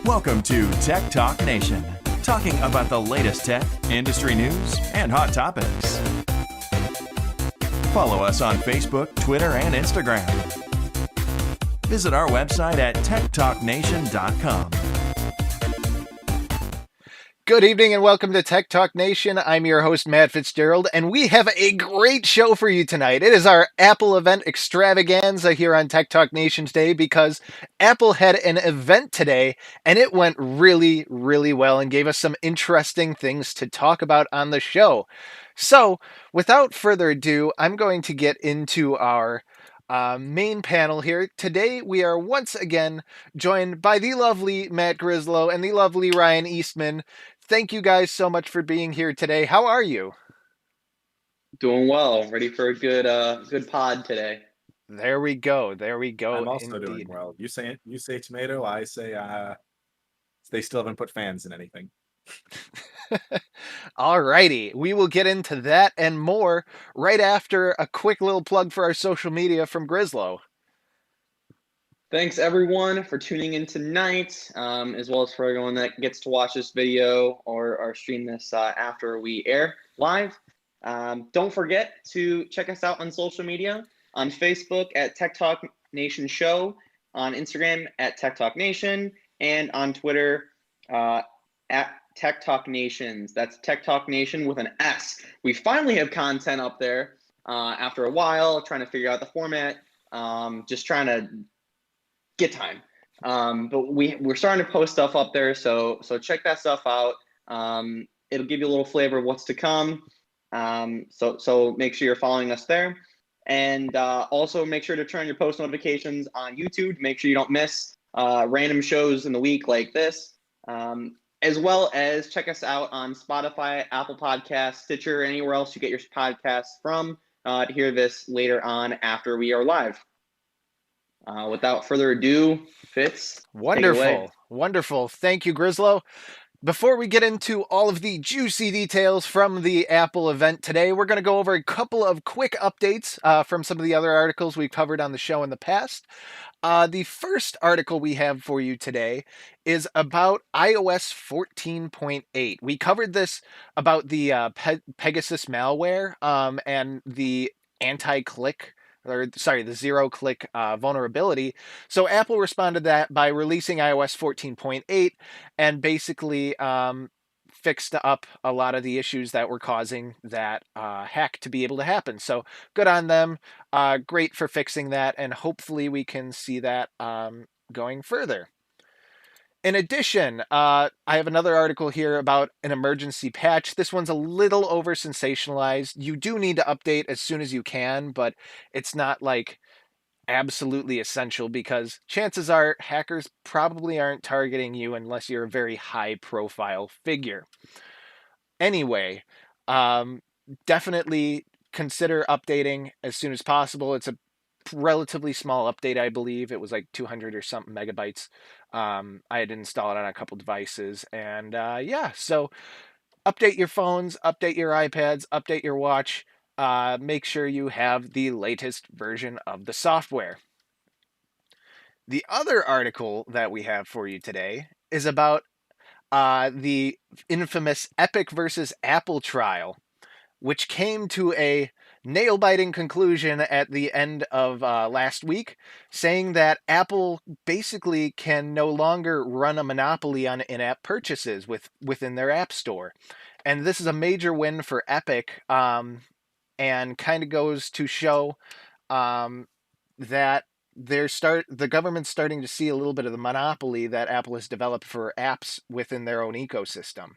Welcome to Tech Talk Nation, talking about the latest tech, industry news, and hot topics. Follow us on Facebook, Twitter, and Instagram. Visit our website at techtalknation.com. Good evening and welcome to Tech Talk Nation. I'm your host, Matt Fitzgerald, and we have a great show for you tonight. It is our Apple event extravaganza here on Tech Talk Nation today because Apple had an event today and it went really, really well and gave us some interesting things to talk about on the show. So, without further ado, I'm going to get into our main panel here. Today, we are once again joined by the lovely Matt Grislow and the lovely Ryan Eastman. Thank you guys so much for being here today. How are you? Doing well. Ready for a good pod today. There we go. There we go. I'm also indeed. doing well. You say tomato. I say they still haven't put fans in anything. Alrighty, we will get into that and more right after a quick little plug for our social media from Grislow. Thanks everyone for tuning in tonight, as well as for everyone that gets to watch this video or stream this after we air live. Don't forget to check us out on social media, on Facebook at Tech Talk Nation Show, on Instagram at Tech Talk Nation, and on Twitter at Tech Talk Nations. That's Tech Talk Nation with an S. We finally have content up there after a while, trying to figure out the format, just trying to get time. But we're starting to post stuff up there, so check that stuff out. It'll give you a little flavor of what's to come. So make sure you're following us there. And also make sure to turn on your post notifications on YouTube. Make sure you don't miss random shows in the week like this. As well as check us out on Spotify, Apple Podcasts, Stitcher, anywhere else you get your podcasts from to hear this later on after we are live. Without further ado, Fitz, Wonderful. Wonderful. Thank you, Grislow. Before we get into all of the juicy details from the Apple event today, we're going to go over a couple of quick updates from some of the other articles we've covered on the show in the past. The first article we have for you today is about iOS 14.8. We covered this about the Pegasus malware and the the zero-click vulnerability. So Apple responded to that by releasing iOS 14.8 and basically fixed up a lot of the issues that were causing that hack to be able to happen. So good on them. Great for fixing that, and hopefully we can see that going further. In addition, I have another article here about an emergency patch. This one's a little over sensationalized. You do need to update as soon as you can, but it's not like absolutely essential because chances are hackers probably aren't targeting you unless you're a very high profile figure. Anyway, definitely consider updating as soon as possible. It's a relatively small update, I believe. It was like 200 or something megabytes. I had installed it on a couple devices, and so update your phones, update your iPads, update your watch. Make sure you have the latest version of the software. The other article that we have for you today is about the infamous Epic versus Apple trial, which came to a nail-biting conclusion at the end of last week, saying that Apple basically can no longer run a monopoly on in-app purchases within their App Store. And this is a major win for Epic, and kind of goes to show that the government's starting to see a little bit of the monopoly that Apple has developed for apps within their own ecosystem.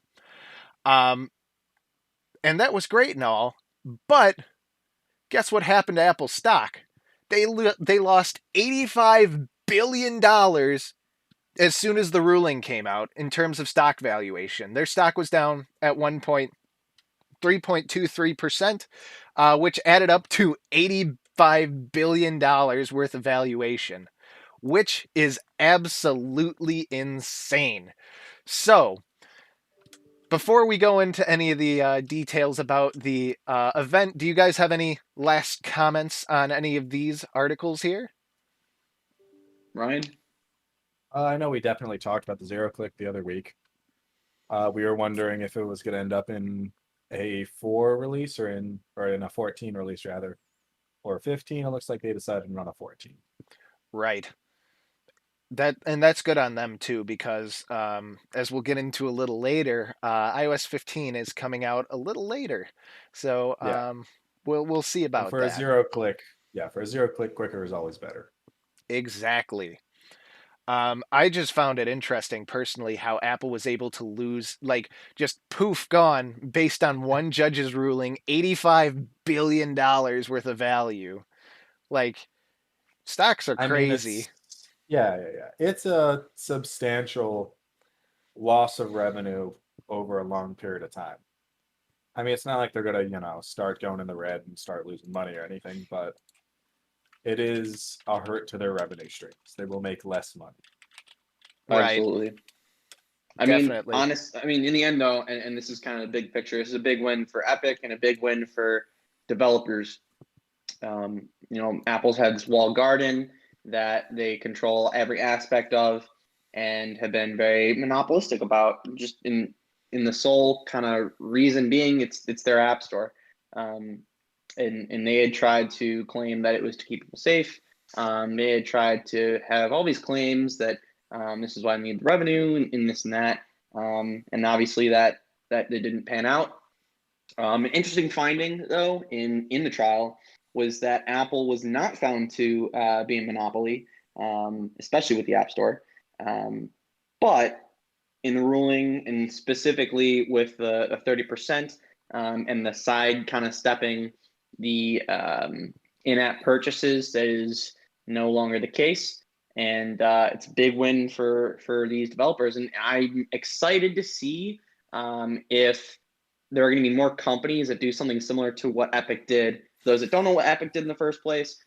And that was great and all, but guess what happened to Apple stock? They lost $85 billion as soon as the ruling came out in terms of stock valuation. Their stock was down at 3.23%, which added up to $85 billion worth of valuation, which is absolutely insane. So, before we go into any of the details about the event, do you guys have any last comments on any of these articles here? Ryan? I know we definitely talked about the zero click the other week. We were wondering if it was going to end up in a 4 release or in a 14 release rather, or 15. It looks like they decided to run a 14. Right. That's good on them too, because as we'll get into a little later, iOS 15 is coming out a little later, so Yeah. we'll see And about for a that. zero click, quicker is always better. Exactly. I just found it interesting personally how Apple was able to lose, like, just poof, gone based on one judge's ruling, $85 billion worth of value. Like, stocks are I mean, crazy. yeah. It's a substantial loss of revenue over a long period of time. I mean, it's not like they're gonna, start going in the red and start losing money or anything, but it is a hurt to their revenue streams. They will make less money. Right. Absolutely. Definitely. In the end though, and this is kind of the big picture, this is a big win for Epic and a big win for developers. Apple's had this walled garden that they control every aspect of and have been very monopolistic about, just in the sole kind of reason being it's their app store. And they had tried to claim that it was to keep people safe. They had tried to have all these claims that this is why I need the revenue and this and that. And obviously that they didn't pan out. An interesting finding, though, in the trial was that Apple was not found to be a monopoly, especially with the App Store. But in the ruling, and specifically with the 30% and the side kind of stepping the in-app purchases, that is no longer the case. And it's a big win for these developers. And I'm excited to see if there are going to be more companies that do something similar to what Epic did. Those that don't know what Epic did in the first place,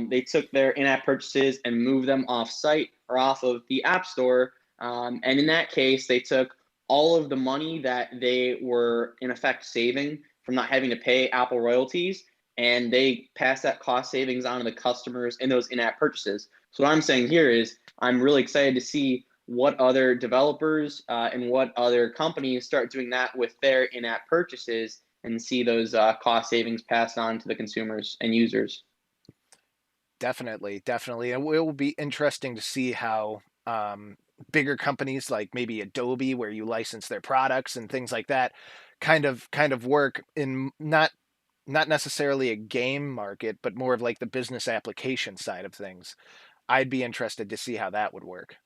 they took their in-app purchases and moved them off-site or off of the App Store. And in that case, they took all of the money that they were in effect saving from not having to pay Apple royalties, and they passed that cost savings on to the customers in those in-app purchases. So what I'm saying here is I'm really excited to see what other developers and what other companies start doing that with their in-app purchases and see those cost savings passed on to the consumers and users. Definitely. It will be interesting to see how bigger companies like maybe Adobe, where you license their products and things like that, kind of work in not necessarily a game market, but more of like the business application side of things. I'd be interested to see how that would work.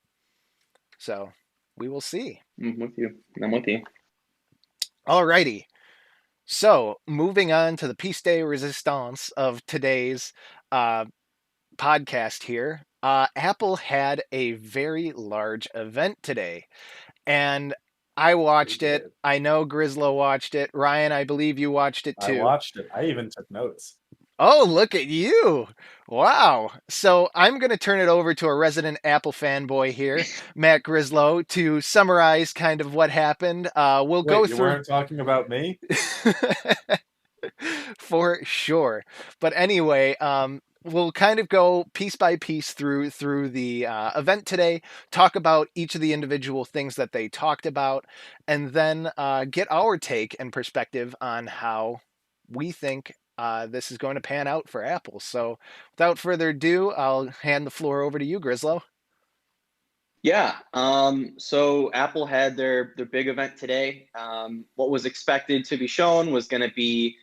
So we will see. I'm with you. Alrighty. So moving on to the piece de resistance of today's podcast here. Apple had a very large event today, and I watched it. did. I know Grislow watched it. Ryan, I believe you watched it I too. watched it. I even took notes. Oh, look at you. Wow. So I'm going to turn it over to a resident Apple fanboy here, Matt Grislow, to summarize kind of what happened. We'll go Wait, you through. weren't talking about me? For sure. But anyway, we'll kind of go piece by piece through the event today, talk about each of the individual things that they talked about, and then get our take and perspective on how we think this is going to pan out for Apple. So without further ado, I'll hand the floor over to you, Grislow. Yeah. So Apple had their big event today. What was expected to be shown was going to be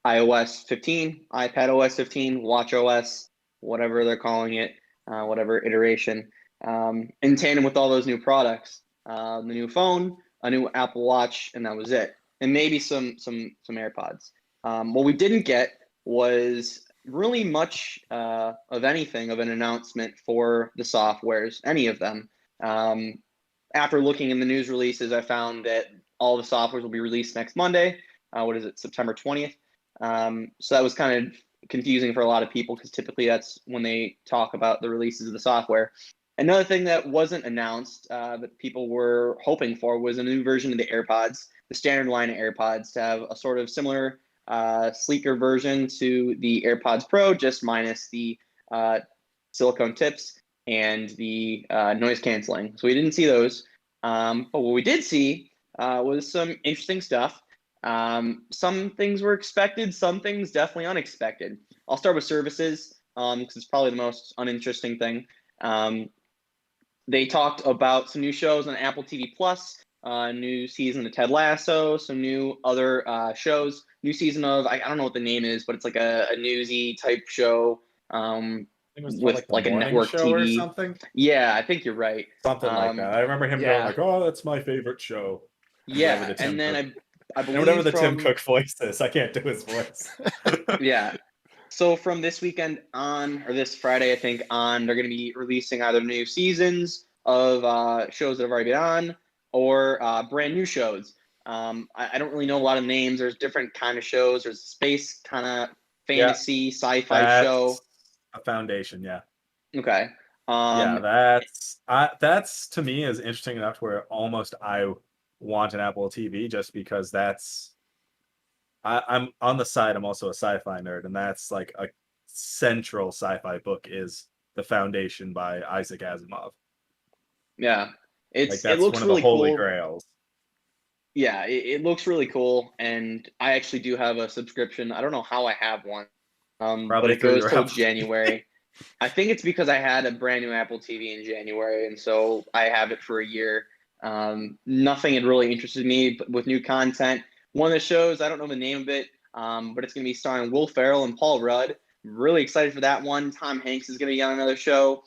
iOS 15, iPadOS 15, watchOS, whatever they're calling it, whatever iteration, in tandem with all those new products, the new phone, a new Apple Watch, and that was it. And maybe some AirPods. What we didn't get was really much of anything of an announcement for the softwares, any of them. After looking in the news releases, I found that all the softwares will be released next Monday. What is it, September 20th? So that was kind of confusing for a lot of people because typically that's when they talk about the releases of the software. Another thing that wasn't announced that people were hoping for was a new version of the AirPods, the standard line of AirPods, to have a sort of similar, sleeker version to the AirPods Pro, just minus the silicone tips. and the noise canceling. So we didn't see those. But what we did see was some interesting stuff. Some things were expected, some things definitely unexpected. I'll start with services because it's probably the most uninteresting thing. They talked about some new shows on Apple TV Plus, new season of Ted Lasso, some new other shows, new season of, I don't know what the name is, but it's like a newsy type show It was called with like the like a morning network show or TV. something. Yeah, I think you're right. Something like that. I remember him going Yeah. like, "Oh, that's my favorite show." Whatever Yeah, the Tim and then Cook, I and whatever believe the Tim from Cook voice is, I can't do his voice. yeah. So from this weekend on, or this Friday, I think on, they're going to be releasing either new seasons of shows that have already been on, or brand new shows. I don't really know a lot of names. There's different kind of shows. There's a space kind of Yeah, fantasy sci-fi show. that's a foundation. Yeah, Okay. yeah, Um, that's to me is interesting enough where almost I want an Apple TV just because I'm on the side. I'm also a sci-fi nerd, and that's like a central sci-fi book is The Foundation by Isaac Asimov. yeah, Like it that's one looks of the really holy cool. grails. Yeah, it looks really cool, and I actually do have a subscription. I don't know how I have one, but Probably it through goes your till Apple TV. January. I think it's because I had a brand new Apple TV in January, and so I have it for a year. Nothing had really interested me but with new content. One of the shows, I don't know the name of it, but it's going to be starring Will Ferrell and Paul Rudd. I'm really excited for that one. Tom Hanks is going to be on another show.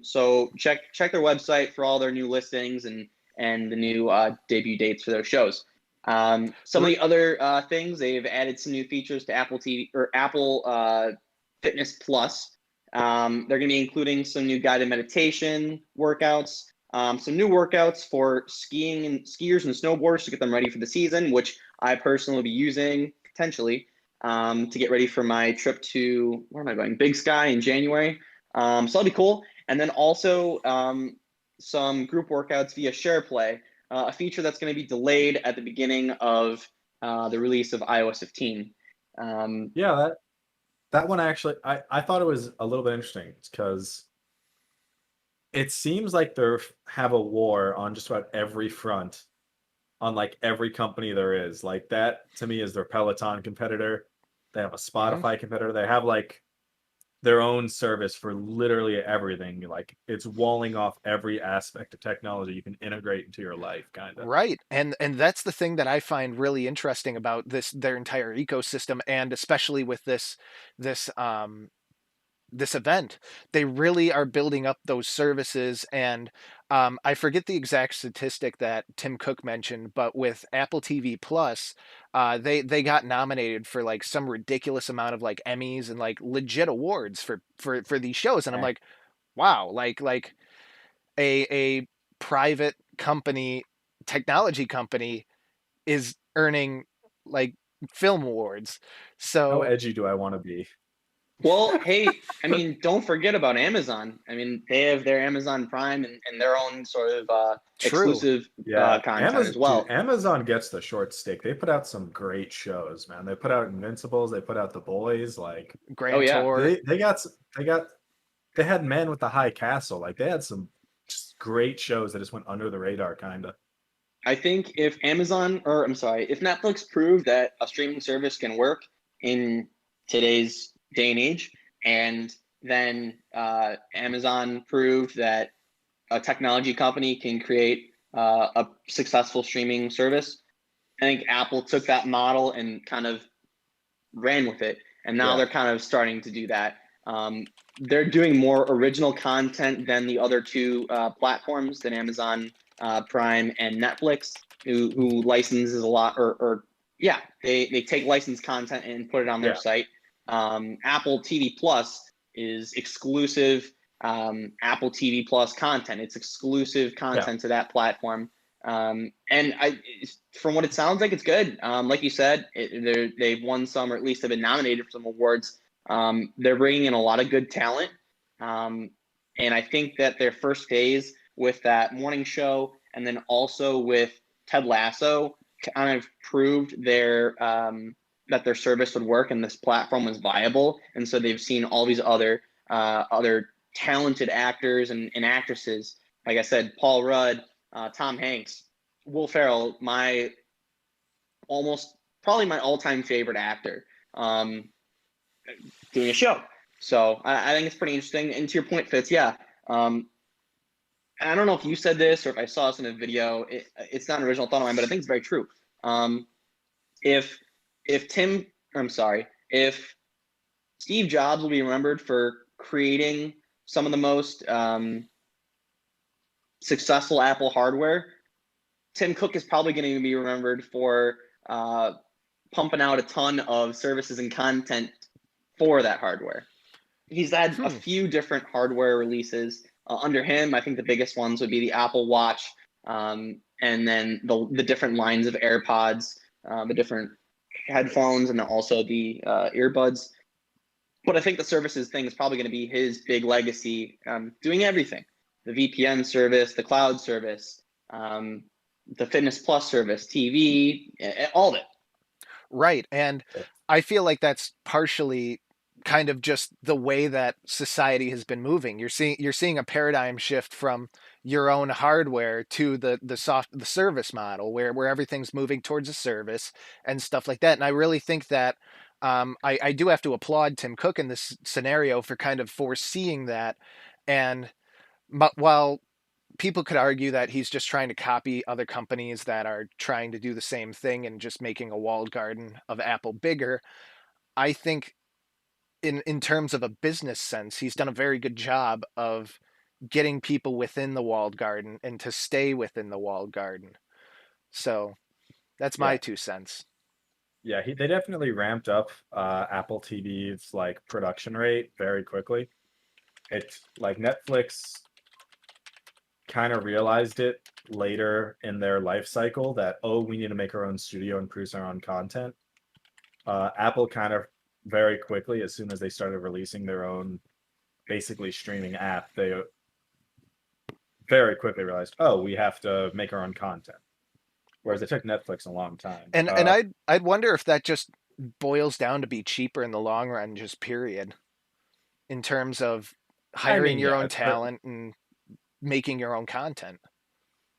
So check their website for all their new listings and the new debut dates for those shows. Some of the other things, they've added some new features to Apple TV or Apple Fitness Plus. They're going to be including some new guided meditation workouts, some new workouts for skiers and snowboarders to get them ready for the season, which I personally will be using potentially to get ready for my trip to, where am I going? Big Sky in January. So that'll be cool. And then also some group workouts via SharePlay, a feature that's going to be delayed at the beginning of the release of iOS 15. Yeah, that one actually, I thought it was a little bit interesting because it seems like they have a war on just about every front on like every company there is. Like that to me is their Peloton competitor. They have a Mhm. Spotify competitor. They have like their own service for literally everything. Like it's walling off every aspect of technology you can integrate into your life, kind of. Right. And that's the thing that I find really interesting about their entire ecosystem, and especially with this this event. They really are building up those services, and I forget the exact statistic that Tim Cook mentioned, but with Apple TV Plus, they got nominated for like some ridiculous amount of like Emmys and like legit awards for these shows, and I'm like, wow, like a private company, technology company, is earning like film awards. How So edgy do I want to be? Well, hey, I mean, don't forget about Amazon. I mean, they have their Amazon Prime and their own sort of true. exclusive Yeah, content Amazon, as dude, well. Amazon gets the short stick. They put out some great shows, man. They put out Invincibles. They put out The Boys. Like Oh Grand yeah, Tour. they had Man with the High Castle. Like they had some just great shows that just went under the radar, kind of. I think if Amazon, or I'm sorry, if Netflix proved that a streaming service can work in today's day and age, and then Amazon proved that a technology company can create a successful streaming service, I think Apple took that model and kind of ran with it, and now Yeah, they're kind of starting to do that. They're doing more original content than the other two platforms, than Amazon Prime and Netflix, who licenses a lot, or yeah, they take licensed content and put it on their yeah, site. Apple TV Plus is exclusive Apple TV Plus content. It's exclusive yeah, content to that platform. And from what it sounds like, it's good. Like you said, they've won some, or at least have been nominated for some awards. They're bringing in a lot of good talent. And I think that their first phase with that morning show, and then also with Ted Lasso, kind of proved that their service would work and this platform was viable. And so they've seen all these other talented actors and actresses. Like I said, Paul Rudd, Tom Hanks, Will Ferrell, probably my all-time favorite actor, doing a show. So I think it's pretty interesting. And to your point, Fitz, yeah. I don't know if you said this or if I saw this in a video. It's not an original thought of mine, but I think it's very true. If Steve Jobs will be remembered for creating some of the most successful Apple hardware, Tim Cook is probably going to be remembered for pumping out a ton of services and content for that hardware. He's had a few different hardware releases under him. I think the biggest ones would be the Apple Watch, and then the different lines of AirPods, the different headphones, and then also the earbuds. But I think the services thing is probably going to be his big legacy, doing everything. The VPN service, the cloud service, the Fitness Plus service, TV, all of it. Right. And I feel like that's partially kind of just the way that society has been moving. You're seeing a paradigm shift from your own hardware to the service model where everything's moving towards a service and stuff like that. And I really think that I do have to applaud Tim Cook in this scenario for kind of foreseeing that. And while people could argue that he's just trying to copy other companies that are trying to do the same thing and just making a walled garden of Apple bigger, I think in terms of a business sense, he's done a very good job of getting people within the walled garden and to stay within the walled garden. So that's my 2 cents. Yeah, they definitely ramped up Apple TV's like production rate very quickly. It's like Netflix kind of realized it later in their life cycle that, oh, we need to make our own studio and produce our own content. Apple kind of very quickly, as soon as they started releasing their own basically streaming app, they very quickly realized, oh, we have to make our own content. Whereas it took Netflix a long time. And I'd wonder if that just boils down to be cheaper in the long run, just period, in terms of hiring your own talent and making your own content.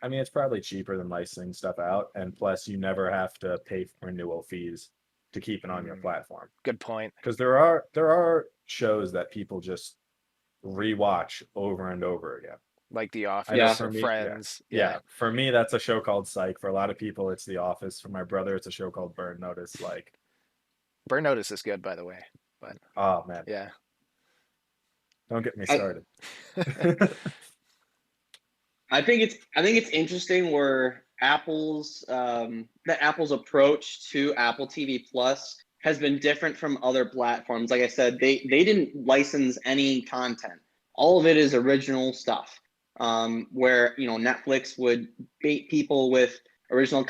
I mean, it's probably cheaper than licensing stuff out, and plus you never have to pay for renewal fees to keep it on your platform. Good point. Because there are shows that people just rewatch over and over again. Like The Office or me, Friends. Yeah. For me, that's a show called Psych. For a lot of people, it's The Office. For my brother, it's a show called Burn Notice. Like, Burn Notice is good, by the way. But oh man, yeah. Don't get me started. I think it's interesting where Apple's approach to Apple TV Plus has been different from other platforms. Like I said, they didn't license any content. All of it is original stuff. Where Netflix would bait people with licensed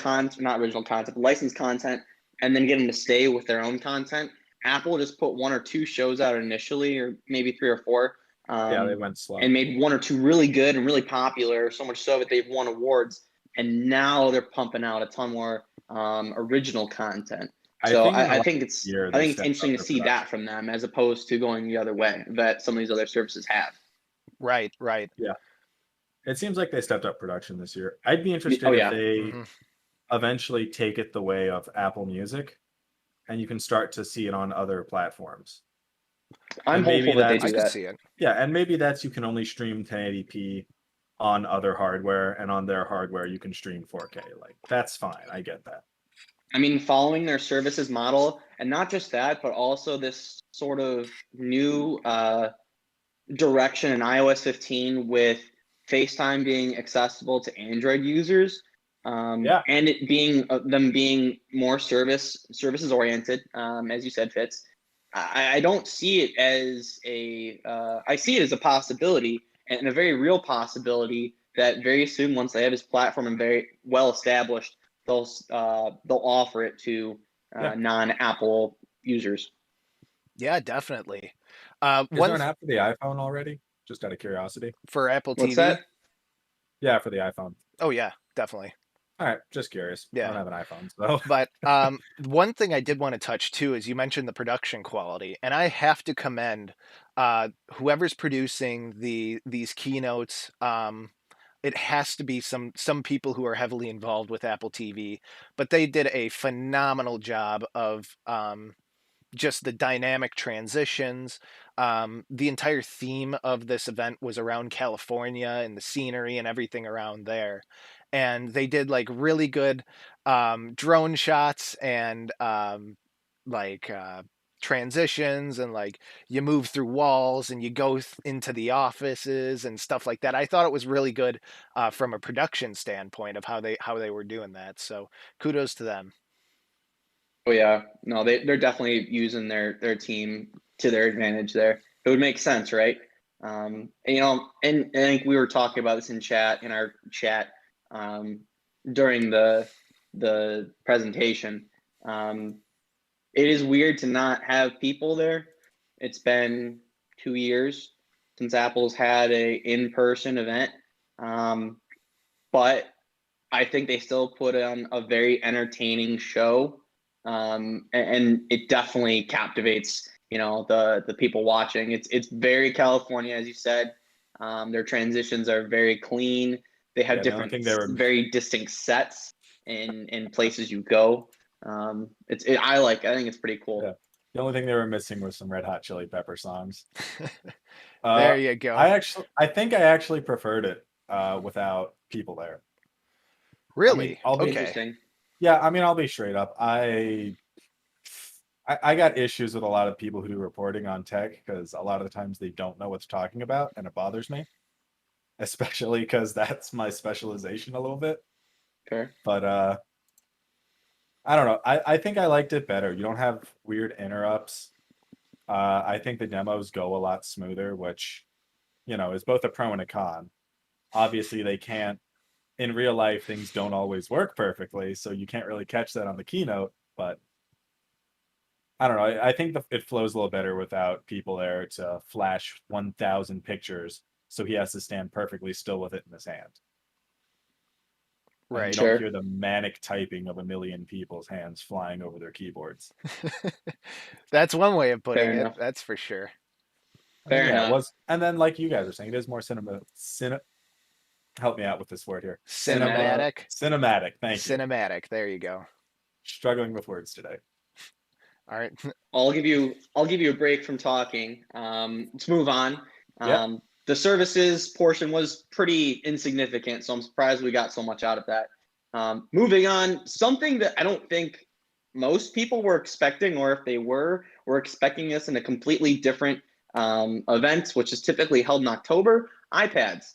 content, and then get them to stay with their own content. Apple just put 1 or 2 shows out initially, or maybe 3 or 4. They went slow and made 1 or 2 really good and really popular, so much so that they've won awards. And now they're pumping out a ton more original content. So I think it's interesting to see that from them, as opposed to going the other way that some of these other services have. Right. Yeah. It seems like they stepped up production this year. I'd be interested if they eventually take it the way of Apple Music, and you can start to see it on other platforms. I'm hopeful that they do that. I can see it. Yeah, and maybe you can only stream 1080p on other hardware, and on their hardware you can stream 4K. Like, that's fine. I get that. I mean, following their services model, and not just that, but also this sort of new direction in iOS 15 with FaceTime being accessible to Android users, and it being them being more services oriented, as you said, Fitz. I don't see it as I see it as a possibility, and a very real possibility, that very soon, once they have this platform and very well established, they'll offer it to non-Apple users. Yeah, definitely. Is there an app for the iPhone already? Just out of curiosity. For Apple TV? What's that? Yeah, for the iPhone. Oh yeah, definitely. All right, just curious. I Yeah. don't have an iPhone, so But one thing I did want to touch too is you mentioned the production quality, and I have to commend whoever's producing these keynotes. It has to be some people who are heavily involved with Apple TV, but they did a phenomenal job of just the dynamic transitions. The entire theme of this event was around California and the scenery and everything around there. And they did like really good drone shots and like transitions, and like you move through walls and you go into the offices and stuff like that. I thought it was really good from a production standpoint of how they were doing that. So kudos to them. Oh yeah, no, they're definitely using their team to their advantage there. It would make sense, right? And, and I think we were talking about this in our chat, during the presentation. It is weird to not have people there. It's been 2 years since Apple's had a in-person event, but I think they still put on a very entertaining show, and it definitely captivates the people watching. It's very California, as you said. Their transitions are very clean. They have yeah, the only different, thing they were very distinct sets in places you go. I think it's pretty cool. yeah, the only thing they were missing was some Red Hot Chili Pepper songs. There you go. I think I actually preferred it without people there. Really? I'll be Okay. Interesting. Yeah, I mean, I'll be straight up. I got issues with a lot of people who do reporting on tech because a lot of the times they don't know what they're talking about, and it bothers me, especially because that's my specialization a little bit. Fair. But I don't know. I think I liked it better. You don't have weird interrupts. I think the demos go a lot smoother, which is both a pro and a con. Obviously, they can't. In real life, things don't always work perfectly, so you can't really catch that on the keynote. But I don't know. I think it flows a little better without people there to flash 1,000 pictures, so he has to stand perfectly still with it in his hand. And Right. you Sure. don't hear the manic typing of a million people's hands flying over their keyboards. That's one way of putting Fair it. enough. That's for sure. Fair It enough. was, and then like you guys are saying, it is more help me out with this word here. Cinematic. Cinematic. Thank you. Cinematic. There you go. Struggling with words today. All right. I'll give you a break from talking. Let's move on. Yep. The services portion was pretty insignificant, so I'm surprised we got so much out of that. Moving on, something that I don't think most people were expecting, or if they were expecting this in a completely different event, which is typically held in October, iPads.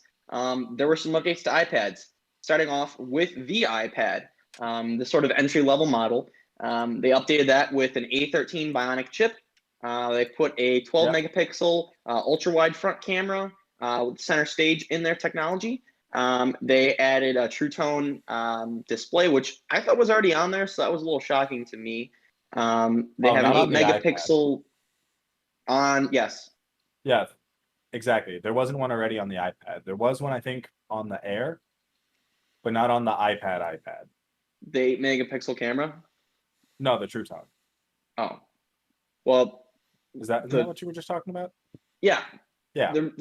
There were some updates to iPads, starting off with the iPad, the sort of entry-level model. They updated that with an A13 Bionic chip. They put a 12 megapixel ultra-wide front camera with center stage in their technology. They added a True Tone display, which I thought was already on there, so that was a little shocking to me. They have an 8 megapixel on, yes. Yeah, exactly. There wasn't one already on the iPad. There was one, I think, on the Air, but not on the iPad. The 8 megapixel camera? No, the True Tone. Oh. Well, Is that what you were just talking about? Yeah. Yeah. You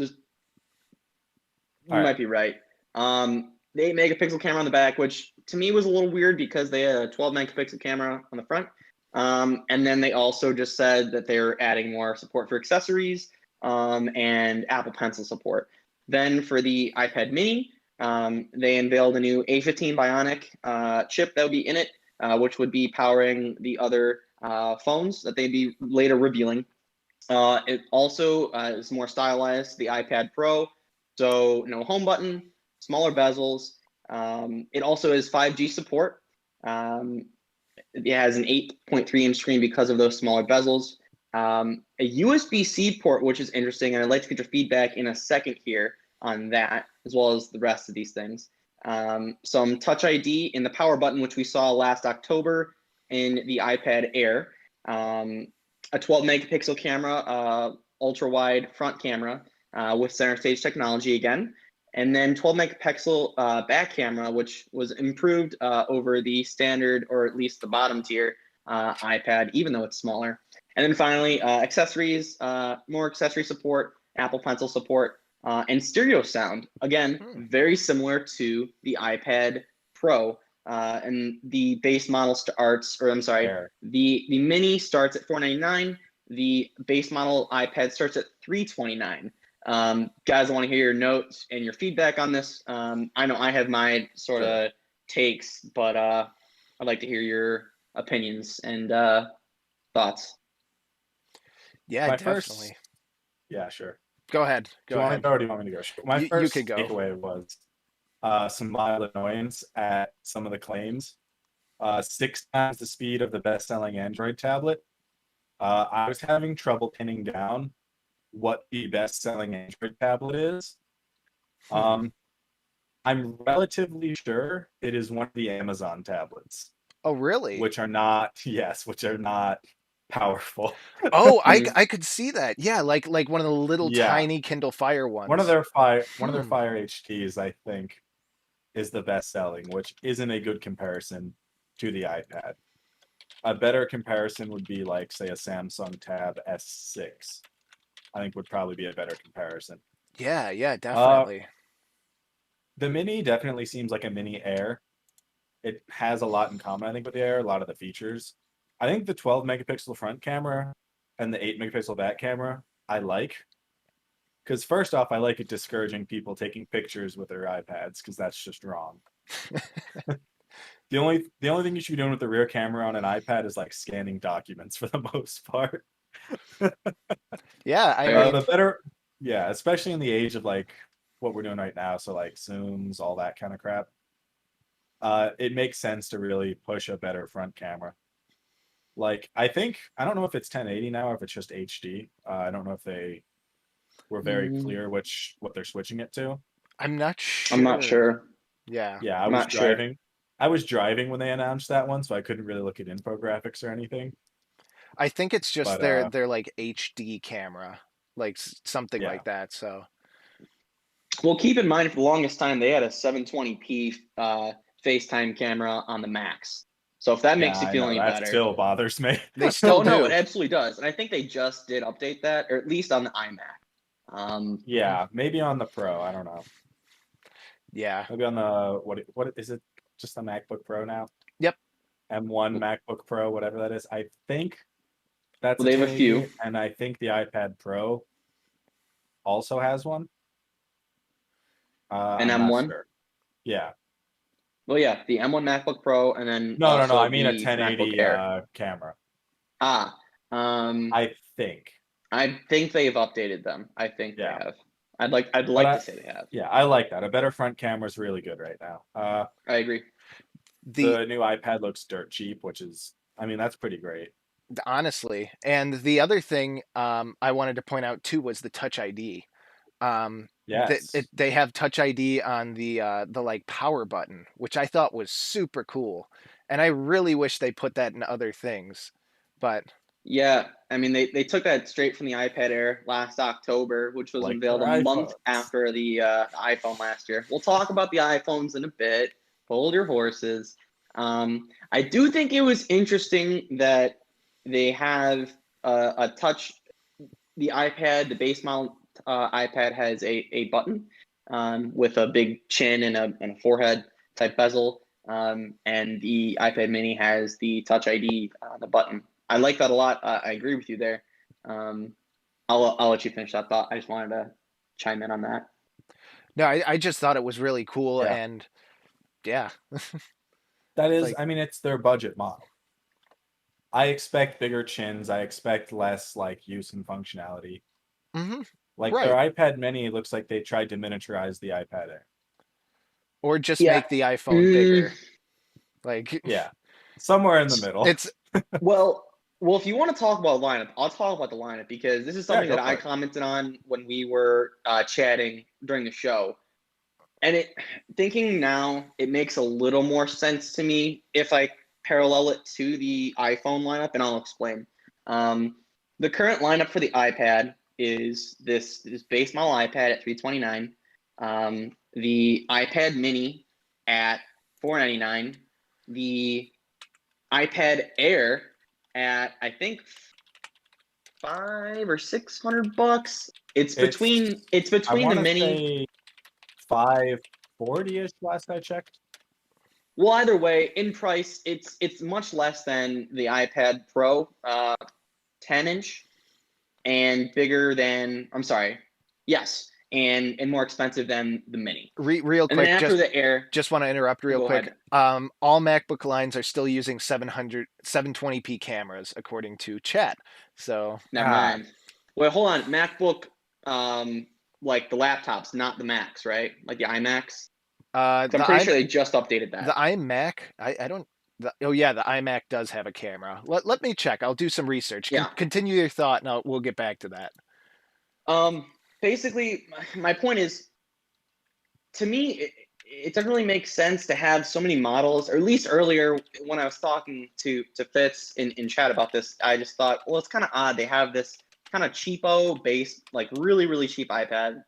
might be right. The 8 megapixel camera on the back, which to me was a little weird because they had a 12 megapixel camera on the front. And then they also just said that they're adding more support for accessories and Apple Pencil support. Then for the iPad mini, they unveiled a new A15 Bionic chip that would be in it, which would be powering the other phones that they'd be later revealing. It also is more stylized, the iPad Pro. So no home button, smaller bezels. It also has 5G support. It has an 8.3-inch screen because of those smaller bezels. A USB-C port, which is interesting, and I'd like to get your feedback in a second here on that, as well as the rest of these things. Some Touch ID in the power button, which we saw last October in the iPad Air. A 12 megapixel camera, ultra wide front camera with center stage technology again. and then 12 megapixel back camera, which was improved over the standard, or at least the bottom tier iPad, even though it's smaller. And then finally, accessories, more accessory support, Apple Pencil support, and stereo sound. Again, very similar to the iPad Pro. And the base model starts, or I'm sorry, Air. the mini starts at $499. The base model iPad starts at $329. Guys, I want to hear your notes and your feedback on this. I know I have my sort of takes, but I'd like to hear your opinions and thoughts. Yeah, My definitely. Yeah, sure. Go ahead. Do Go you want ahead. me to go or do you want me to go? My You first could go. takeaway was some mild annoyance at some of the claims. 6 times the speed of the best-selling Android tablet. I was having trouble pinning down what the best-selling Android tablet is. I'm relatively sure it is one of the Amazon tablets, Oh, really? which are not powerful. Oh, I could see that. Yeah, like one of the little Yeah. tiny Kindle Fire ones. One of their Fire HTs, I think, is the best selling, which isn't a good comparison to the iPad. A better comparison would be like, say, a Samsung Tab S6. I think would probably be a better comparison. Yeah, definitely. The Mini definitely seems like a Mini Air. It has a lot in common, I think, with the Air, a lot of the features. I think the 12 megapixel front camera and the 8 megapixel back camera, I like. Because first off, I like it discouraging people taking pictures with their iPads, because that's just wrong. The only thing you should be doing with the rear camera on an iPad is like scanning documents for the most part. Yeah, I mean, The better, yeah, especially in the age of like what we're doing right now, so like zooms, all that kind of crap. It makes sense to really push a better front camera. Like, I don't know if it's 1080 now or if it's just HD. I don't know if they were very clear what they're switching it to. I'm not sure. I'm not sure. Yeah. Yeah, I was driving. I was driving when they announced that one, so I couldn't really look at infographics or anything. I think it's just But, their like HD camera, like something Yeah. like that. So Well, keep in mind, for the longest time, they had a 720p FaceTime camera on the Max. So if that makes you I feel know, any that better. still bothers me. they still do. No, it absolutely does. And I think they just did update that, or at least on the iMac. Yeah, maybe on the Pro. I don't know. Yeah. Maybe on the what is it? Just the MacBook Pro now? Yep. M1 MacBook Pro, whatever that is. I think that's Well, they have a few. 1080, and I think the iPad Pro also has one. An I'm not M1? sure. Yeah. Well, yeah, the M1 MacBook Pro, and then No. also I mean a the 1080 MacBook Air. camera. I I think. think they've updated them. I think they Yeah. have. I'd like to say they have. Yeah, I like that. A better front camera is really good right now. I agree. The new iPad looks dirt cheap, which is, I mean, that's pretty great. Honestly, and the other thing I wanted to point out too was the Touch ID. Yes. They have Touch ID on the like power button, which I thought was super cool, and I really wish they put that in other things, but Yeah, I mean, they took that straight from the iPad Air last October, which was Like unveiled their a month iPhones. after the iPhone last year. We'll talk about the iPhones in a bit. Hold your horses. I do think it was interesting that they have a touch. The iPad, the base model iPad, has a button with a big chin and a forehead type bezel, and the iPad Mini has the Touch ID the button. I like that a lot. I agree with you there. I'll let you finish that thought. I just wanted to chime in on that. no, I just thought it was really cool, Yeah. and yeah, That is, like- I mean, it's their budget model. I expect bigger chins. I expect less like use and functionality. hmm Like Right. their iPad Mini looks like they tried to miniaturize the iPad Air. or just Yeah. make the iPhone bigger. Like, Yeah, somewhere in the middle. it's Well, if you want to talk about lineup, I'll talk about the lineup, because this is something go that for I it. commented on when we were chatting during the show. And thinking now, it makes a little more sense to me if I parallel it to the iPhone lineup, and I'll explain. The current lineup for the iPad is this base model iPad at $329. the iPad Mini at $499, the iPad Air at I think $500 or $600. It's between I the want to Mini. say 540-ish last I checked. Well, either way, in price, it's much less than the iPad Pro 10-inch, and bigger than, I'm sorry, yes, and more expensive than the Mini. Real And then quick, after the Air, just want to interrupt real go quick. ahead. All MacBook lines are still using 720p cameras, according to chat. So Never mind. Wait, hold on. MacBook, like the laptops, not the Macs, right? Like the iMacs. I'm pretty sure they just updated that. the iMac, I don't. Oh yeah, the iMac does have a camera. Let me check. I'll do some research. Yeah. Continue your thought, and we'll get back to that. Basically, my point is, to me, it doesn't really make sense to have so many models, or at least earlier when I was talking to Fitz in chat about this, I just thought, well, it's kind of odd. They have this kind of cheapo base, like really, really cheap iPad.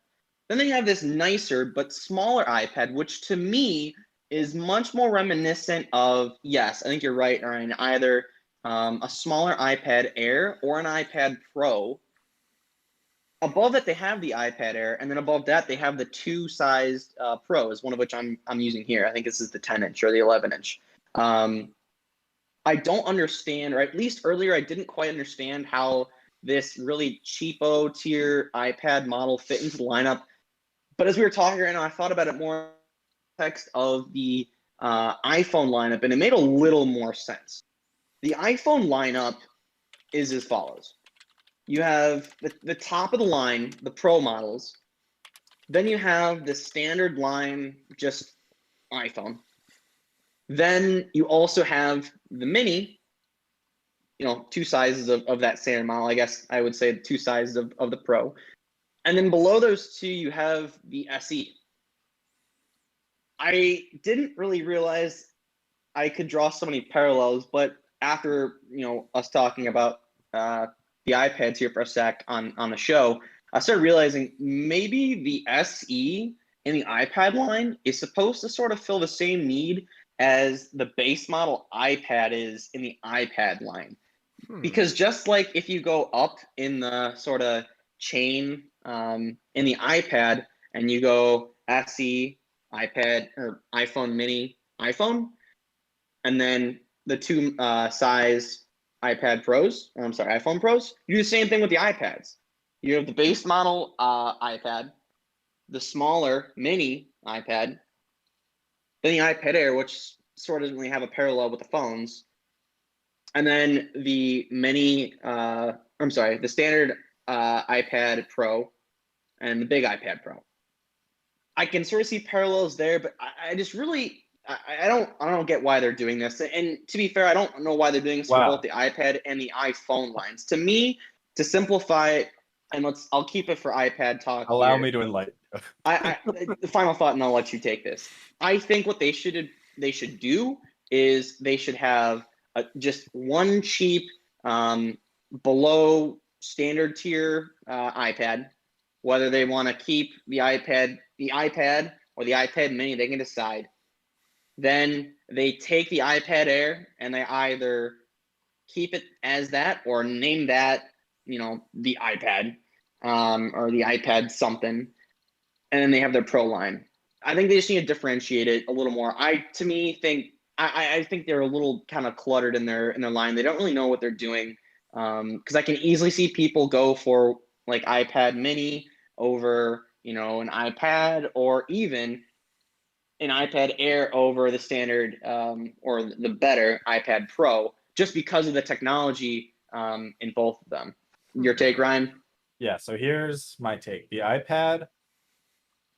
Then they have this nicer but smaller iPad, which to me is much more reminiscent of, yes, I think you're right, Ryan, either a smaller iPad Air or an iPad Pro. Above it, they have the iPad Air, and then above that, they have the two-sized Pros, one of which I'm using here. I think this is the 10-inch or the 11-inch. I don't understand, or at least earlier, I didn't quite understand how this really cheapo tier iPad model fit into the lineup. But as we were talking right now, I thought about it more in the context of the iPhone lineup, and it made a little more sense. The iPhone lineup is as follows. You have the top of the line, the Pro models. Then you have the standard line, just iPhone. Then you also have the Mini, two sizes of that standard model. I guess I would say two sizes of the Pro. And then below those two, you have the SE. I didn't really realize I could draw so many parallels, but after us talking about the iPads here for a sec on the show, I started realizing maybe the SE in the iPad line is supposed to sort of fill the same need as the base model iPad is in the iPad line. Because just like if you go up in the sort of chain in the iPad and you go SE, iPad, or iPhone mini, iPhone, and then the two size iPad Pros, or I'm sorry, iPhone Pros, you do the same thing with the iPads. You have the base model iPad, the smaller mini iPad, then the iPad Air, which sort of doesn't really have a parallel with the phones, and then the the standard iPad Pro and the big iPad Pro. I can sort of see parallels there, but I just really I don't get why they're doing this. And to be fair, I don't know why they're doing this for both the iPad and the iPhone lines. To me, to simplify it, and I'll keep it for iPad talk. Allow me to enlighten you. The final thought, and I'll let you take this. I think what they should do is they should have just one cheap below standard tier iPad. Whether they want to keep the iPad or the iPad mini, they can decide. Then they take the iPad Air and they either keep it as that or name that, the iPad or the iPad something. And then they have their Pro line. I think they just need to differentiate it a little more. I think they're a little kind of cluttered in their line. They don't really know what they're doing. Because I can easily see people go for like iPad mini over, an iPad, or even an iPad Air over the standard or the better iPad Pro, just because of the technology in both of them. Your take, Ryan? Yeah, so here's my take. The iPad,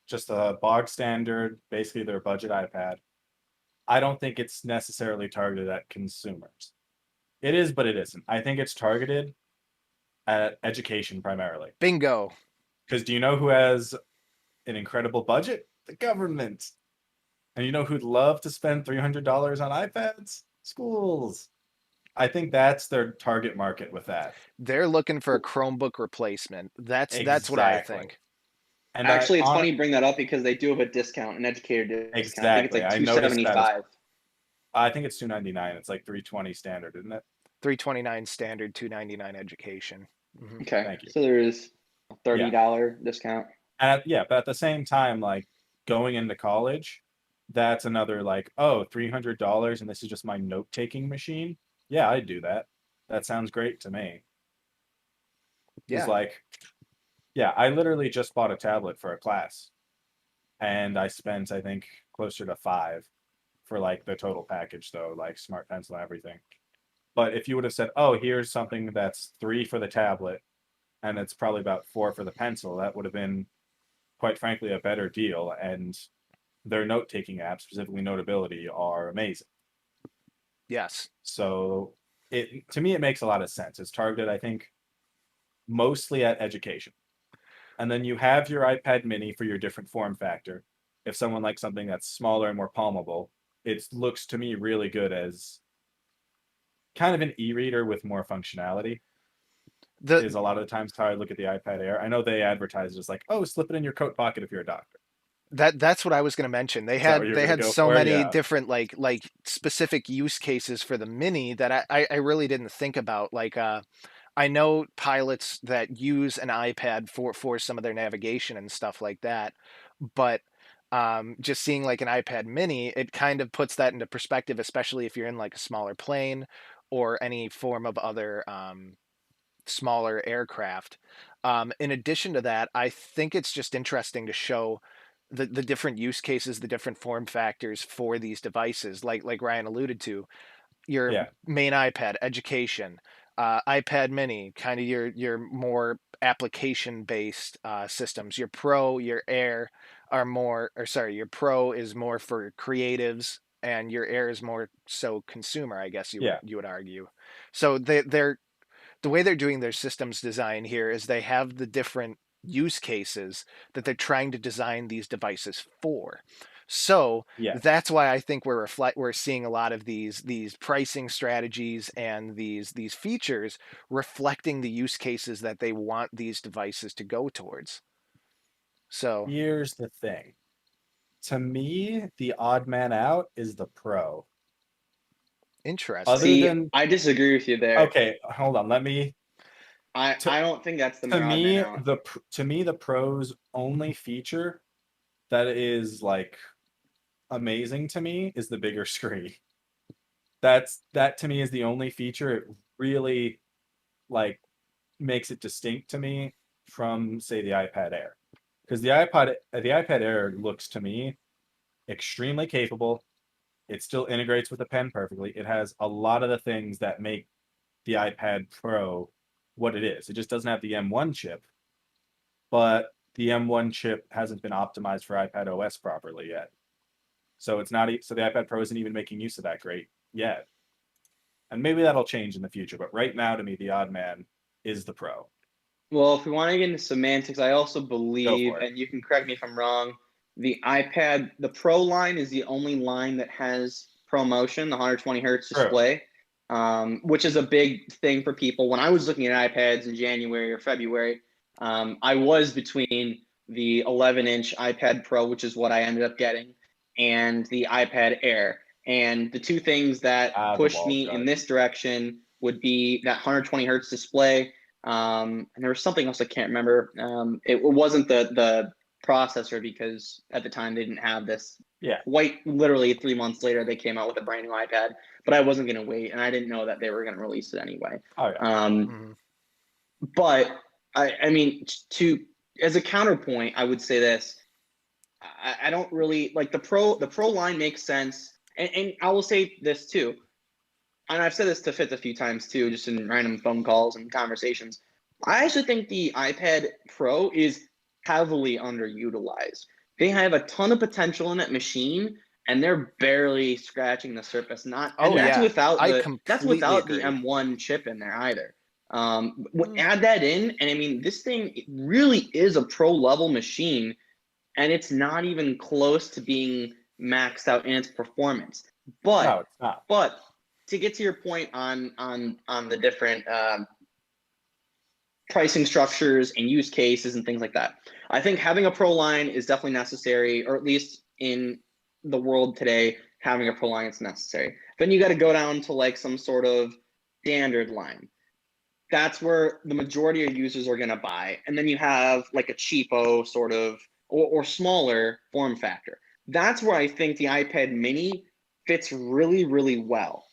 just a bog standard, basically their budget iPad. I don't think it's necessarily targeted at consumers. It is, but it isn't. I think it's targeted at education primarily. Bingo. Because do you know who has an incredible budget? The government. And you know who'd love to spend $300 on iPads? Schools. I think that's their target market with that. They're looking for a Chromebook replacement. That's what I think. And Actually, it's on funny you bring that up because they do have a discount, an educator discount. I think it's exactly, like I noticed that as 275. I think it's 299. It's like 320 standard, isn't it? 329 standard, 299 education. Hmm. Okay, Thank you. so there's a Yeah. $30 discount. Yeah, but at the same time, like going into college, that's another like, oh, $300 and this is just my note-taking machine. Yeah, I'd do that. That sounds great to me. It's Yeah. like, yeah, I literally just bought a tablet for a class and I spent, I think, closer to 5 for like the total package though, like smart pencil and everything. But if you would have said, oh, here's something that's 3 for the tablet and it's probably about 4 for the pencil, that would have been, quite frankly, a better deal. And their note-taking apps, specifically Notability, are amazing. Yes. So it to me it makes a lot of sense. It's targeted, I think, mostly at education. And then you have your iPad mini for your different form factor. If someone likes something that's smaller and more palmable, it looks to me really good as kind of an e-reader with more functionality. Is a lot of the times how I look at the iPad Air. I know they advertise it as like, oh, slip it in your coat pocket if you're a doctor. That's what I was going to mention. They Is that what had you were they gonna had go so for? many Yeah. different like specific use cases for the mini that I really didn't think about. Like I know pilots that use an iPad for some of their navigation and stuff like that, but just seeing like an iPad mini, it kind of puts that into perspective, especially if you're in like a smaller plane or any form of other smaller aircraft. In addition to that, I think it's just interesting to show the different use cases, the different form factors for these devices. Like Ryan alluded to, your Yeah. main iPad, education, iPad Mini, kind of your more application based systems. Your Pro, your Air are more, or sorry, your Pro is more for creatives, and your Air is more so consumer, I guess Yeah. you would argue. So they're the way they're doing their systems design here is they have the different use cases that they're trying to design these devices for. So Yes. that's why I think we're seeing a lot of these pricing strategies and these features reflecting the use cases that they want these devices to go towards. So Here's the thing. To me, the odd man out is the Pro. interesting. Other See, than I disagree with you there. okay, hold on. Let me I don't think that's the to odd man me out. the Pro's only feature that is like amazing to me is the bigger screen. That to me is the only feature it really like makes it distinct to me from say the iPad Air. Because the iPad Air looks to me extremely capable. It still integrates with the pen perfectly. It has a lot of the things that make the iPad Pro what it is. It just doesn't have the M1 chip, but the M1 chip hasn't been optimized for iPad OS properly yet. So it's not so the iPad Pro isn't even making use of that great yet. And maybe that'll change in the future, but right now to me the odd man is the Pro. Well, if we want to get into semantics, I also Go believe, for it. and you can correct me if I'm wrong, the iPad, the Pro line is the only line that has ProMotion, the 120 hertz True. display, which is a big thing for people. When I was looking at iPads in January or February, I was between the 11-inch iPad Pro, which is what I ended up getting, and the iPad Air. And the two things that The pushed wall's me in got this direction would be that 120 hertz display. And there was something else I can't remember. It wasn't the processor because at the time they didn't have this. Yeah. Quite literally 3 months later, they came out with a brand new iPad, but I wasn't going to wait, and I didn't know that they were going to release it anyway. Oh yeah. Mhm. But I mean, as a counterpoint, I would say this. I don't really like the pro line makes sense, and I will say this too. And I've said this to Fitz a few times too, just in random phone calls and conversations. I actually think the iPad Pro is heavily underutilized. They have a ton of potential in that machine, and they're barely scratching the surface. Oh That's yeah, without I the completely agree. M1 chip in there either. Add that in, and I mean, this thing really is a pro level machine, and it's not even close to being maxed out in its performance. No, it's not. But to get to your point on the different pricing structures and use cases and things like that. I think having a pro line is definitely necessary, or at least in the world today, having a pro line is necessary. Then you got to go down to like some sort of standard line. That's where the majority of users are going to buy. And then you have like a cheapo sort of or smaller form factor. That's where I think the iPad mini fits really, really well.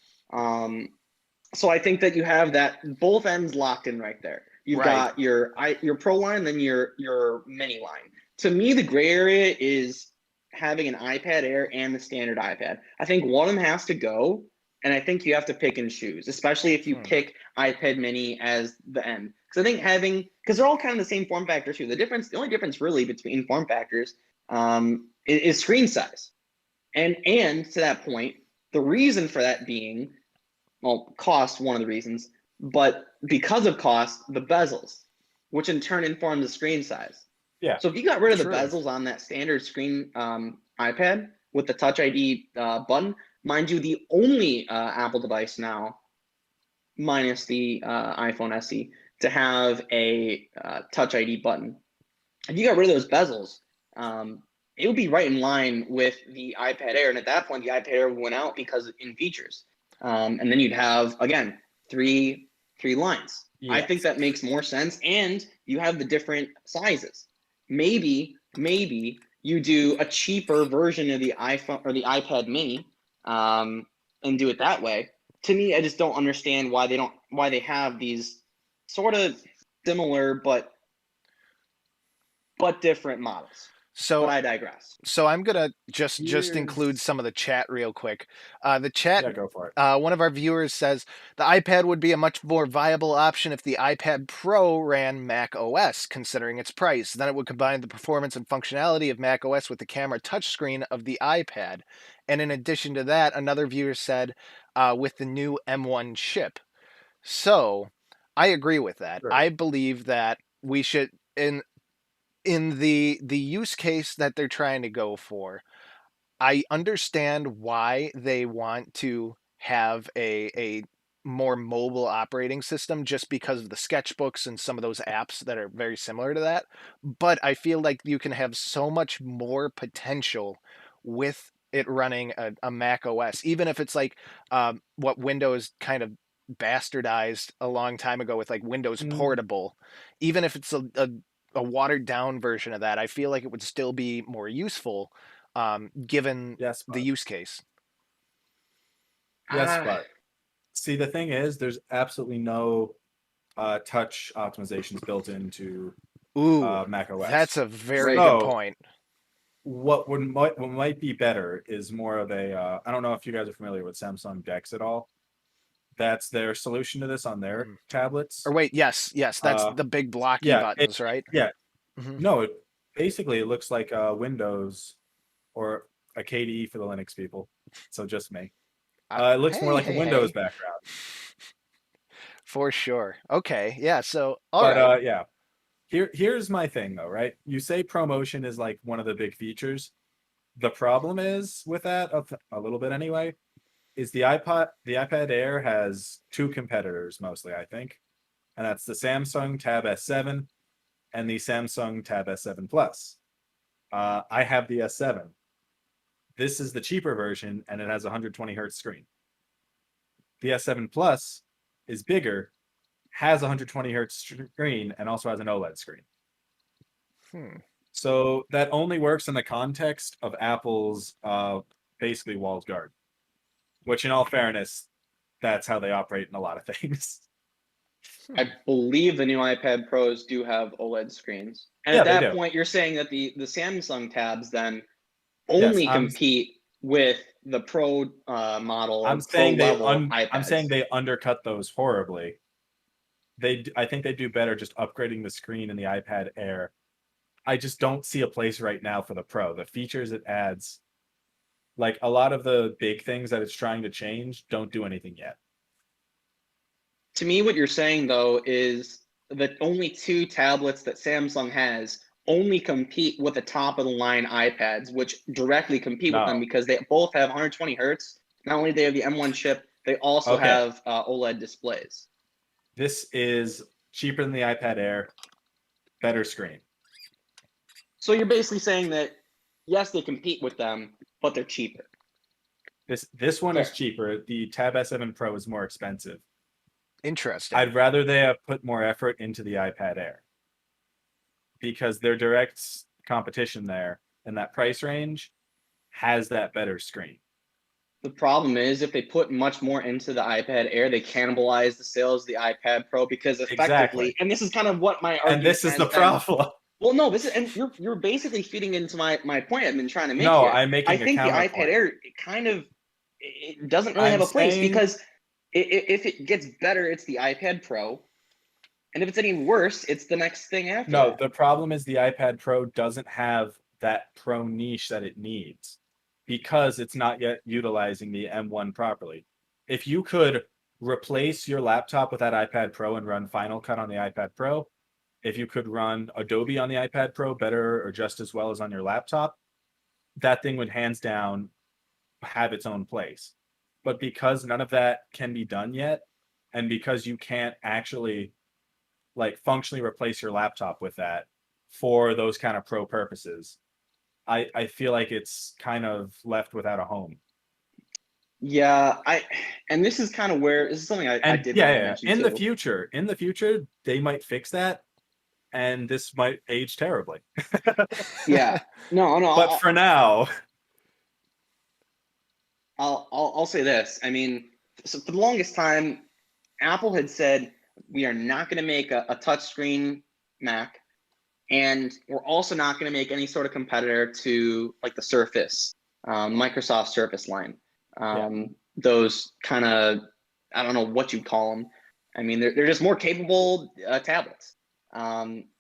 So I think that you have that both ends locked in right there. You've got your pro line, then your mini line. To me, the gray area is having an iPad Air and the standard iPad. I think one of them has to go, and I think you have to pick and choose, especially if you pick iPad mini as the end. Because I think because they're all kind of the same form factor too. The only difference really between form factors is screen size. And to that point, the reason for that being, well, cost, one of the reasons, but because of cost, the bezels, which in turn inform the screen size. Yeah. So if you got rid of the bezels on that standard screen iPad with the Touch ID button, mind you, the only Apple device now, minus the iPhone SE, to have a Touch ID button. If you got rid of those bezels, it would be right in line with the iPad Air. And at that point, the iPad Air went out because in features. And then you'd have, again, three lines. Yes. I think that makes more sense. And you have the different sizes. Maybe you do a cheaper version of the iPhone or the iPad mini and do it that way. To me, I just don't understand why they have these sort of similar but different models. So but I digress. So I'm gonna just include some of the chat real quick. The chat, Yeah, go for it. one of our viewers says the iPad would be a much more viable option if the iPad Pro ran Mac OS, considering its price. Then it would combine the performance and functionality of Mac OS with the camera touchscreen of the iPad. And in addition to that, another viewer said with the new M1 chip. So I agree with that. Right. I believe that we should in the use case that they're trying to go for, I understand why they want to have a more mobile operating system just because of the sketchbooks and some of those apps that are very similar to that. But I feel like you can have so much more potential with it running a Mac OS, even if it's like what Windows kind of bastardized a long time ago with like Windows Portable. Even if it's a watered down version of that, I feel like it would still be more useful given the use case. Yes, but see, the thing is, there's absolutely no touch optimizations built into Mac OS. That's a very good point. What might be better is more of a I don't know if you guys are familiar with Samsung Dex at all. That's their solution to this on their tablets. Or wait, yes, that's the big blocky buttons, right? Yeah. No, it looks like Windows or a KDE for the Linux people. So just me. It looks more like a Windows background. For sure. Okay. Yeah. So all right. Yeah. Here's my thing though, right? You say ProMotion is like one of the big features. The problem is with that, a little bit anyway, is the iPad Air has two competitors mostly, I think. And that's the Samsung Tab S7 and the Samsung Tab S7 Plus. I have the S7. This is the cheaper version, and it has a 120 hertz screen. The S7 Plus is bigger, has a 120 hertz screen, and also has an OLED screen. So that only works in the context of Apple's basically walled garden, which in all fairness, that's how they operate in a lot of things. I believe the new iPad Pros do have OLED screens. And at that point, you're saying that the Samsung tabs then only compete with the Pro model. I'm saying they undercut those horribly. I think they do better just upgrading the screen in the iPad Air. I just don't see a place right now for the Pro. The features it adds, like a lot of the big things that it's trying to change, don't do anything yet. To me, what you're saying, though, is that only two tablets that Samsung has only compete with the top-of-the-line iPads, which directly compete with them because they both have 120 hertz. Not only do they have the M1 chip, they also have OLED displays. This is cheaper than the iPad Air, better screen. So you're basically saying that yes, they compete with them, but they're cheaper. This one is Fair. cheaper. The Tab S7 Pro is more expensive. Interesting. I'd rather they have put more effort into the iPad Air because their direct competition there in that price range has that better screen. The problem is if they put much more into the iPad Air, they cannibalize the sales of the iPad Pro because effectively, Exactly. and this is kind of what my argument And this is has the been. problem. Well, no, this is, and you're basically feeding into my point I've been trying to make No, here. I'm making I a think the iPad counterpoint. Air it doesn't really I'm have a place saying- because if it gets better, it's the iPad Pro, and if it's any worse, it's the next thing after. No, that. the problem is the iPad Pro doesn't have that pro niche that it needs because it's not yet utilizing the M1 properly. If you could replace your laptop with that iPad Pro and run Final Cut on the iPad Pro, if you could run Adobe on the iPad Pro better or just as well as on your laptop, that thing would hands down have its own place. But because none of that can be done yet, and because you can't actually like functionally replace your laptop with that for those kind of pro purposes, I feel like it's kind of left without a home. Yeah, and this is kind of where this is something I And did want to yeah, mention in too. the future, they might fix that, and this might age terribly. Yeah, no, But for now, I'll say this. I mean, so for the longest time, Apple had said we are not going to make a touchscreen Mac, and we're also not going to make any sort of competitor to like the Surface, Microsoft Surface line. Those kind of, I don't know what you'd call them. I mean, they're just more capable tablets.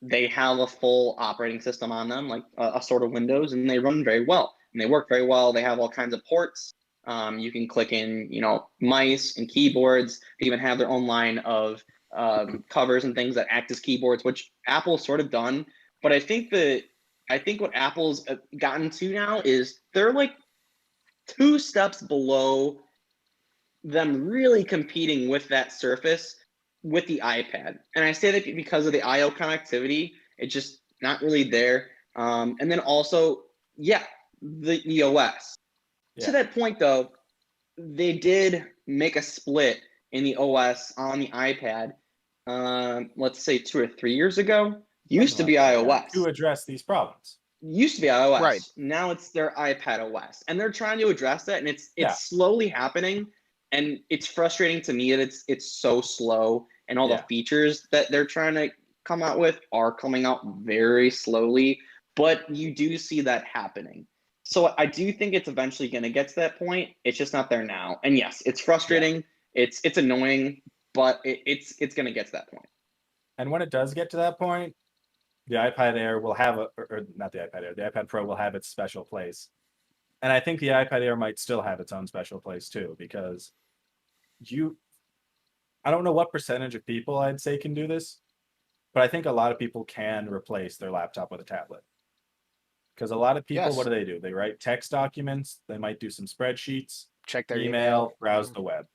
They have a full operating system on them, like a sort of Windows, and they run very well. And they work very well. They have all kinds of ports. You can click in, mice and keyboards. They even have their own line of covers and things that act as keyboards, which Apple's sort of done. But I think what Apple's gotten to now is they're like 2 steps below them really competing with that Surface with the iPad. And I say that because of the I/O connectivity, it's just not really there. And then also, the OS. Yeah. To that point, though, they did make a split in the OS on the iPad. Let's say 2 or 3 years ago. Used to be iOS. to address these problems. Used to be iOS. Right. Now it's their iPad OS, and they're trying to address that, and it's Yeah. slowly happening. And it's frustrating to me that it's so slow, and all the features that they're trying to come out with are coming out very slowly. But you do see that happening. So I do think it's eventually going to get to that point. It's just not there now. And yes, it's frustrating. Yeah. It's annoying, but it's going to get to that point. And when it does get to that point, the iPad Air will have or not the iPad Air, the iPad Pro will have its special place. And I think the iPad Air might still have its own special place too, because I don't know what percentage of people I'd say can do this, but I think a lot of people can replace their laptop with a tablet. Because a lot of people, what do? They write text documents, they might do some spreadsheets, check their email, browse the web.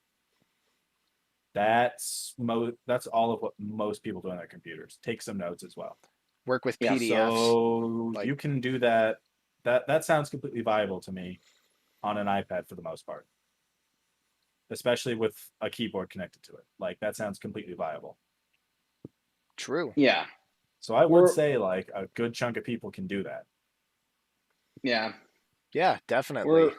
That's all of what most people do on their computers. Take some notes as well. Work with PDFs. So you can do that. That sounds completely viable to me on an iPad for the most part. Especially with a keyboard connected to it. Like, that sounds completely viable. True. Yeah. So I would say like a good chunk of people can do that. Yeah. Yeah, definitely.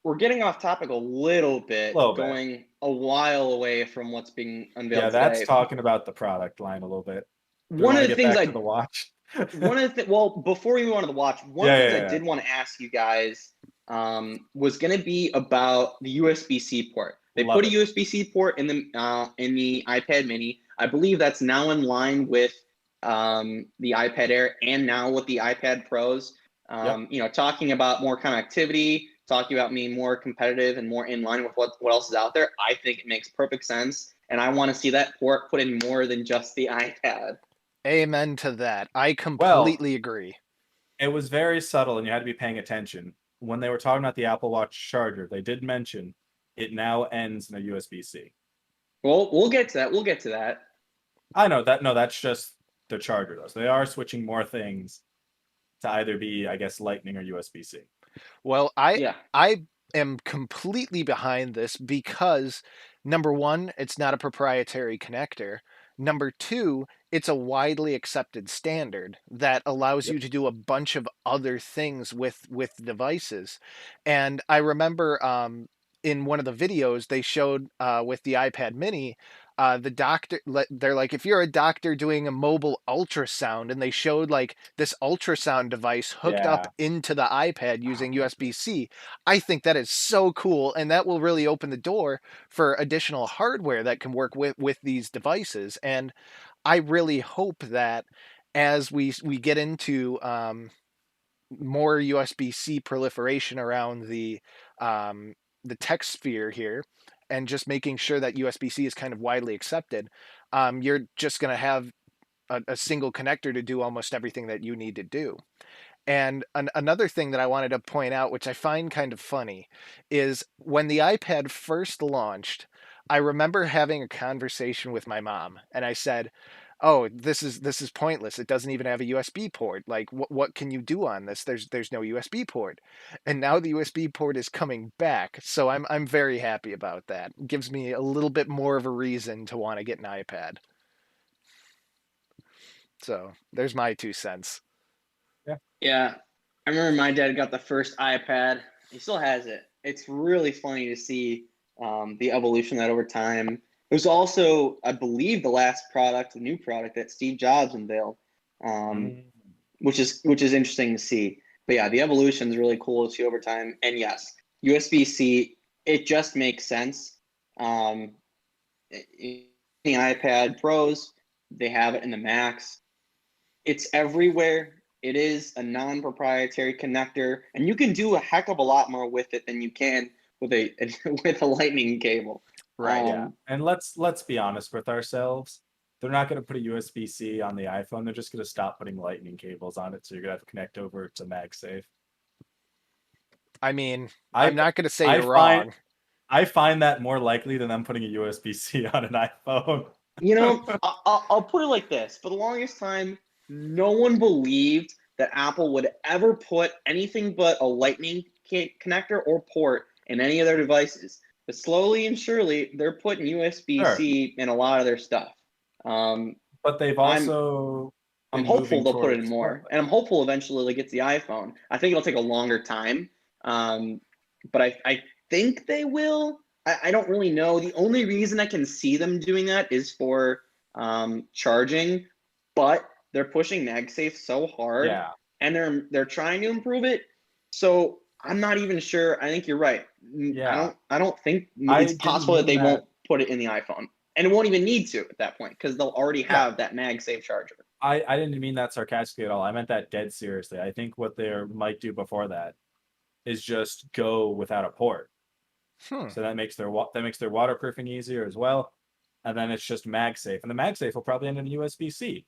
We're getting off topic a little bit, going a while away from what's being unveiled today. That's talking about the product line a little bit. One of the things to the watch. Well, before we move on to the watch, one of the things I did want to ask you guys was going to be about the USB-C port. They put a USB-C port in the iPad Mini. I believe that's now in line with the iPad Air and now with the iPad Pros. Talking about more connectivity, talking about being more competitive and more in line with what else is out there. I think it makes perfect sense, and I want to see that port put in more than just the iPad. Amen to that. I completely agree. It was very subtle, and you had to be paying attention. When they were talking about the Apple Watch charger, they did mention it now ends in a USB-C. Well, we'll get to that. I know that. No, that's just the charger though. So they are switching more things to either be, I guess, Lightning or USB-C. Well, I Yeah. I am completely behind this because number one, it's not a proprietary connector. Number two, it's a widely accepted standard that allows Yep. you to do a bunch of other things with devices. And I remember in one of the videos they showed with the iPad Mini, the doctor they're like, if you're a doctor doing a mobile ultrasound, and they showed like this ultrasound device hooked up Yeah. into the iPad using USB-C. I think that is so cool, and that will really open the door for additional hardware that can work with these devices. And I really hope that as we get into more USB-C proliferation around the tech sphere here, and just making sure that USB-C is kind of widely accepted, you're just going to have a single connector to do almost everything that you need to do. And another thing that I wanted to point out, which I find kind of funny, is when the iPad first launched, I remember having a conversation with my mom, and I said, "Oh, this is pointless. It doesn't even have a USB port. Like, what can you do on this? There's no USB port." And now the USB port is coming back, so I'm very happy about that. It gives me a little bit more of a reason to want to get an iPad. So there's my 2 cents. Yeah. I remember my dad got the first iPad. He still has it. It's really funny to see the evolution of that over time. It was also, I believe, the last product, the new product that Steve Jobs unveiled, um, which is interesting to see. But yeah, the evolution is really cool to see over time. And yes, USB-C, it just makes sense. In the iPad Pros, they have it in the Macs. It's everywhere. It is a non-proprietary connector, and you can do a heck of a lot more with it than you can with a with a lightning cable. Right. Yeah. And let's be honest with ourselves. They're not going to put a USB-C on the iPhone. They're just going to stop putting lightning cables on it. So you're going to have to connect over to MagSafe. I mean, I I'm not going to say I you're find wrong. I find that more likely than them putting a USB-C on an iPhone. You know, I'll put it like this. For the longest time, no one believed that Apple would ever put anything but a lightning connector or port in any of their devices. But slowly and surely, they're putting USB-C in a lot of their stuff. But they've I'm also I'm been hopeful moving they'll put it in towards more, and I'm hopeful eventually they'll get the iPhone. I think it'll take a longer time, but I think they will. I don't really know. The only reason I can see them doing that is for charging, but they're pushing MagSafe so hard, Yeah. and they're trying to improve it. So I'm not even sure. I think you're right. Yeah. I don't think I it's didn't possible that mean they that. won't put it in the iPhone, and it won't even need to at that point because they'll already Yeah. have that MagSafe charger. I didn't mean that sarcastically at all. I meant that dead seriously. I think what they might do before that is just go without a port. Hmm. So that makes their waterproofing easier as well. And then it's just MagSafe. And the MagSafe will probably end in USB-C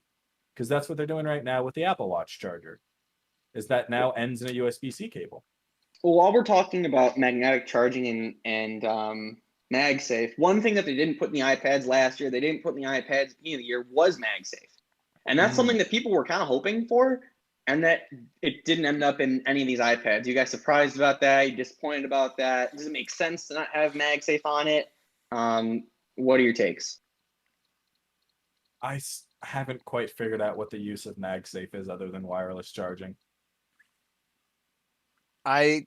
because that's what they're doing right now with the Apple Watch charger. Is that now ends in a USB-C cable. Well, while we're talking about magnetic charging and MagSafe, one thing that they didn't put in the iPads last year, they didn't put in the iPads at the beginning of the year, was MagSafe. And that's something that people were kind of hoping for, and that it didn't end up in any of these iPads. You guys surprised about that? You disappointed about that? Does it make sense to not have MagSafe on it? What are your takes? I haven't quite figured out what the use of MagSafe is other than wireless charging. I'm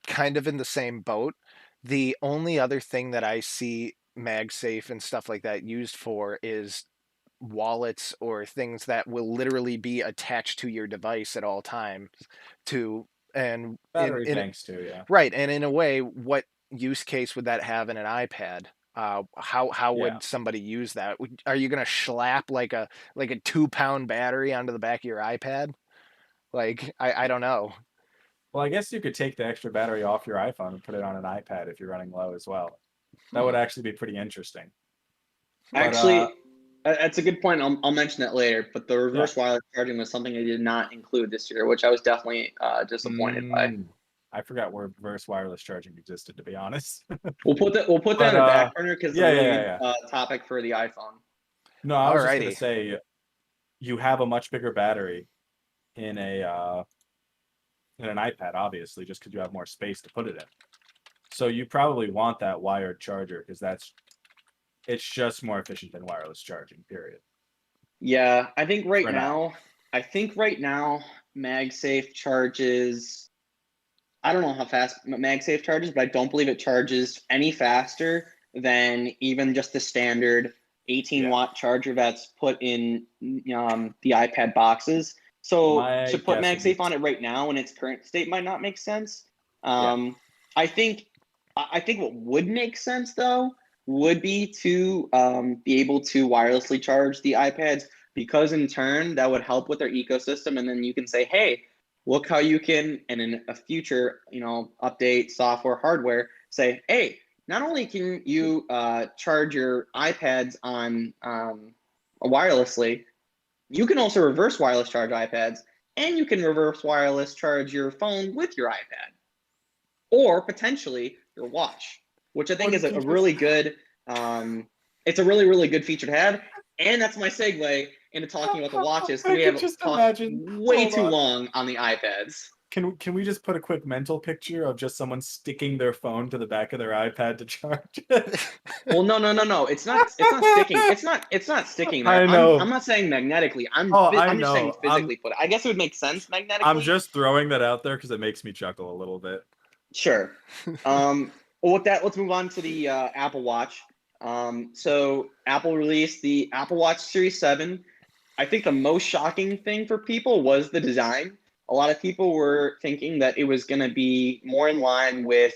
kind of in the same boat. The only other thing that I see MagSafe and stuff like that used for is wallets or things that will literally be attached to your device at all times to and Battery in banks too, yeah. right, and in a way, what use case would that have in an iPad? How Yeah. would somebody use that? Are you gonna slap like a 2 pound battery onto the back of your iPad? Like I don't know. Well, I guess you could take the extra battery off your iPhone and put it on an iPad if you're running low as well. That would actually be pretty interesting. But, Actually, that's a good point. I'll mention that later. But the reverse wireless charging was something they did not include this year, which I was definitely disappointed by. I forgot where reverse wireless charging existed, to be honest. We'll put that in the back burner because the really topic for the iPhone. No, I was just gonna Alrighty. say you have a much bigger battery in an iPad, obviously, just because you have more space to put it in. So you probably want that wired charger because it's just more efficient than wireless charging, period. Yeah, For now. I think right now MagSafe charges. I don't know how fast MagSafe charges, but I don't believe it charges any faster than even just the standard 18 Yeah. watt charger that's put in the iPad boxes. So My to put guess would be MagSafe on it right now in its current state might not make sense. yeah. I think what would make sense though would be to be able to wirelessly charge the iPads, because in turn that would help with their ecosystem, and then you can say, hey, look how you can, and in a future, update software, hardware, say, hey, not only can you charge your iPads on wirelessly, you can also reverse wireless charge iPads, and you can reverse wireless charge your phone with your iPad, or potentially your watch, which I think Or you is a can just really good. It's a really, really good feature to have, and that's my segue into talking about the watches. I We could have just talked imagine. way Hold too on. long on the iPads. Can we just put a quick mental picture of just someone sticking their phone to the back of their iPad to charge it? Well, no. It's not. It's not sticking. It's not sticking there. I I'm know. not saying magnetically. Oh, I I'm just saying know. physically put it. I guess it would make sense I'm magnetically. just throwing that out there because it makes me chuckle a little bit. Sure. Well, with that, let's move on to the Apple Watch. So Apple released the Apple Watch Series 7. I think the most shocking thing for people was the design. A lot of people were thinking that it was going to be more in line with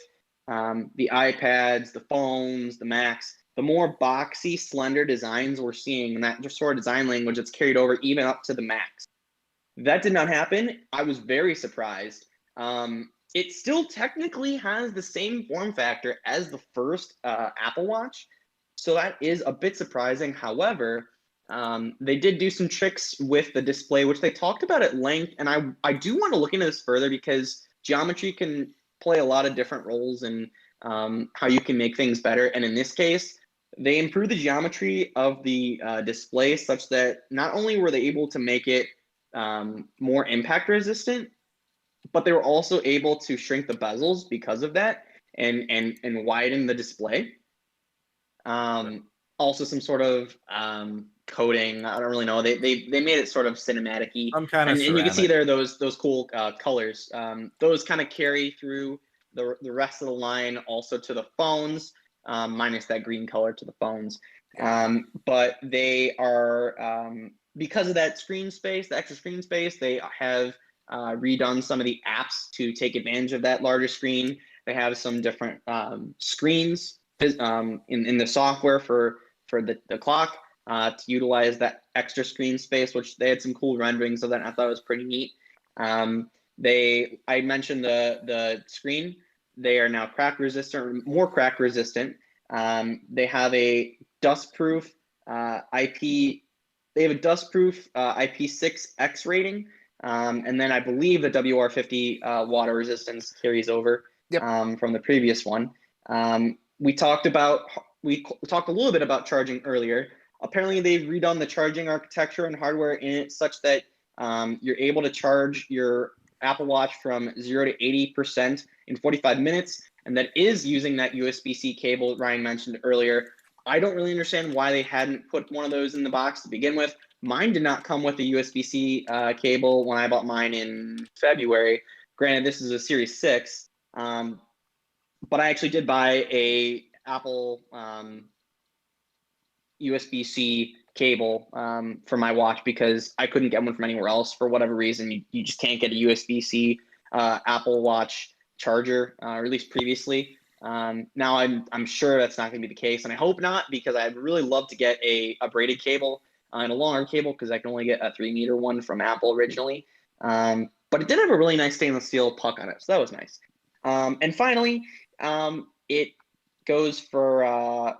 the iPads, the phones, the Macs, the more boxy, slender designs we're seeing, and that just sort of design language that's carried over even up to the Macs. That did not happen. I was very surprised. It still technically has the same form factor as the first Apple Watch, so that is a bit surprising. However, they did do some tricks with the display, which they talked about at length, and I do want to look into this further because geometry can play a lot of different roles in how you can make things better. And in this case, they improved the geometry of the display such that not only were they able to make it more impact resistant, but they were also able to shrink the bezels because of that, and widen the display. Also some sort of coating. I don't really know. They made it sort of cinematic-y. Some kind of And you can see ceramic. there those cool colors. Those kind of carry through the rest of the line also to the phones, minus that green color to the phones. But they are, because of that screen space, the extra screen space, they have redone some of the apps to take advantage of that larger screen. They have some different screens in the software for the clock to utilize that extra screen space, which they had some cool renderings of that. I thought it was pretty neat. I mentioned the screen. They are now crack resistant, more crack resistant. They have a dustproof IP. They have a dustproof IP6X rating, and then I believe the WR50 water resistance carries over Yep. from the previous one. We talked a little bit about charging earlier. Apparently, they've redone the charging architecture and hardware in it such that you're able to charge your Apple Watch from 0 to 80% in 45 minutes, and that is using that USB-C cable Ryan mentioned earlier. I don't really understand why they hadn't put one of those in the box to begin with. Mine did not come with a USB-C cable when I bought mine in February. Granted, this is a Series 6, but I actually did buy a Apple USB-C cable for my watch because I couldn't get one from anywhere else for whatever reason. You just can't get a USB-C Apple Watch charger, or at least previously. Now I'm sure that's not going to be the case, and I hope not, because I'd really love to get a braided cable and a longer cable, because I can only get a 3-meter one from Apple originally. But it did have a really nice stainless steel puck on it, so that was nice. And finally, it goes for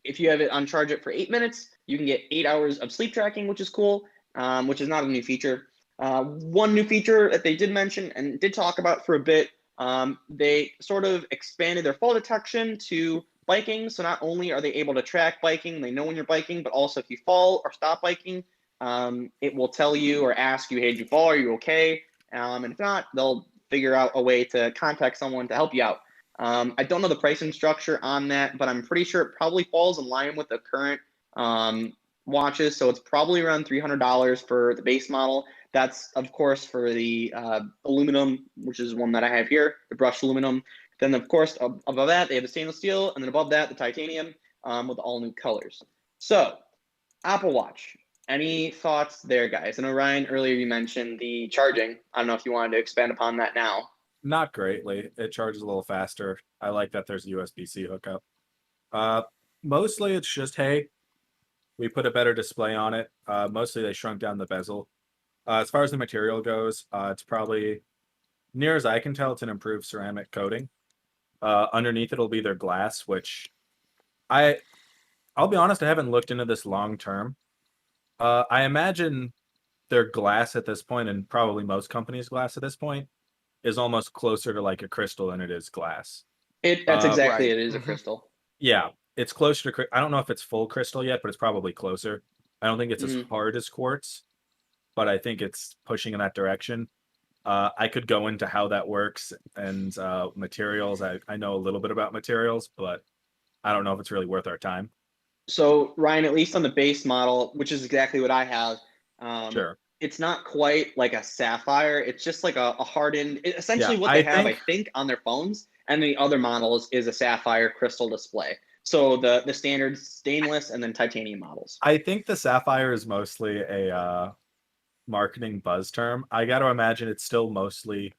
if you have it on charge it for 8 minutes, you can get 8 hours of sleep tracking, which is cool, which is not a new feature. One new feature that they did mention and did talk about for a bit, they sort of expanded their fall detection to biking. So not only are they able to track biking, they know when you're biking, but also if you fall or stop biking, it will tell you or ask you, hey, did you fall? Are you okay? And if not, they'll figure out a way to contact someone to help you out. I don't know the pricing structure on that, but I'm pretty sure it probably falls in line with the current watches. So it's probably around $300 for the base model. That's, of course, for the aluminum, which is one that I have here, the brushed aluminum. Then, of course, above that, they have the stainless steel. And then above that, the titanium with all new colors. So, Apple Watch. Any thoughts there, guys? I know, Ryan, earlier you mentioned the charging. I don't know if you wanted to expand upon that now. Not greatly. It charges a little faster. I like that there's a USB-C hookup. Mostly it's just, hey, we put a better display on it. Mostly they shrunk down the bezel. As far as the material goes, it's probably, near as I can tell, it's an improved ceramic coating. Underneath it'll be their glass, which I'll be honest, I haven't looked into this long term. I imagine their glass at this point, and probably most companies' glass at this point, is almost closer to like a crystal than it is glass. That's exactly right. it. It is a crystal. Yeah, it's closer to. I don't know if it's full crystal yet, but it's probably closer. I don't think it's as hard as quartz, but I think it's pushing in that direction. I could go into how that works and materials. I know a little bit about materials, but I don't know if it's really worth our time. So, Ryan, at least on the base model, which is exactly what I have, Sure. it's not quite like a sapphire. It's just like a hardened, essentially Yeah, what I they have, I think- think, on their phones. And the other models is a sapphire crystal display. So the standard stainless and then titanium models. I think the sapphire is mostly a marketing buzz term. I got to imagine it's still mostly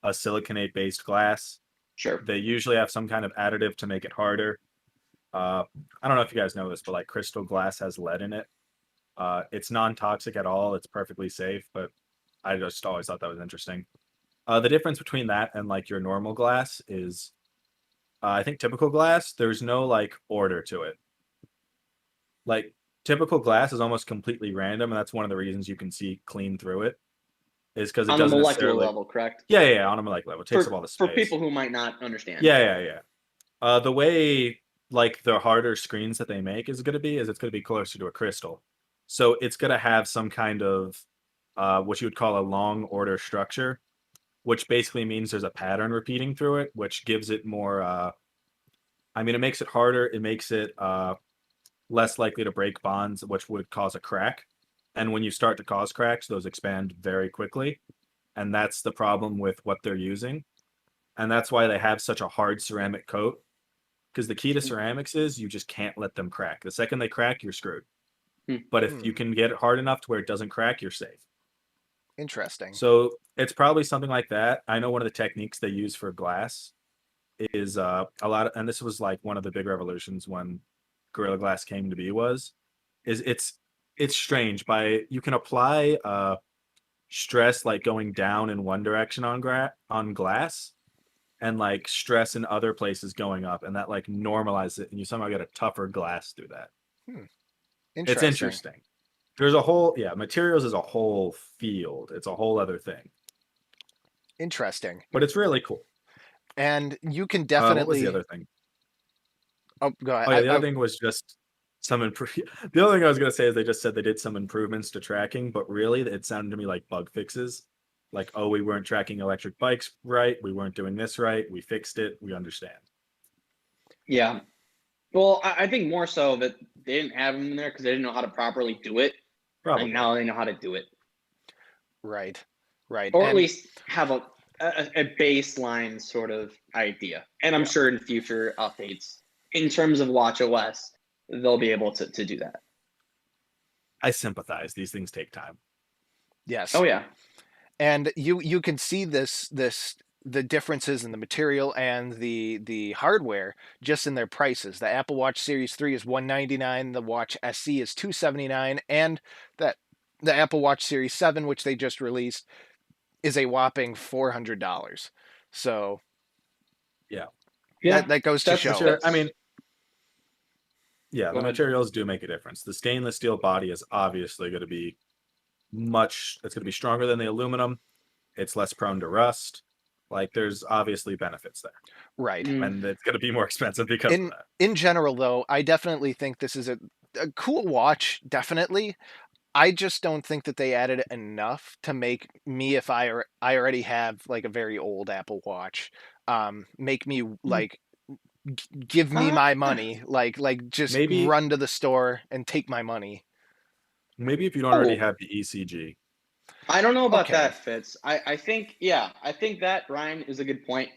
a siliconate based glass. Sure. They usually have some kind of additive to make it harder. I don't know if you guys know this, but like crystal glass has lead in it. It's non-toxic at all. It's perfectly safe, but I just always thought that was interesting. The difference between that and like your normal glass is, I think typical glass, there's no like order to it. Like typical glass is almost completely random, and that's one of the reasons you can see clean through it. Is because it On the doesn't molecular necessarily. level, correct? Yeah, on a molecular level. It takes up all the space. For people who might not understand. Yeah. The way like the harder screens that they make is going to be is it's going to be closer to a crystal, so it's going to have some kind of what you would call a long order structure, which basically means there's a pattern repeating through it, which gives it more. I mean, it makes it harder. It makes it less likely to break bonds, which would cause a crack. And when you start to cause cracks, those expand very quickly. And that's the problem with what they're using. And that's why they have such a hard ceramic coat. Because the key to ceramics is you just can't let them crack. The second they crack, you're screwed. But if you can get it hard enough to where it doesn't crack, you're safe. Interesting. So it's probably something like that. I know one of the techniques they use for glass is a lot of, and this was like one of the big revolutions when Gorilla Glass came to be it's strange. You can apply stress like going down in one direction on glass, and like stress in other places going up, and that like normalizes it, and you somehow get a tougher glass through that. It's interesting. There's a whole materials is a whole field. It's a whole other thing. Interesting. But it's really cool. And you can definitely. What was the other thing? Oh, go ahead. Oh, yeah, the other thing was just the other thing I was going to say is they just said they did some improvements to tracking, but really it sounded to me like bug fixes. Like, oh, we weren't tracking electric bikes right. We weren't doing this right. We fixed it. We understand. Yeah. Well, I think more so that they didn't have them in there because they didn't know how to properly do it. Probably. And now they know how to do it. Right. Or at least have a baseline sort of idea. And I'm sure in future updates, in terms of watchOS, they'll be able to do that. I sympathize. These things take time. Yes. Oh yeah. And you can see the differences in the material and the hardware just in their prices. The Apple Watch Series 3 is $199, the Watch SE is $279, and the Apple Watch Series 7, which they just released, is a whopping $400. So yeah, that goes to show. Sure. I mean, the ahead. materials do make a difference. The stainless steel body is obviously going to be it's going to be stronger than the aluminum. It's less prone to rust. Like there's obviously benefits there, Right. and it's going to be more expensive because of In that. in general, though, I definitely think this is a cool watch. Definitely, I just don't think that they added enough to make me, if I already have like a very old Apple Watch, make me like give me Uh, my money, like just Maybe run to the store and take my money. maybe if you don't already oh, have the ECG. I don't know about Okay, that, Fitz. I think, yeah, I think that Ryan is a good point.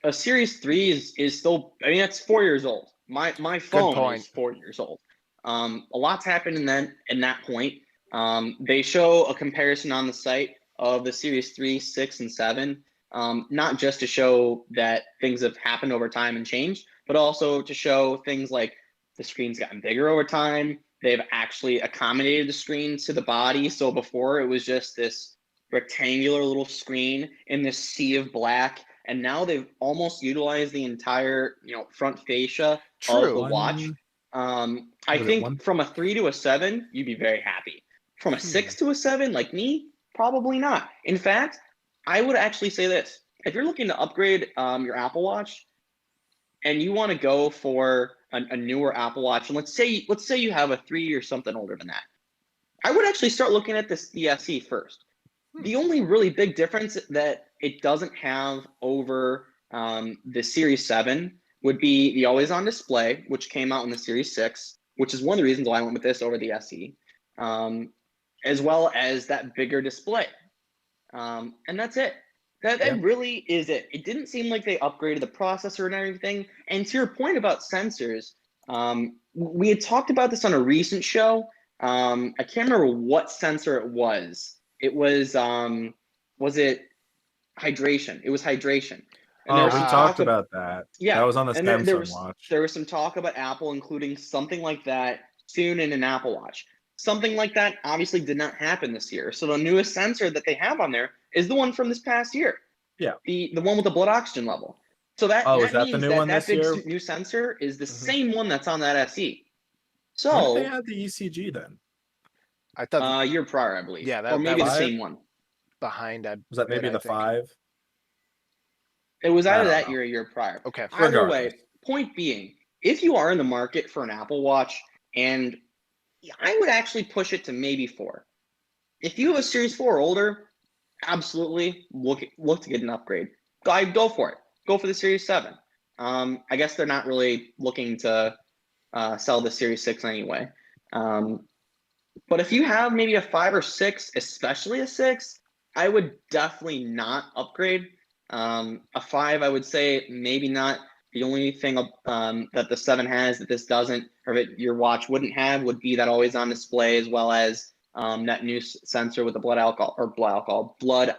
A Series 3 is still, I mean, that's 4 years old. My good phone is point. 4 years old. A lot's happened in that point. They show a comparison on the site of the Series 3, 6, and 7. Not just to show that things have happened over time and changed, but also to show things like the screen's gotten bigger over time. They've actually accommodated the screen to the body. So before it was just this rectangular little screen in this sea of black, and now they've almost utilized the entire front fascia of the True. watch. One I was it think one? from a 3 to a 7, you'd be very happy. From a Hmm. 6 to a 7, like me, probably not. In fact, I would actually say this: if you're looking to upgrade your Apple Watch and you want to go for a newer Apple Watch, and let's say you have a 3 or something older than that, I would actually start looking at the SE first. Hmm. The only really big difference that it doesn't have over the Series 7 would be the always on display, which came out in the Series 6, which is one of the reasons why I went with this over the SE, as well as that bigger display. And that's it. That Yeah. really is it. It didn't seem like they upgraded the processor and everything. And to your point about sensors, we had talked about this on a recent show. I can't remember what sensor it was. It was it hydration? It was hydration. And there Oh, was we some Ah, talk talked of, about that. That yeah, was on the and there Samsung was watch. some talk about Apple including something like that soon in an Apple Watch. Something like that obviously did not happen this year. So the newest sensor that they have on there is the one from this past year. Yeah. The one with the blood oxygen level. So that Oh, is that that the means new that one that this big year? new sensor is the mhm. same one that's on that SE. When did they So add the ECG then? I thought, year prior, I believe, yeah, or that maybe the was Five? same one. behind Was that it, maybe I the think. 5? It was I either don't that know. year or year prior. Okay. Either Regardless. way, point being, if you are in the market for an Apple Watch, and I would actually push it to maybe 4. If you have a Series 4 or older, absolutely look to get an upgrade. Go for it. Go for the Series 7. I guess they're not really looking to sell the Series 6 anyway. But if you have maybe a 5 or 6, especially a 6, I would definitely not upgrade. A 5, I would say maybe not. The only thing that the 7 has that this doesn't, or that your watch wouldn't have, would be that always on display, as well as that new sensor with the blood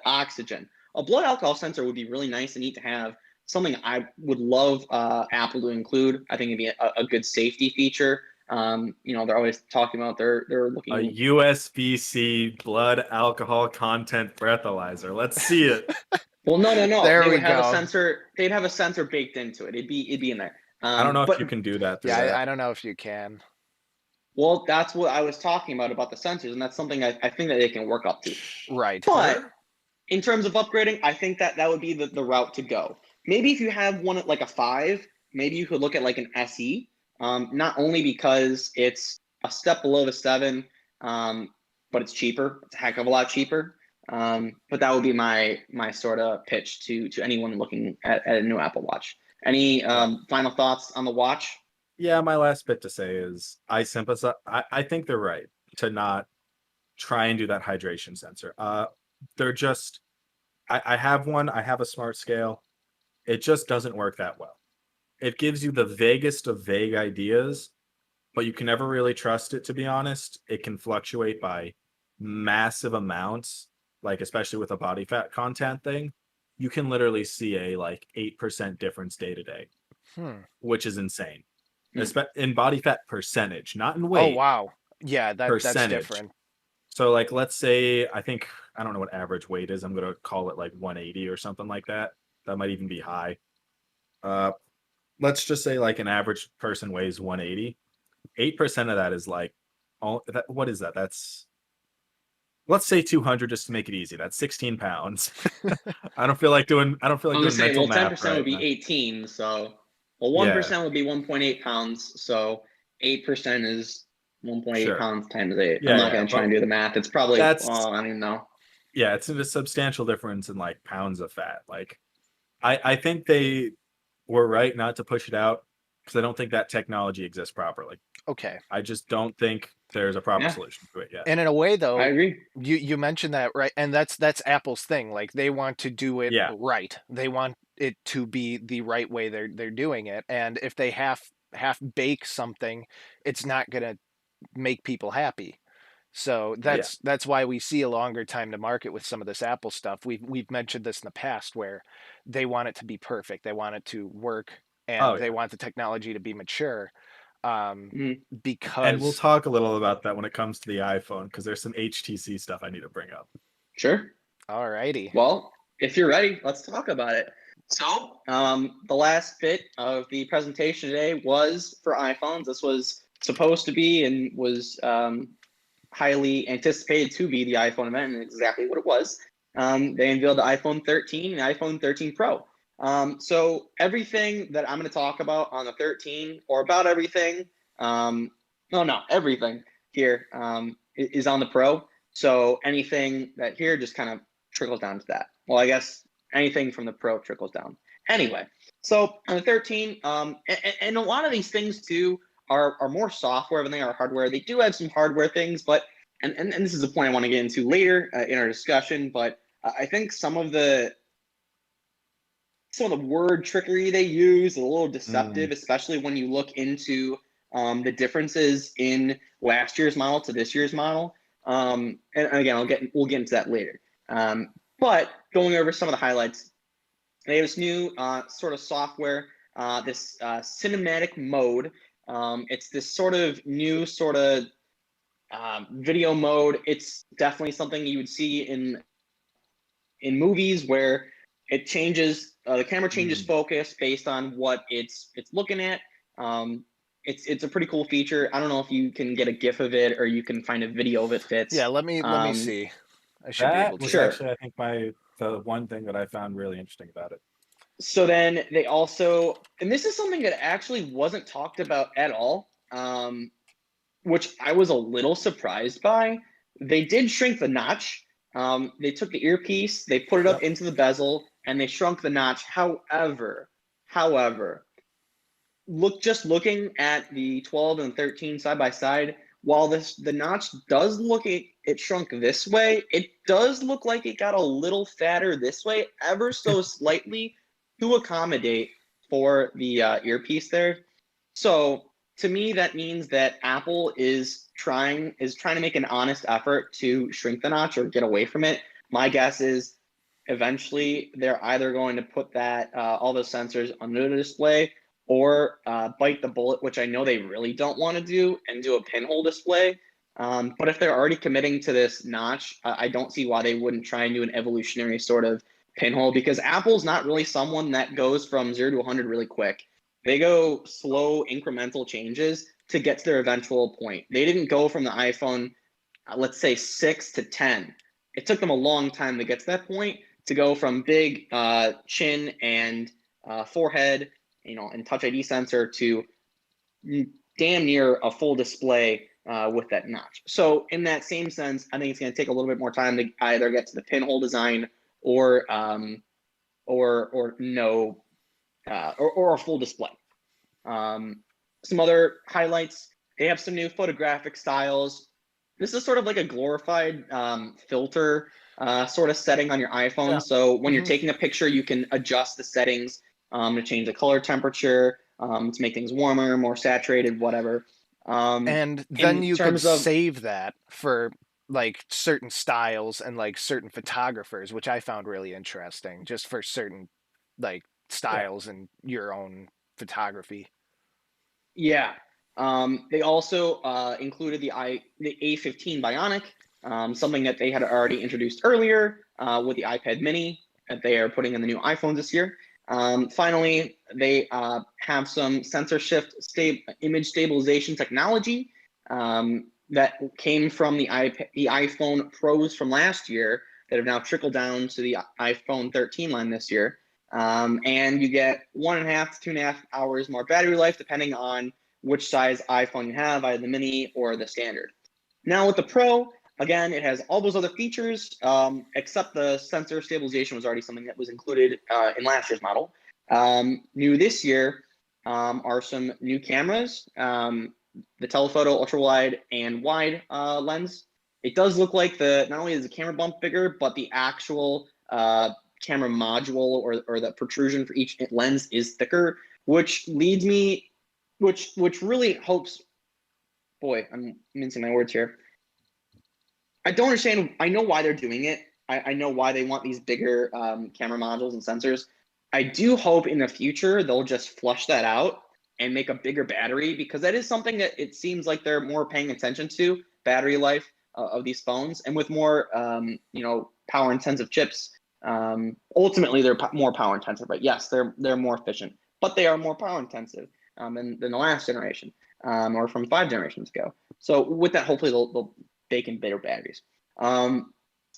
oxygen. A blood alcohol sensor would be really nice and neat to have. Something I would love Apple to include. I think it'd be a good safety feature. They're always talking about they're A looking. USB-C blood alcohol content breathalyzer. Let's see it. Well, no. There They we would have a go. sensor. They'd have a sensor baked into it. It'd be in there. I don't know if But you can do that through Yeah, that. I don't know if you can. well, that's what I was talking about the sensors, and that's something I think that they can work up to. Right. But in terms of upgrading, I think that would be the route to go. Maybe if you have one at like a 5, maybe you could look at like an SE. Not only because it's a step below the 7, but it's cheaper. It's a heck of a lot cheaper. But that would be my sort of pitch to anyone looking at a new Apple Watch. Any final thoughts on the watch? Yeah, my last bit to say is I sympathize. I think they're right to not try and do that hydration sensor. They're just I have one, I have a smart scale. It just doesn't work that well. It gives you the vaguest of vague ideas, but you can never really trust it, to be honest. It can fluctuate by massive amounts, like especially with a body fat content thing. You can literally see a like 8% difference day to day, Hmm. which is insane. Hmm. In body fat percentage, not in Oh weight, wow. Yeah, that's percentage. different. So like let's say I don't know what average weight is. I'm gonna call it like 180 or something like that. That might even be high. Let's just say like an average person weighs 180. 8% of that is like all that. What is that? That's let's say 200 just to make it easy. That's 16 pounds. I don't feel like doing mental Well, math 10% would right be now. 18. So, well, Yeah, 1% would be 1.8 pounds. So 8% is 1.8 sure. pounds times 8. I'm Yeah, not yeah. going to try and But do the math. It's probably, that's I don't even know. yeah, it's a substantial difference in like pounds of fat. Like I think they were right not to push it out because I don't think that technology exists properly. Okay. I just don't think there's a proper Yeah, solution to it yet. And in a way, I though, agree. you mentioned that, right? And that's Apple's thing. Like they want to do it Yeah. right. They want it to be the right way they're doing it. And if they half bake something, it's not gonna make people happy. So Yeah. that's why we see a longer time to market with some of this Apple stuff. We've mentioned this in the past where they want it to be perfect. They want it to work, Oh and they yeah. want the technology to be mature. Um, Mhm. And we'll because talk a little about that when it comes to the iPhone because there's some HTC stuff I need to bring up. Sure. alrighty. Well, if you're ready, let's talk about it. So, the last bit of the presentation today was for iPhones. This was supposed to be and was highly anticipated to be the iPhone event, and exactly what it was. They unveiled the iPhone 13 and iPhone 13 Pro. So everything that I'm going to talk about on the 13, or about everything, everything here is on the Pro. So anything that here just kind of trickles down to that. Well, I guess anything from the Pro trickles down. Anyway, so on the 13, and a lot of these things too are more software than they are hardware. They do have some hardware things, but and this is a point I want to get into later in our discussion. But I think some of the word trickery they use is a little deceptive, especially when you look into the differences in last year's model to this year's model. And again, we'll get into that later. But going over some of the highlights, they have this new sort of software, this cinematic mode. It's this sort of new sort of video mode. It's definitely something you would see in movies where it changes, the camera changes focus based on what it's looking at. It's a pretty cool feature. I don't know if you can get a GIF of it or you can find a video of it fits. Yeah, let me see. I should be able That was to. Sure. actually, I think, the one thing that I found really interesting about it. So then they also, and this is something that actually wasn't talked about at all, which I was a little surprised by. They did shrink the notch. They took the earpiece, they put it up into the bezel, and they shrunk the notch. However, looking at the 12 and 13 side by side, while the notch does look it shrunk this way, it does look like it got a little fatter this way, ever so slightly, to accommodate for the earpiece there. So to me, that means that Apple is trying to make an honest effort to shrink the notch or get away from it. My guess is eventually they're either going to put that all those sensors under the display, or bite the bullet, which I know they really don't want to do, and do a pinhole display. But if they're already committing to this notch, I don't see why they wouldn't try and do an evolutionary sort of pinhole, because Apple's not really someone that goes from 0 to 100 really quick. They go slow incremental changes to get to their eventual point. They didn't go from the iPhone, let's say 6 to 10. It took them a long time to get to that point, to go from big chin and forehead, and Touch ID sensor, to damn near a full display with that notch. So in that same sense, I think it's going to take a little bit more time to either get to the pinhole design or no or a full display. Some other highlights: they have some new photographic styles. This is sort of like a glorified filter sort of setting on your iPhone. Yeah. So when you're taking a picture, you can adjust the settings to change the color temperature, to make things warmer, more saturated, whatever. And then you could terms of save that for like certain styles and like certain photographers, which I found really interesting, just for certain like styles and your own photography. Yeah. They also included the A15 Bionic, something that they had already introduced earlier with the iPad Mini that they are putting in the new iPhones this year. Finally, they have some sensor shift image stabilization technology that came from the iPhone Pros from last year that have now trickled down to the iPhone 13 line this year. And you get 1.5 to 2.5 hours more battery life, depending on which size iPhone you have, either the mini or the standard. Now with the Pro, again, it has all those other features, except the sensor stabilization was already something that was included in last year's model. New this year are some new cameras, the telephoto, ultra wide, and wide lens. It does look like not only is the camera bump bigger, but the actual camera module or the protrusion for each lens is thicker, which leads me, which really hopes. Boy, I'm mincing my words here. I don't understand. I know why they're doing it. I know why they want these bigger camera modules and sensors. I do hope in the future they'll just flush that out and make a bigger battery, because that is something that it seems like they're more paying attention to, battery life of these phones. And with more, power intensive chips, ultimately they're more power intensive, right? Yes, they're more efficient, but they are more power intensive than the last generation or from 5 generations ago. So with that, hopefully they'll bake in bigger batteries.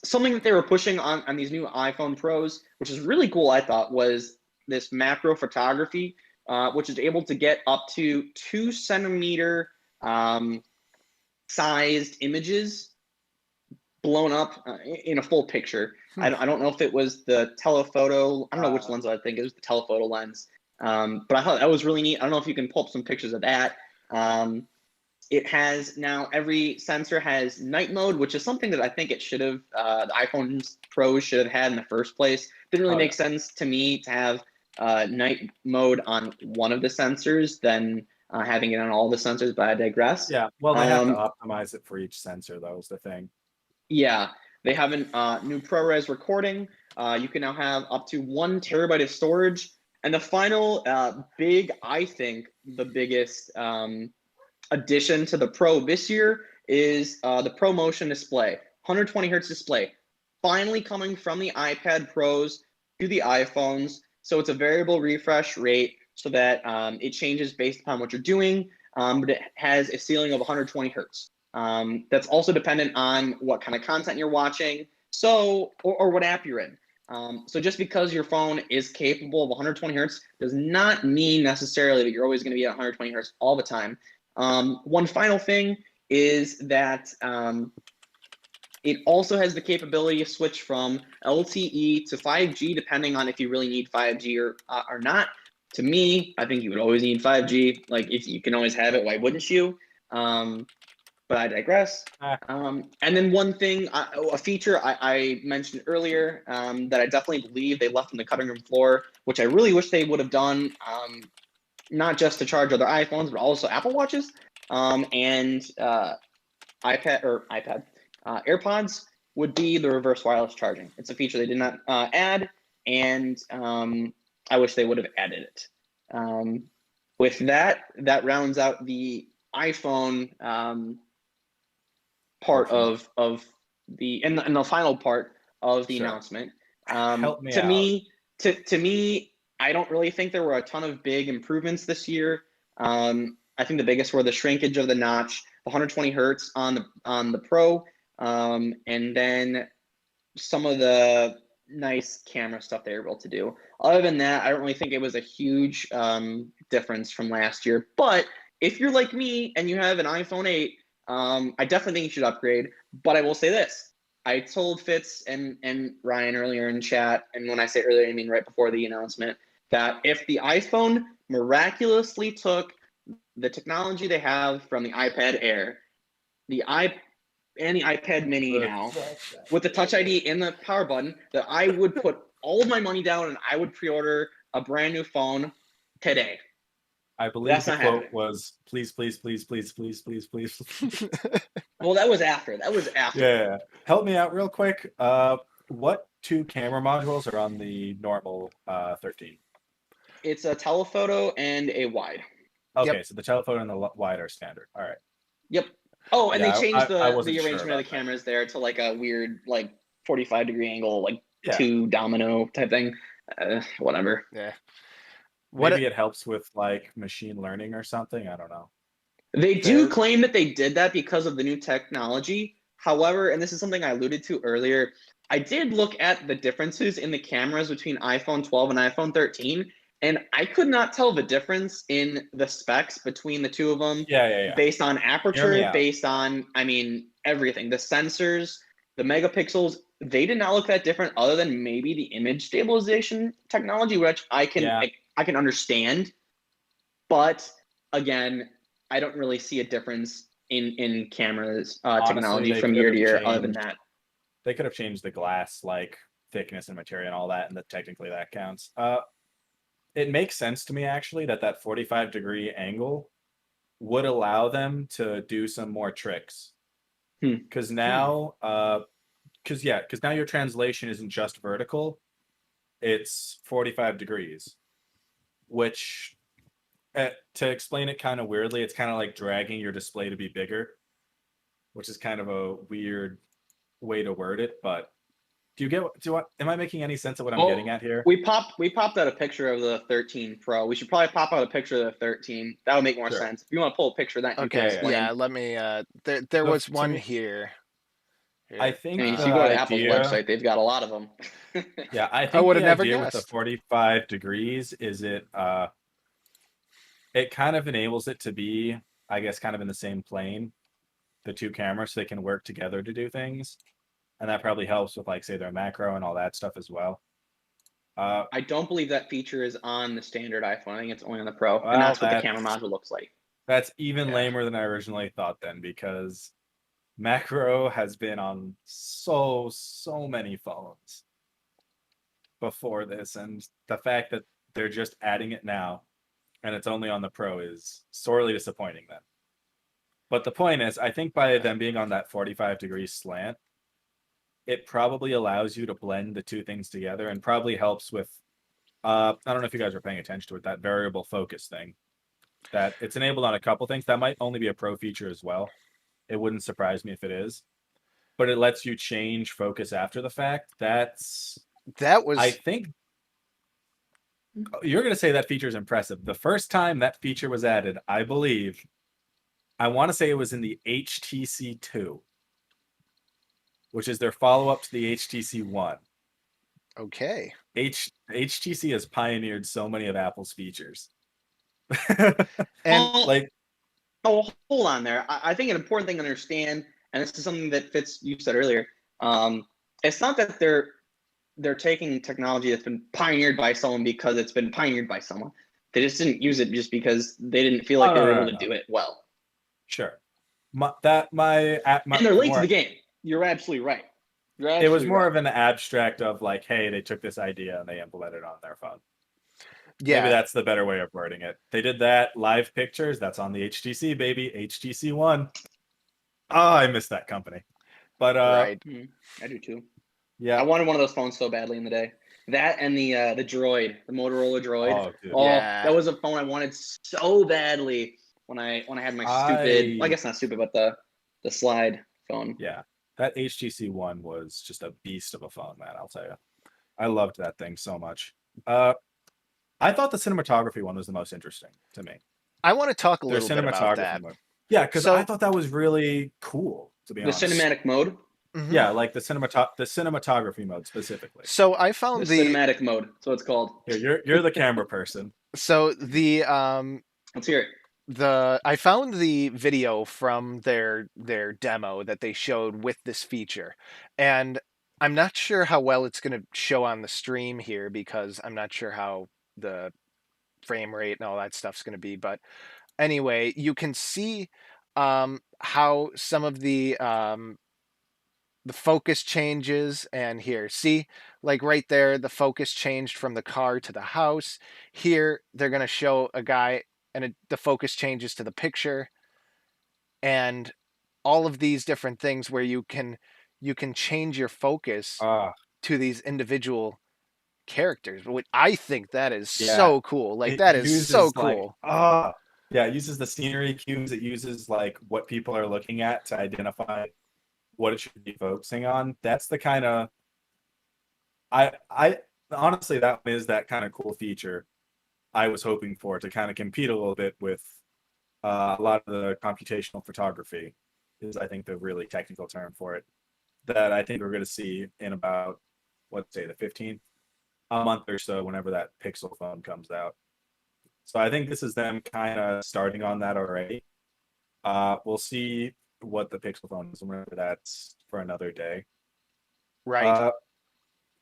Something that they were pushing on these new iPhone Pros, which is really cool, I thought, was this macro photography, which is able to get up to 2 centimeter sized images blown up in a full picture. I don't know if it was the telephoto. I don't know which lens I think it was, the telephoto lens. But I thought that was really neat. I don't know if you can pull up some pictures of that. It has now, every sensor has night mode, which is something that I think it should have, the iPhone Pros should have had in the first place. Didn't really make sense to me to have night mode on one of the sensors than having it on all the sensors, but I digress. Yeah, well, they have to optimize it for each sensor, though, is the thing. Yeah, they have a new ProRes recording. You can now have up to 1 terabyte of storage. And the final I think the biggest addition to the Pro this year is the Pro Motion display, 120 hertz display, finally coming from the iPad Pros to the iPhones. So it's a variable refresh rate so that it changes based upon what you're doing, but it has a ceiling of 120 hertz. That's also dependent on what kind of content you're watching, or what app you're in. So just because your phone is capable of 120 hertz does not mean necessarily that you're always going to be at 120 hertz all the time. One final thing is that it also has the capability to switch from LTE to 5G, depending on if you really need 5G or not. To me, I think you would always need 5G. Like, if you can always have it, why wouldn't you? But I digress. And then one thing, a feature I mentioned earlier that I definitely believe they left on the cutting room floor, which I really wish they would have done, not just to charge other iPhones, but also Apple Watches and AirPods, would be the reverse wireless charging. It's a feature they did not add, and I wish they would have added it. With that rounds out the iPhone part of the and the final part of the announcement. Help me to out. to me, I don't really think there were a ton of big improvements this year. I think the biggest were the shrinkage of the notch, the 120 hertz on the Pro, and then some of the nice camera stuff they were able to do. Other than that, I don't really think it was a huge difference from last year. But if you're like me and you have an iPhone 8, I definitely think you should upgrade. But I will say this. I told Fitz and Ryan earlier in chat, and when I say earlier, I mean right before the announcement, that if the iPhone miraculously took the technology they have from the iPad Air, and the iPad Mini now, with the Touch ID and the power button, that I would put all of my money down and I would pre-order a brand new phone today. I believe the quote was, please, please, please, please, please, please, please. Well, that was after. Yeah. Help me out real quick. What 2 camera modules are on the normal 13? It's a telephoto and a wide. Okay, Yep. so the telephoto and the wide are standard. All right. Yep. Oh, and Yeah, they changed the wasn't sure arrangement of the about that. cameras there to like a weird, like 45-degree angle, like Yeah. 2 domino type thing. Whatever. Yeah. Maybe it helps with like machine learning or something. I don't know. They do claim that they did that because of the new technology. However, and this is something I alluded to earlier, I did look at the differences in the cameras between iPhone 12 and iPhone 13, and I could not tell the difference in the specs between the two of them Yeah. based on Hear me aperture, out. based on, I mean, everything. The sensors, the megapixels, they did not look that different other than maybe the image stabilization technology, which I can understand. But again, I don't really see a difference in cameras Honestly, technology they from could year have to year other than changed. that. They could have changed the glass like thickness and material and all that, and that technically that counts. It makes sense to me actually that 45-degree angle would allow them to do some more tricks. Because now, because now your translation isn't just vertical, it's 45 degrees, which to explain it kind of weirdly, it's kind of like dragging your display to be bigger, which is kind of a weird way to word it. But do you get? Am I making any sense of what I'm getting at here? We popped out a picture of the 13 Pro. We should probably pop out a picture of the 13. That would make more sense. If you want to pull a picture of that, you can Okay, explain. yeah, let me there was one here. I think I mean, if the you go to Apple's idea, website, they've got a lot of them. yeah, I I think would the have never idea with the guessed. 45 degrees is it kind of enables it to be, I guess, kind of in the same plane, the two cameras, so they can work together to do things. And that probably helps with, like, say, their macro and all that stuff as well. I don't believe that feature is on the standard iPhone. I think it's only on the Pro, Well, and that's what the camera module looks like. That's even Yeah. lamer than I originally thought then, because macro has been on so many phones before this, and the fact that they're just adding it now and it's only on the Pro is sorely disappointing then. But the point is, I think by them being on that 45-degree slant, it probably allows you to blend the two things together and probably helps with, I don't know if you guys are paying attention to it, that variable focus thing. That it's enabled on a couple things. That might only be a Pro feature as well. It wouldn't surprise me if it is. But it lets you change focus after the fact. That was, I think you're going to say that feature is impressive. The first time that feature was added, I believe, I want to say it was in the HTC 2, which is their follow-up to the HTC 1. okay. HTC has pioneered so many of Apple's features. And hold on there. I think an important thing to understand, and this is something that Fitz, you said earlier, it's not that they're taking technology that's been pioneered by someone because it's been pioneered by someone. They just didn't use it just because they didn't feel like they were able to do it well. Sure. And they're late to the game. You're absolutely right. It was more of an abstract of like, hey, they took this idea and they implemented it on their phone. Yeah. Maybe that's the better way of wording it. They did that live pictures. That's on the HTC, baby. HTC One. Oh, I miss that company. But right. I do too. Yeah. I wanted one of those phones so badly in the day. That and the Droid, the Motorola Droid. Oh, dude. Yeah. That was a phone I wanted so badly when I had my stupid, well, I guess not stupid, but the slide phone. Yeah. That HTC One was just a beast of a phone, man, I'll tell you. I loved that thing so much. I thought the cinematography one was the most interesting to me. I want to talk a little bit about that. Yeah, because I thought that was really cool, to be honest. The cinematic mode? Mm-hmm. Yeah, like the cinematography mode specifically. So I found the cinematic mode. That's what it's called. Here, you're the camera person. So the let's hear it. I found the video from their demo that they showed with this feature, and I'm not sure how well it's going to show on the stream here because I'm not sure how the frame rate and all that stuff's going to be. But anyway, you can see how some of the focus changes, and here, see, like right there, the focus changed from the car to the house. Here, they're going to show a guy, and the focus changes to the picture, and all of these different things where you can change your focus to these individual characters. I think that is so cool. Like, that is so cool. Yeah, it uses the scenery cues. It uses like what people are looking at to identify what it should be focusing on. That's the kind of I honestly, that is that kind of cool feature I was hoping for to kind of compete a little bit with a lot of the computational photography is, I think, the really technical term for it, that I think we're going to see in about, let's say, the 15th, a month or so, whenever that Pixel phone comes out. So I think this is them kind of starting on that already. We'll see what the Pixel phone is. Remember, that's for another day. Right.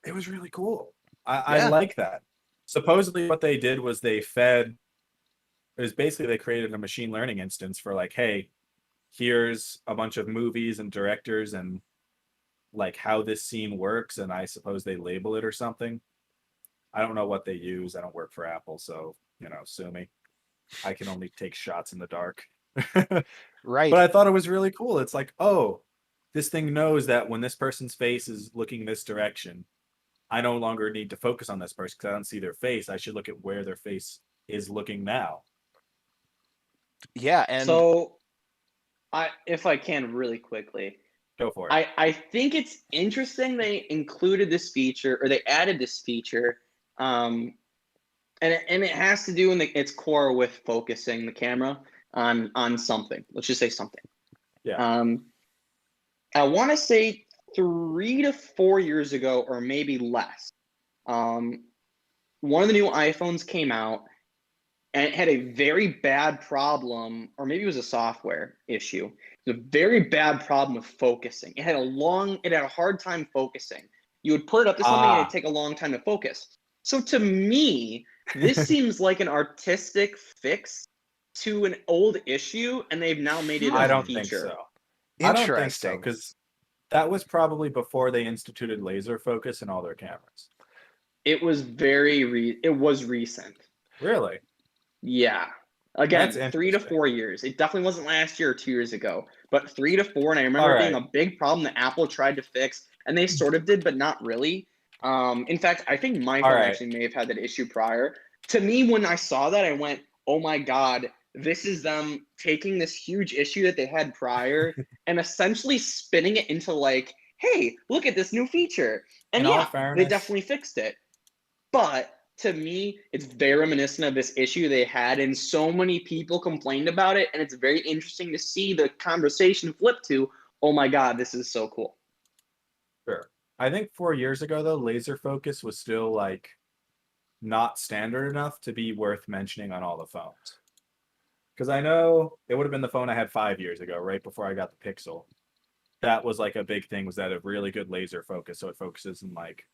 It was really cool. I Yeah. like that. Supposedly, what they did was they fed. It was basically they created a machine learning instance for like, hey, here's a bunch of movies and directors and like how this scene works, and I suppose they label it or something. I don't know what they use. I don't work for Apple, so sue me. I can only take shots in the dark. Right. But I thought it was really cool. It's like, oh, this thing knows that when this person's face is looking this direction, I no longer need to focus on this person because I don't see their face. I should look at where their face is looking now. Yeah, and So, if I can really quickly, Go for it. I think it's interesting they included this feature, or they added this feature, and it has to do in its core with focusing the camera on something. Let's just say something. Yeah. I want to say 3 to 4 years ago, or maybe less. One of the new iPhones came out, and it had a very bad problem, or maybe it was a software issue. It was a very bad problem with focusing. It had a hard time focusing. You would put it up to something and it'd take a long time to focus. So to me, this seems like an artistic fix to an old issue, and they've now made it a I don't feature. think so. I don't think so, interesting. because that was probably before they instituted laser focus in all their cameras. It was it was recent. Really? Yeah. Again, That's 3 to interesting. 4 years. It definitely wasn't last year or 2 years ago, but 3 to 4. And I remember it being a big problem that Apple tried to fix, and they sort of did, but not really. In fact, I think my phone actually may have had that issue prior. To me, when I saw that, I went, oh my God, this is them taking this huge issue that they had prior and essentially spinning it into like, hey, look at this new feature. And In all yeah, they fairness- definitely fixed it. But to me, it's very reminiscent of this issue they had, and so many people complained about it, and it's very interesting to see the conversation flip to, oh my God, this is so cool. Sure. I think 4 years ago, though, laser focus was still like not standard enough to be worth mentioning on all the phones. Because I know it would have been the phone I had 5 years ago, right before I got the Pixel. That was like a big thing, was that a really good laser focus, so it focuses in like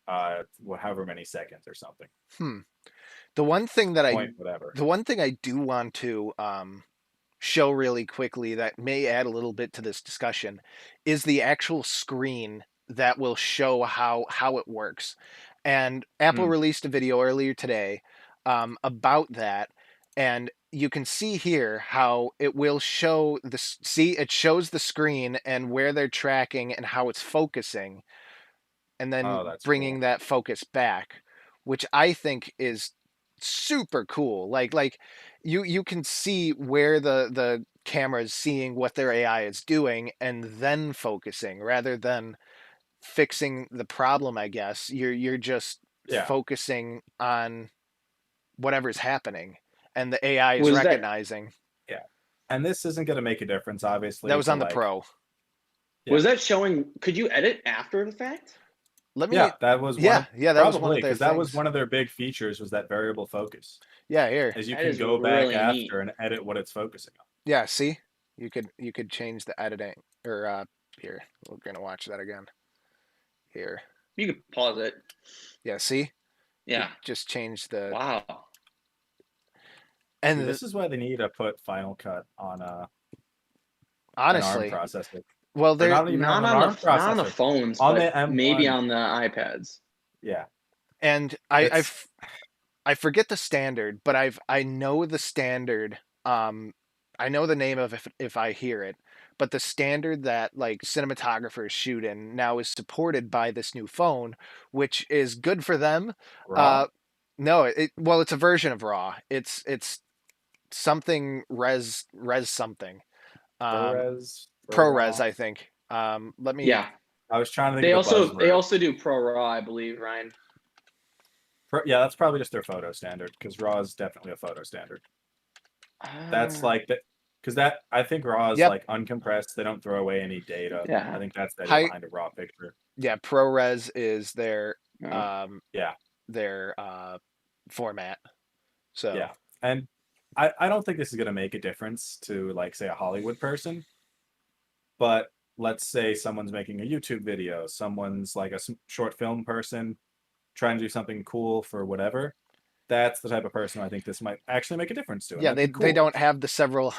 however many seconds or something. The one thing that whatever. the one thing I do want to show really quickly that may add a little bit to this discussion is the actual screen that will show how it works. And Apple released a video earlier today about that, and you can see here how it will show it shows the screen and where they're tracking and how it's focusing, and then bringing that focus back, which I think is super cool. Like you can see where the camera is seeing what their AI is doing and then focusing rather than fixing the problem, I guess. You're just focusing on whatever's happening, and the AI is recognizing. Yeah. And this isn't going to make a difference, obviously. That was on the Pro. Yeah. Was that showing, could you edit after the fact? That was that was one of their because that was one of their big features, was that variable focus. Yeah, here. As you can go back after and edit what it's focusing on. Yeah, see? You could change the editing, or here. We're going to watch that again. Here. You could pause it. Yeah, see? Yeah. Just change the... Wow. And this is why they need to put Final Cut on honestly, an ARM processor. Well, they're not on the phones, but maybe on the iPads. Yeah. And I forget the standard, but I know the standard. I know the name of it if I hear it, but the standard that like cinematographers shoot in now is supported by this new phone, which is good for them. RAW? No, it's a version of RAW. It's something res something. ProRes, I think. Let me. Yeah, I was trying to think. They also do ProRAW, I believe, Ryan. Yeah, that's probably just their photo standard, because RAW is definitely a photo standard. That's Uh, like that because that I think RAW is Yep. like uncompressed. They don't throw away any data. I yeah. think that's the idea High, behind a RAW picture. yeah, ProRes is Yeah. Yeah, their format. So yeah. And I don't think this is gonna make a difference to like say a Hollywood person, but let's say someone's making a YouTube video, someone's like a short film person trying to do something cool for whatever. That's the type of person I think this might actually make a difference to, and yeah, that'd be they cool. don't have the several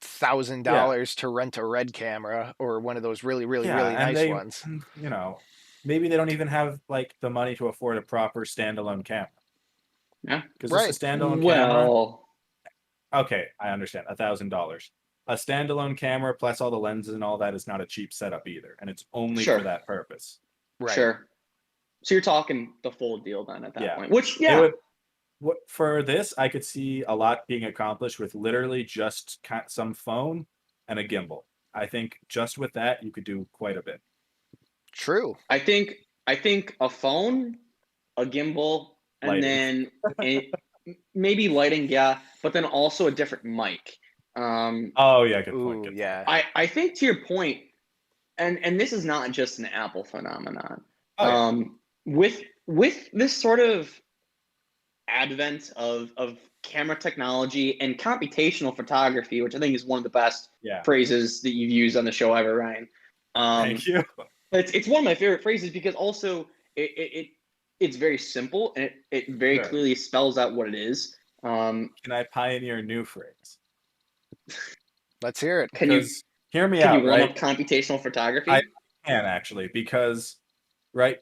thousand Yeah, dollars to rent a RED camera or one of those really, really, yeah, really and nice they, ones. you know, maybe they don't even have like the money to afford a proper standalone camera Yeah. because just a Right. standalone camera. Well, Okay, I understand. $1,000. A standalone camera plus all the lenses and all that is not a cheap setup either, and it's only for sure, that purpose. Right. sure. So you're talking the full deal then at that Yeah, point, which it yeah, would. What for this? I could see a lot being accomplished with literally just some phone and a gimbal. I think just with that you could do quite a bit. True. I think a phone, a gimbal, and Lighting. then a, maybe lighting, yeah, but then also a different mic. Um, Oh yeah, good point. Ooh, Good point. yeah. I think to your point, and this is not just an Apple phenomenon. Oh yeah, With this sort of advent of camera technology and computational photography, which I think is one of the best yeah. phrases that you've used on the show ever, Ryan. Thank you. It's one of my favorite phrases because also it's very simple and it very Sure. clearly spells out what it is. Can I pioneer a new phrase? Let's hear it. Can you Because hear me can you out, warm right? up computational I photography? can actually because right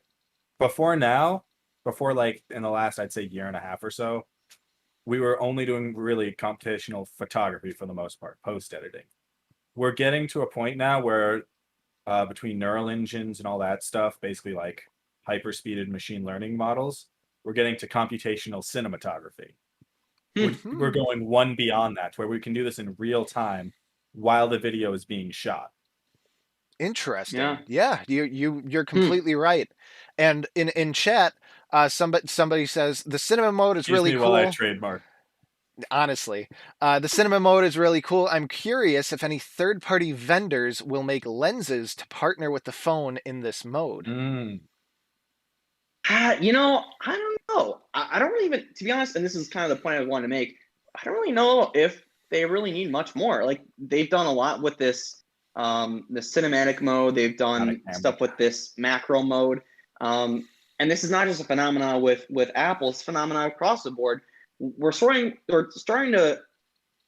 before now, before like in the last I'd say year and a half or so, we were only doing really computational photography for the most part, post editing. We're getting to a point now where between neural engines and all that stuff, basically like hyper-speeded machine learning models, we're getting to computational cinematography. We're Hmm. going one beyond that, where we can do this in real time while the video is being shot. Interesting. Yeah. Yeah, you're Hmm. completely right. And in chat, somebody says the cinema mode is Excuse really me while I cool. trademark. Honestly, the cinema mode is really cool. I'm curious if any third-party vendors will make lenses to partner with the phone in this mode. Mm, I don't know. I don't really even, to be honest, and this is kind of the point I wanted to make. I don't really know if they really need much more. Like they've done a lot with this, the cinematic mode. They've not a done camera stuff with guy. this macro mode, and this is not just a phenomenon with Apple. It's a phenomenon across the board. We're starting to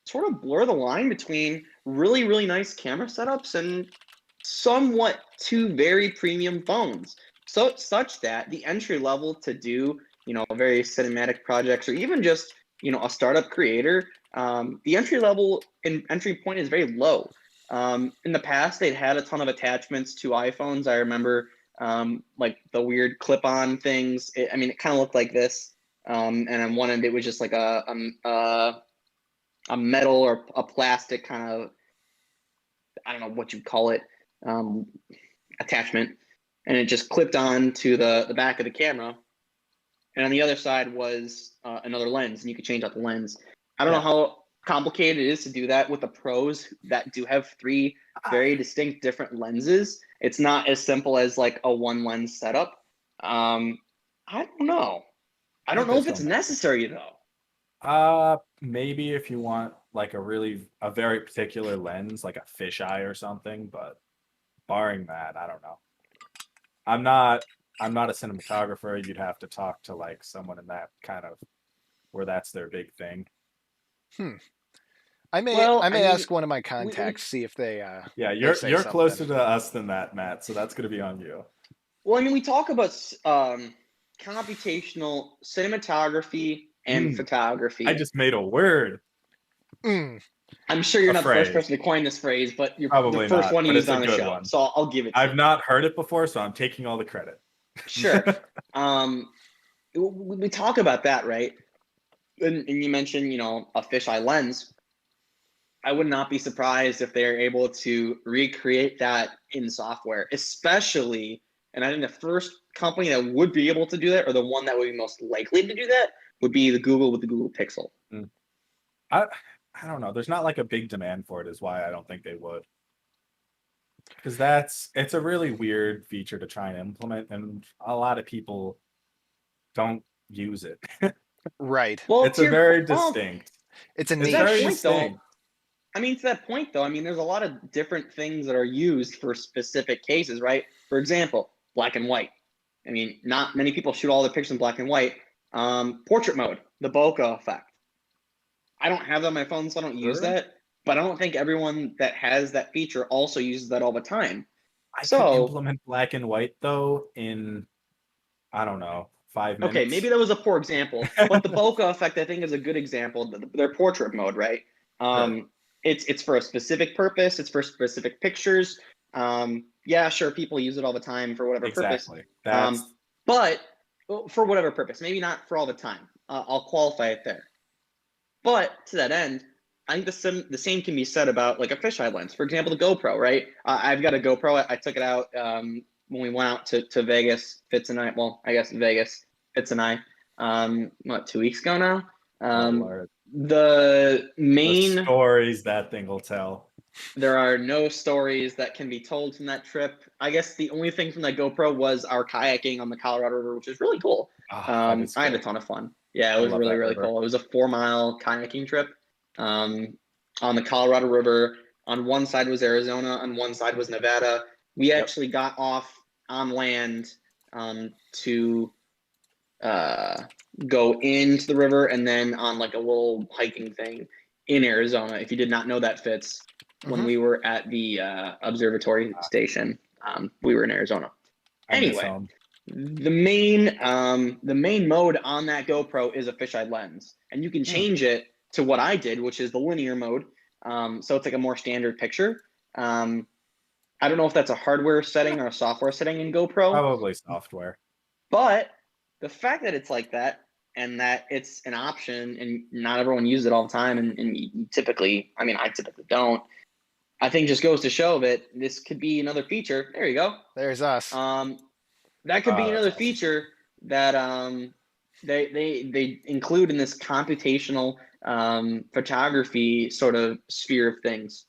sort of blur the line between really really nice camera setups and somewhat two very premium phones. So such that the entry level to do very cinematic projects or even just a startup creator, the entry level and entry point is very low. In the past, they'd had a ton of attachments to iPhones. I remember like the weird clip-on things. It kind of looked like this, and on one end it was just like a metal or a plastic kind of, I don't know what you'd call it, um, attachment, and it just clipped on to the back of the camera. And on the other side was another lens, and you could change out the lens. I don't know Yeah. how complicated it is to do that with the pros that do have three very distinct different lenses. It's not as simple as like a one lens setup. I don't know. I don't It know does if feel it's messy. necessary though. Maybe if you want like a very particular lens, like a fisheye or something, but barring that, I don't know. I'm not I'm not a cinematographer. You'd have to talk to like someone in that kind of where that's their big thing. Hmm. I may Well, I I may mean, ask one of my we contacts, see if Yeah, they you're say you're something. closer to us than that, Matt, so that's gonna be on you. well, I mean, we talk about computational cinematography and Mm, I photography. just made a word. Mm. I'm sure you're A not the first phrase. person to coin this phrase, but you're the Probably first not, one but used it's a on the good show, one. so I'll give it to I've you. not heard it before, so I'm taking all the credit. Sure. We talk about that, right? And you mentioned, a fisheye lens. I would not be surprised if they're able to recreate that in software, especially, and I think the first company that would be able to do that, or the one that would be most likely to do that, would be the Google with the Google Pixel. Mm. I I don't know. There's not like a big demand for it, is why I don't think they would. Because it's a really weird feature to try and implement, and a lot of people don't use it. Right. Well, It's a to your very well, distinct. It's a to It's that very niche. point though, distinct. I mean, to that point though, I mean, there's a lot of different things that are used for specific cases, right? For example, black and white. I mean, not many people shoot all their pictures in black and white. Portrait mode, the bokeh effect. I don't have that on my phone, so I don't use Sure. that. But I don't think everyone that has that feature also uses that all the time. I could So, implement black and white though in, I don't know, 5 okay, minutes. maybe that was a poor example, but the bokeh effect I think is a good example. Their portrait mode, right? Sure. It's for a specific purpose. It's for specific pictures. Yeah, sure, people use it all the time for whatever purpose. Exactly. That's But for whatever purpose, maybe not for all the time. I'll qualify it there. But to that end, I think the same can be said about like a fisheye lens. For example, the GoPro, right? I've got a GoPro. I took it out when we went out to Vegas. Fitz and I, well, I guess Vegas. Fitz and I, what, 2 weeks ago now? oh, Lord. The The main, stories that thing will tell. there are no stories that can be told from that trip. I guess the only thing from that GoPro was our kayaking on the Colorado River, which is really cool. That is I had a cool. ton of fun. Yeah, it I was love really, that really river. cool. It was a 4 mile kayaking trip on the Colorado River. On one side was Arizona, on one side was Nevada. We Yep. actually got off on land to go into the river and then on like a little hiking thing in Arizona. If you did not know that, Fitz, when Mhm. we were at the observatory station, we were in Arizona. I miss Anyway, home. the main mode on that GoPro is a fisheye lens, and you can change it to what I did, which is the linear mode. So it's like a more standard picture. I don't know if that's a hardware setting or a software setting in GoPro, Probably software. but the fact that it's like that and that it's an option and not everyone uses it all the time, and you typically, I mean, I typically don't. I think just goes to show that this could be another feature. There you go. There's us. That could be That's another awesome. feature that they include in this computational photography sort of sphere of things.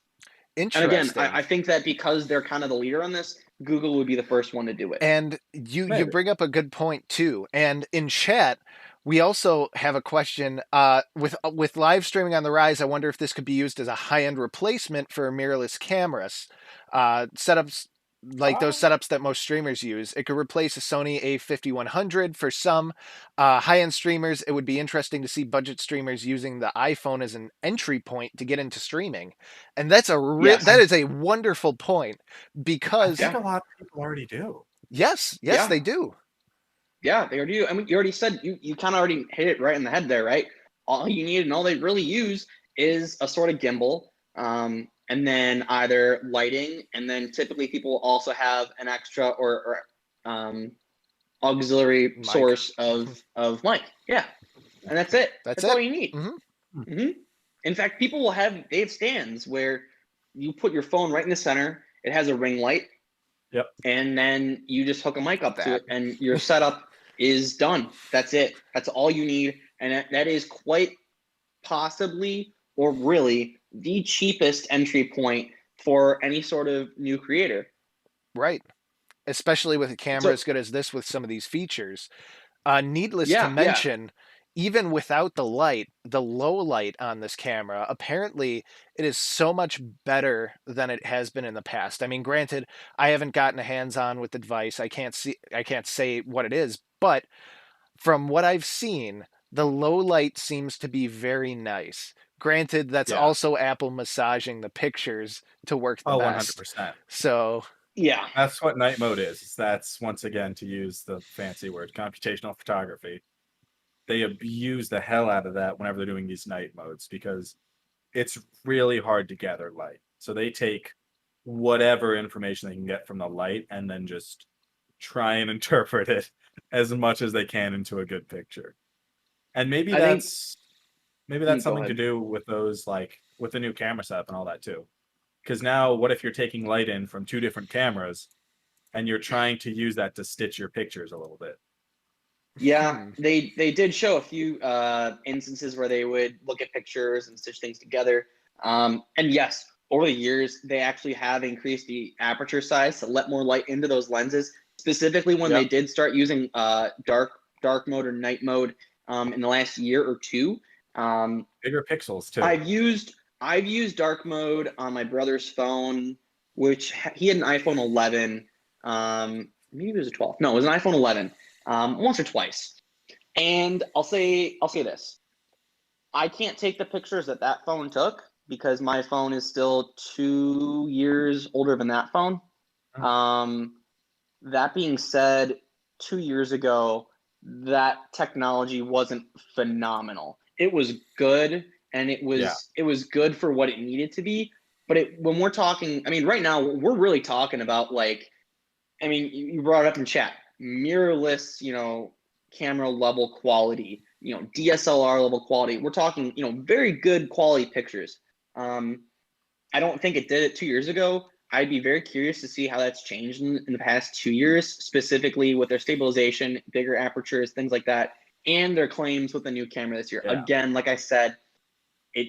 And again, Interesting. I think that because they're kind of the leader on this, Google would be the first one to do it. And you Maybe. bring up a good point too. And in chat, we also have a question. With live streaming on the rise, I wonder if this could be used as a high-end replacement for mirrorless cameras. Setups like those setups that most streamers use. It could replace a Sony A5100 for some high-end streamers. It would be interesting to see budget streamers using the iPhone as an entry point to get into streaming. And that's Yes. that is a wonderful point I because think a lot of people already do. yes, Yeah. they do. Yeah, they already do. I mean, you already said you kind of already hit it right in the head there, right? All you need and all they really use is a sort of gimbal, and then either lighting, and then typically people will also have an extra or auxiliary Mic. source of mic. Yeah, and that's it. That's all it. you need. Mhm. In fact, people will have stands where you put your phone right in the center. It has a ring light. Yep. And then you just hook a mic up to That. it, and your setup is done. That's it. That's all you need, and that is quite possibly or really the cheapest entry point for any sort of new creator. Right. Especially with a camera So- as good as this with some of these features. Needless to Yeah, mention, even without the light, the low light on this camera, apparently it is so much better than it has been in the past. I mean, granted, I haven't gotten a hands-on with the device. I can't say what it is, but from what I've seen, the low light seems to be very nice. Granted, that's Yeah. also Apple massaging the pictures to work the Oh, best. 100%. So, yeah. That's what night mode is. That's, once again, to use the fancy word, computational photography. They abuse the hell out of that whenever they're doing these night modes because it's really hard to gather light. So they take whatever information they can get from the light and then just try and interpret it as much as they can into a good picture. And maybe I think- that's Go something to ahead. do with those, like with the new camera setup and all that too. Because now, what if you're taking light in from two different cameras and you're trying to use that to stitch your pictures a little bit? Yeah, they did show a few instances where they would look at pictures and stitch things together. And yes, over the years, they actually have increased the aperture size to let more light into those lenses, specifically when they did start using dark mode or night mode in the last year or two. Bigger pixels too. I've used dark mode on my brother's phone, which he had an iPhone 11. Maybe it was a 12. No, it was an iPhone 11. Once or twice. And I'll say this. I can't take the pictures that phone took because my phone is still 2 years older than that phone. That being said, 2 years ago, that technology wasn't phenomenal. It was good, and it was good for what it needed to be. But when we're talking, I mean, right now we're really talking about like, I mean, you brought it up in chat, mirrorless, camera level quality, DSLR level quality. We're talking, very good quality pictures. I don't think it did it 2 years ago. I'd be very curious to see how that's changed in the past 2 years, specifically with their stabilization, bigger apertures, things like that, and their claims with the new camera this year. Yeah. Again, like I said, it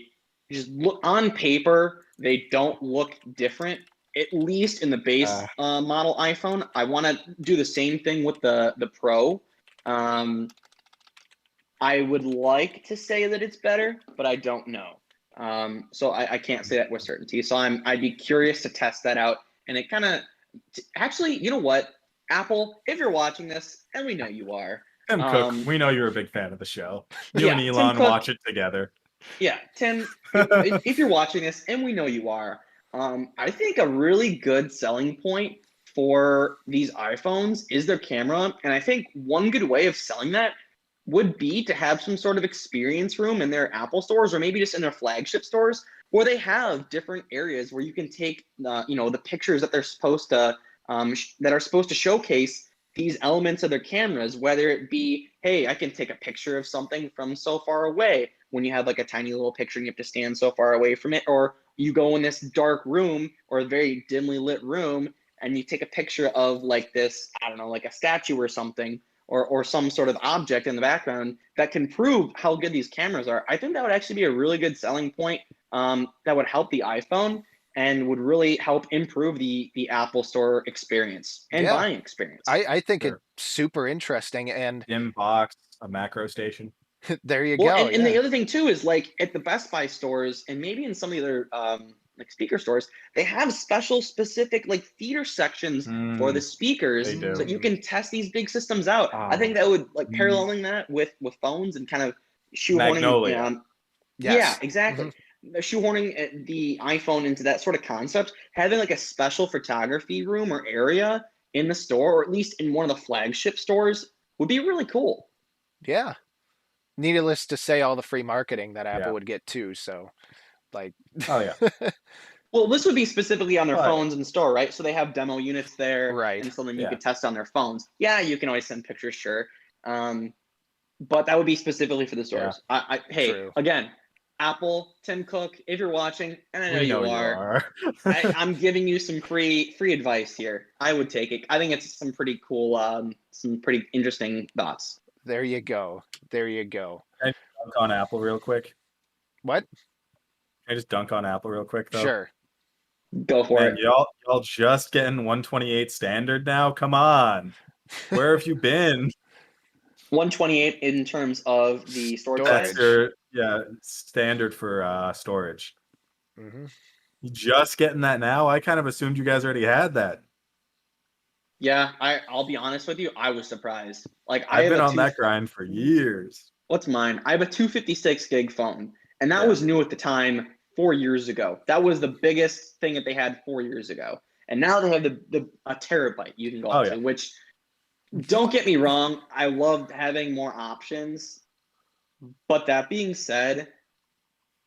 just look on paper, they don't look different. At least in the base model iPhone. I want to do the same thing with the Pro. I would like to say that it's better, but I don't know. So I can't say that with certainty. So I'd be curious to test that out. And it kind of actually, you know what, Apple, if you're watching this, and we know you are, Tim Cook, we know you're a big fan of the show. You and Elon watch it together. Yeah, Tim, if you're watching this, and we know you are, I think a really good selling point for these iPhones is their camera. And I think one good way of selling that would be to have some sort of experience room in their Apple stores, or maybe just in their flagship stores, where they have different areas where you can take, the pictures that they're supposed to, that are supposed to showcase these elements of their cameras, whether it be, hey, I can take a picture of something from so far away when you have like a tiny little picture and you have to stand so far away from it, or you go in this dark room or a very dimly lit room and you take a picture of like this, I don't know, like a statue or something, or some sort of object in the background that can prove how good these cameras are. I think that would actually be a really good selling point that would help the iPhone and would really help improve the Apple Store experience and buying experience. I think it's super interesting. And inbox, a macro station. There you go. And the other thing too is like at the Best Buy stores and maybe in some of the other like speaker stores, they have specific like theater sections for the speakers so that you can test these big systems out. I think that would like paralleling that with phones and kind of shoehorning. Yeah, exactly. Shoehorning the iPhone into that sort of concept, having like a special photography room or area in the store, or at least in one of the flagship stores, would be really cool. Yeah. Needless to say, all the free marketing that Apple would get too. So, like, Well, this would be specifically on their phones in the store, right? So they have demo units there, right? And something you could test on their phones. Yeah, you can always send pictures, sure, but that would be specifically for the stores. Hey, again, Apple, Tim Cook, if you're watching, and I know you are. I'm giving you some free advice here. I would take it. I think it's some pretty cool, some pretty interesting thoughts. There you go. There you go. Can I dunk on Apple real quick? What? Can I just dunk on Apple real quick, though? Sure. Go for it. Y'all just getting 128 standard now? Come on. Where have you been? 128 in terms of the storage. That's your standard for storage. Mm-hmm. You just getting that now? I kind of assumed you guys already had that. Yeah, I'll be honest with you. I was surprised. Like I've been on that grind for years. What's mine? I have a 256 gig phone, and that was new at the time 4 years ago. That was the biggest thing that they had 4 years ago, and now they have a terabyte you can go up to. Which, don't get me wrong, I loved having more options, but that being said,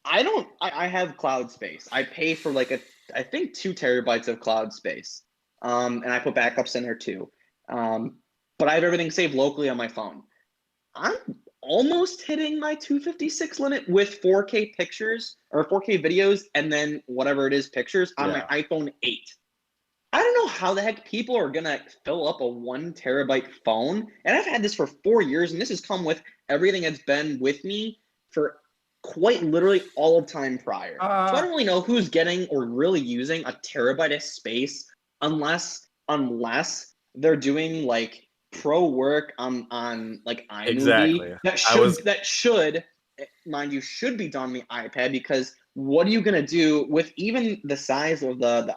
I have cloud space. I pay for like I think 2 terabytes of cloud space. And I put backups in there too. But I have everything saved locally on my phone. I'm almost hitting my 256 limit with 4K pictures or 4K videos and then whatever it is pictures on my iPhone 8. I don't know how the heck people are gonna fill up a 1 terabyte phone. And I've had this for 4 years, and this has come with everything that's been with me for quite literally all of time prior. So I don't really know who's getting or really using a terabyte of space unless they're doing like pro work on like iMovie Exactly. that should, mind you, should be done on the iPad, because what are you gonna do with even the size of the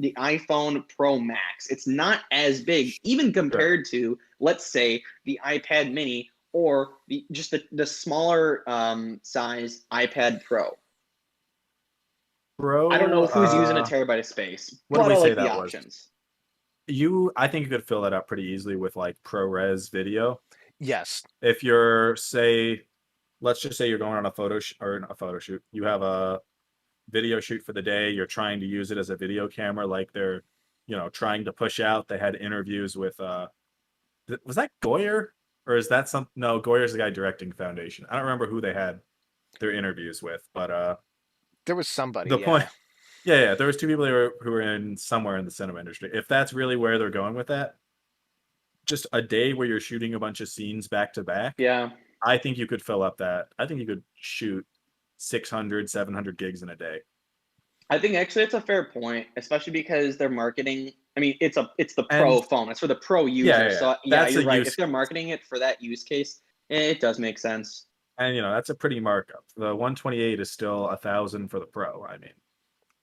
iPhone Pro Max? It's not as big, even compared to, let's say, the iPad Mini or the smaller size iPad Pro. Bro, I don't know who's using a terabyte of space, what did but we I say like the that was? options. I think you could fill that up pretty easily with like ProRes video. Yes. If you're, say, let's just say you're going on a photo shoot. You have a video shoot for the day. You're trying to use it as a video camera, like they're, trying to push out. They had interviews with, was that Goyer? Or is that no, Goyer's the guy directing Foundation. I don't remember who they had their interviews with, but There was somebody. the Yeah. point, yeah, there was two people who were in somewhere in the cinema industry. If that's really where they're going with that, just a day where you're shooting a bunch of scenes back to back. Yeah. I think you could fill up that. I think you could shoot 600, 700 gigs in a day. I think actually it's a fair point, especially because they're marketing. I mean, it's the pro phone. It's for the pro user. Yeah. So That's you're right. use If they're marketing it for that use case, it does make sense. And that's a pretty markup. The 128 is still 1,000 for the pro. I mean,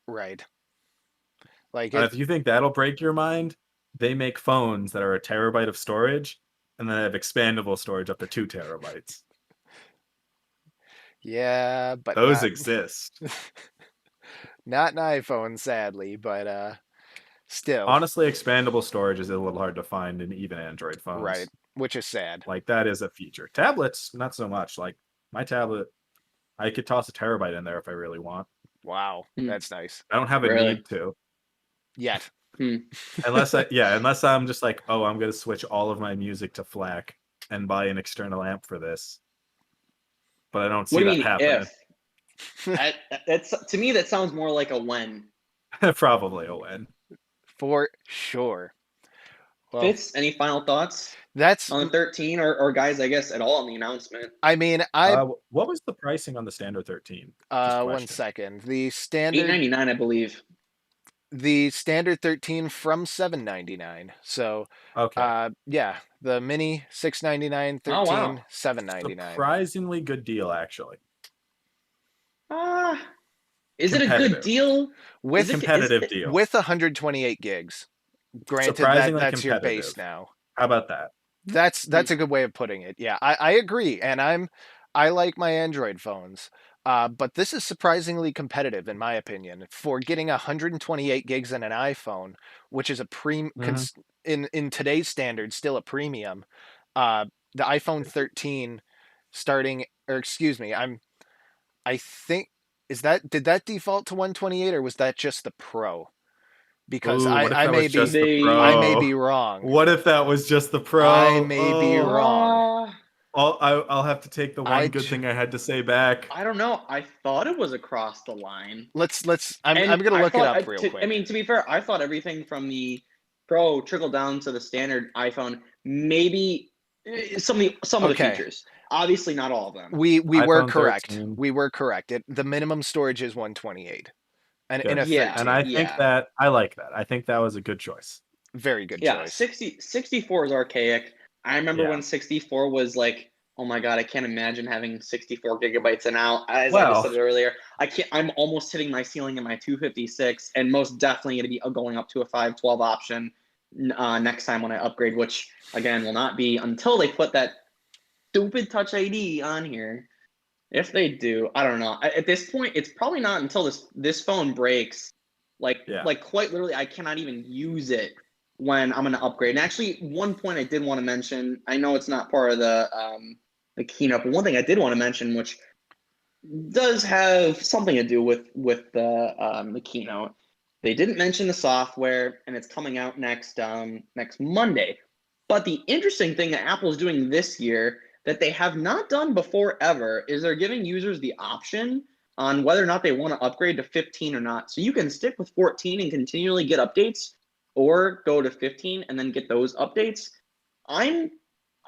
Right. Like if you think that'll break your mind, they make phones that are a terabyte of storage, and then have expandable storage up to 2 terabytes. Yeah, but those exist. Not an iPhone, sadly, but still. Honestly, expandable storage is a little hard to find in even Android phones. Right, which is sad. Like, that is a feature. Tablets, not so much. Like, my tablet, I could toss a terabyte in there if I really want. Wow, that's nice. I don't have a need to. Yet. Unless I'm just like, oh, I'm going to switch all of my music to FLAC and buy an external amp for this. But I don't see that happening. To me, that sounds more like a when. Probably a when. For sure. Well, Fitz, any final thoughts? That's on the 13 or guys, I guess, at all on the announcement. I mean, what was the pricing on the standard 13? 1 second. The standard $899, I believe. The standard 13 from $799. So okay. Yeah, the mini $699, 13 $799. Surprisingly good deal, actually. Is it a good deal? With competitive deal with 128 gigs? Granted, that's your base now. How about that? That's a good way of putting it. Yeah, I agree, and I like my Android phones, but this is surprisingly competitive in my opinion for getting 128 gigs in an iPhone, which is in today's standards still a premium. The iPhone 13 starting, or excuse me, I think did that default to 128 or was that just the Pro? Because I may be wrong. What if that was just the Pro? I may be wrong. I'll have to take the one good thing I had to say back. I don't know. I thought it was across the line. I'm gonna look it up real quick. I mean, to be fair, I thought everything from the Pro trickled down to the standard iPhone. Maybe some of the features. Obviously, not all of them. We were correct. 13. We were correct. The minimum storage is 128. And in a 13. And I think that I like that. I think that was a good choice. Very good choice. 64 is archaic. I remember when 64 was like, oh my god, I can't imagine having 64 gigabytes. And now, as I just said earlier, I'm almost hitting my ceiling in my 256, and most definitely going to be going up to a 512 option next time when I upgrade, which again will not be until they put that stupid Touch ID on here. If they do, I don't know. At this point, it's probably not until this phone breaks. Like quite literally, I cannot even use it when I'm going to upgrade. And actually, one point I did want to mention, I know it's not part of the keynote, but one thing I did want to mention, which does have something to do with the keynote, they didn't mention the software, and it's coming out next Monday. But the interesting thing that Apple's doing this year that they have not done before ever is they're giving users the option on whether or not they want to upgrade to 15 or not. So you can stick with 14 and continually get updates, or go to 15 and then get those updates. I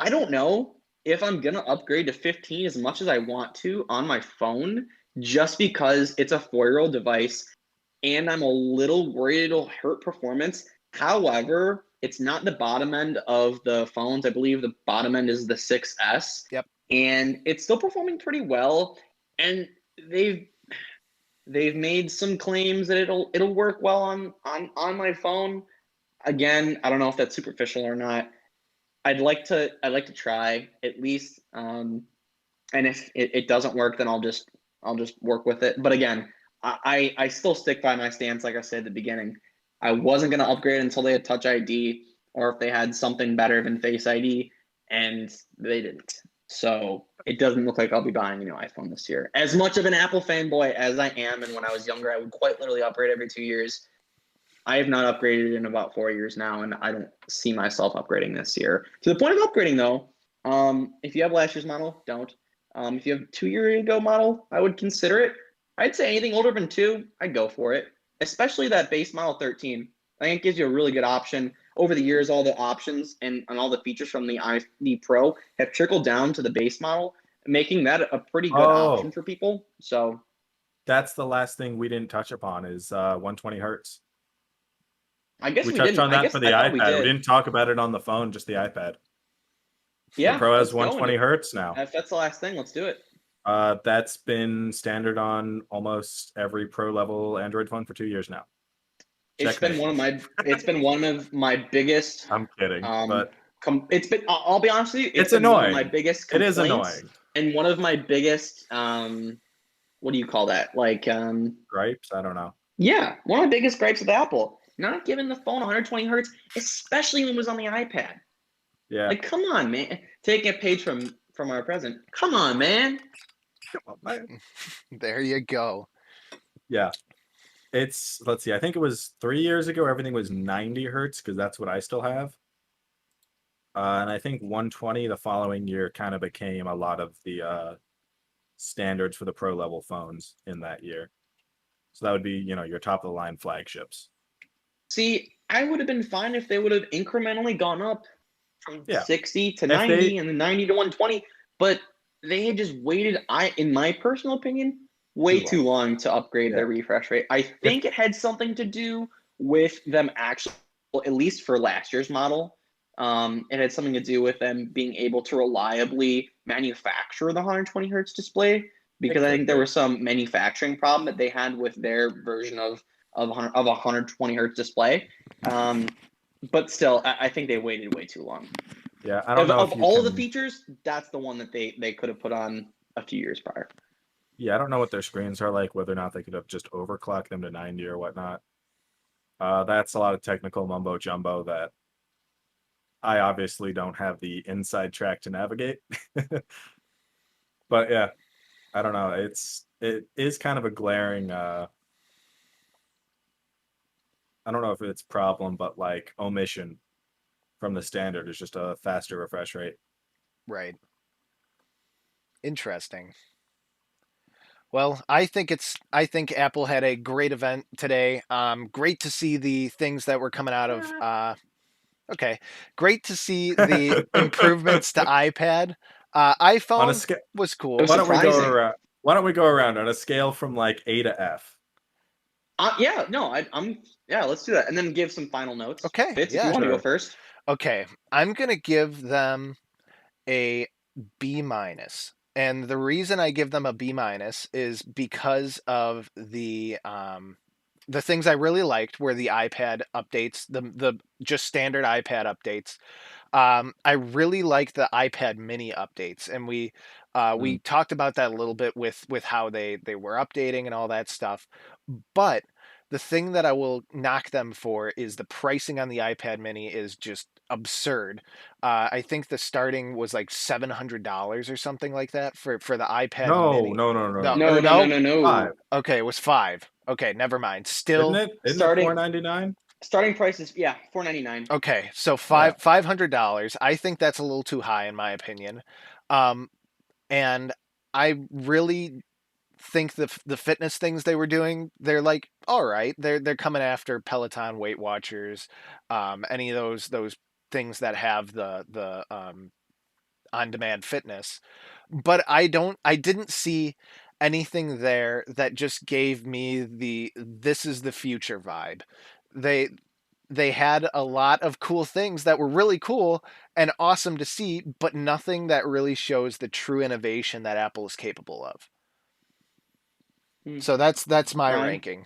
don't know if I'm gonna upgrade to 15 as much as I want to on my phone, just because it's a 4-year-old device and I'm a little worried it'll hurt performance. However, it's not the bottom end of the phones. I believe the bottom end is the 6S. Yep. And it's still performing pretty well. And they've made some claims that it'll work well on my phone. Again, I don't know if that's superficial or not. I'd like to try at least. And if it doesn't work, then I'll just work with it. But again, I still stick by my stance. Like I said at the beginning, I wasn't going to upgrade until they had Touch ID, or if they had something better than Face ID, and they didn't. So it doesn't look like I'll be buying a new iPhone this year. As much of an Apple fanboy as I am, and when I was younger, I would quite literally upgrade every 2 years. I have not upgraded in about 4 years now, and I don't see myself upgrading this year. To the point of upgrading, though, if you have last year's model, don't. If you have 2 year ago model, I would consider it. I'd say anything older than 2, I'd go for it. Especially that base model 13. I think it gives you a really good option. Over the years, all the options and all the features from the Pro have trickled down to the base model, making that a pretty good option for people. So that's the last thing we didn't touch upon is 120 hertz. I guess we touched didn't. on that for the iPad. We didn't talk about it on the phone, just the iPad. Yeah, the Pro has 120 hertz now. If that's the last thing, let's do it. That's been standard on almost every Pro level Android phone for 2 years now. It's been one of my biggest. I'm kidding, but it's been. I'll be honest with you. It's annoying. One of my biggest complaints, it is annoying, and one of my biggest. What do you call that? Like gripes? I don't know. Yeah, one of my biggest gripes with Apple, not giving the phone 120 hertz, especially when it was on the iPad. Yeah. Like, come on, man. Taking a page from our president. Come on, man. There you go. Yeah. Let's see, I think it was 3 years ago, everything was 90 hertz because that's what I still have. And I think 120 the following year kind of became a lot of the standards for the Pro level phones in that year. So that would be, your top of the line flagships. See, I would have been fine if they would have incrementally gone up from 60 to If 90 and then 90 to 120, but they had just waited, in my personal opinion, way too long to upgrade their refresh rate. I think it had something to do with them actually, at least for last year's model, it had something to do with them being able to reliably manufacture the 120 hertz display, because I think there was some manufacturing problem that they had with their version of a 120 hertz display. But still, I think they waited way too long. Yeah, I don't know. Of all the features, that's the one that they could have put on a few years prior. Yeah, I don't know what their screens are like, whether or not they could have just overclocked them to 90 or whatnot. That's a lot of technical mumbo jumbo that I obviously don't have the inside track to navigate. But yeah, I don't know. It is kind of a glaring I don't know if it's problem, but like omission from the standard is just a faster refresh rate. Right. Interesting. Well, I think Apple had a great event today. Great to see the things that were coming out of. Great to see the improvements to iPad. iPhone was cool. Why don't we go around on a scale from like A to F? Let's do that, and then give some final notes. Okay, Fitz, if you want to go first. Okay, I'm gonna give them a B-. And the reason I give them a B- is because of the things I really liked were the iPad updates, the just standard iPad updates. I really like the iPad mini updates, and we talked about that a little bit with how they were updating and all that stuff. But the thing that I will knock them for is the pricing on the iPad mini is just absurd. I think the starting was like $700 or something like that for the iPad mini. No. 5. Okay, it was 5. Okay, never mind. Still, isn't it $499? Starting price is $499. Okay, so $500. I think that's a little too high in my opinion. And I really think the fitness things they were doing, they're like, all right, they're coming after Peloton, Weight Watchers, any of those things that have the on-demand fitness. But I didn't see anything there that just gave me the this is the future vibe. They they had a lot of cool things that were really cool and awesome to see, but nothing that really shows the true innovation that Apple is capable of. Hmm. So that's my Ryan? ranking.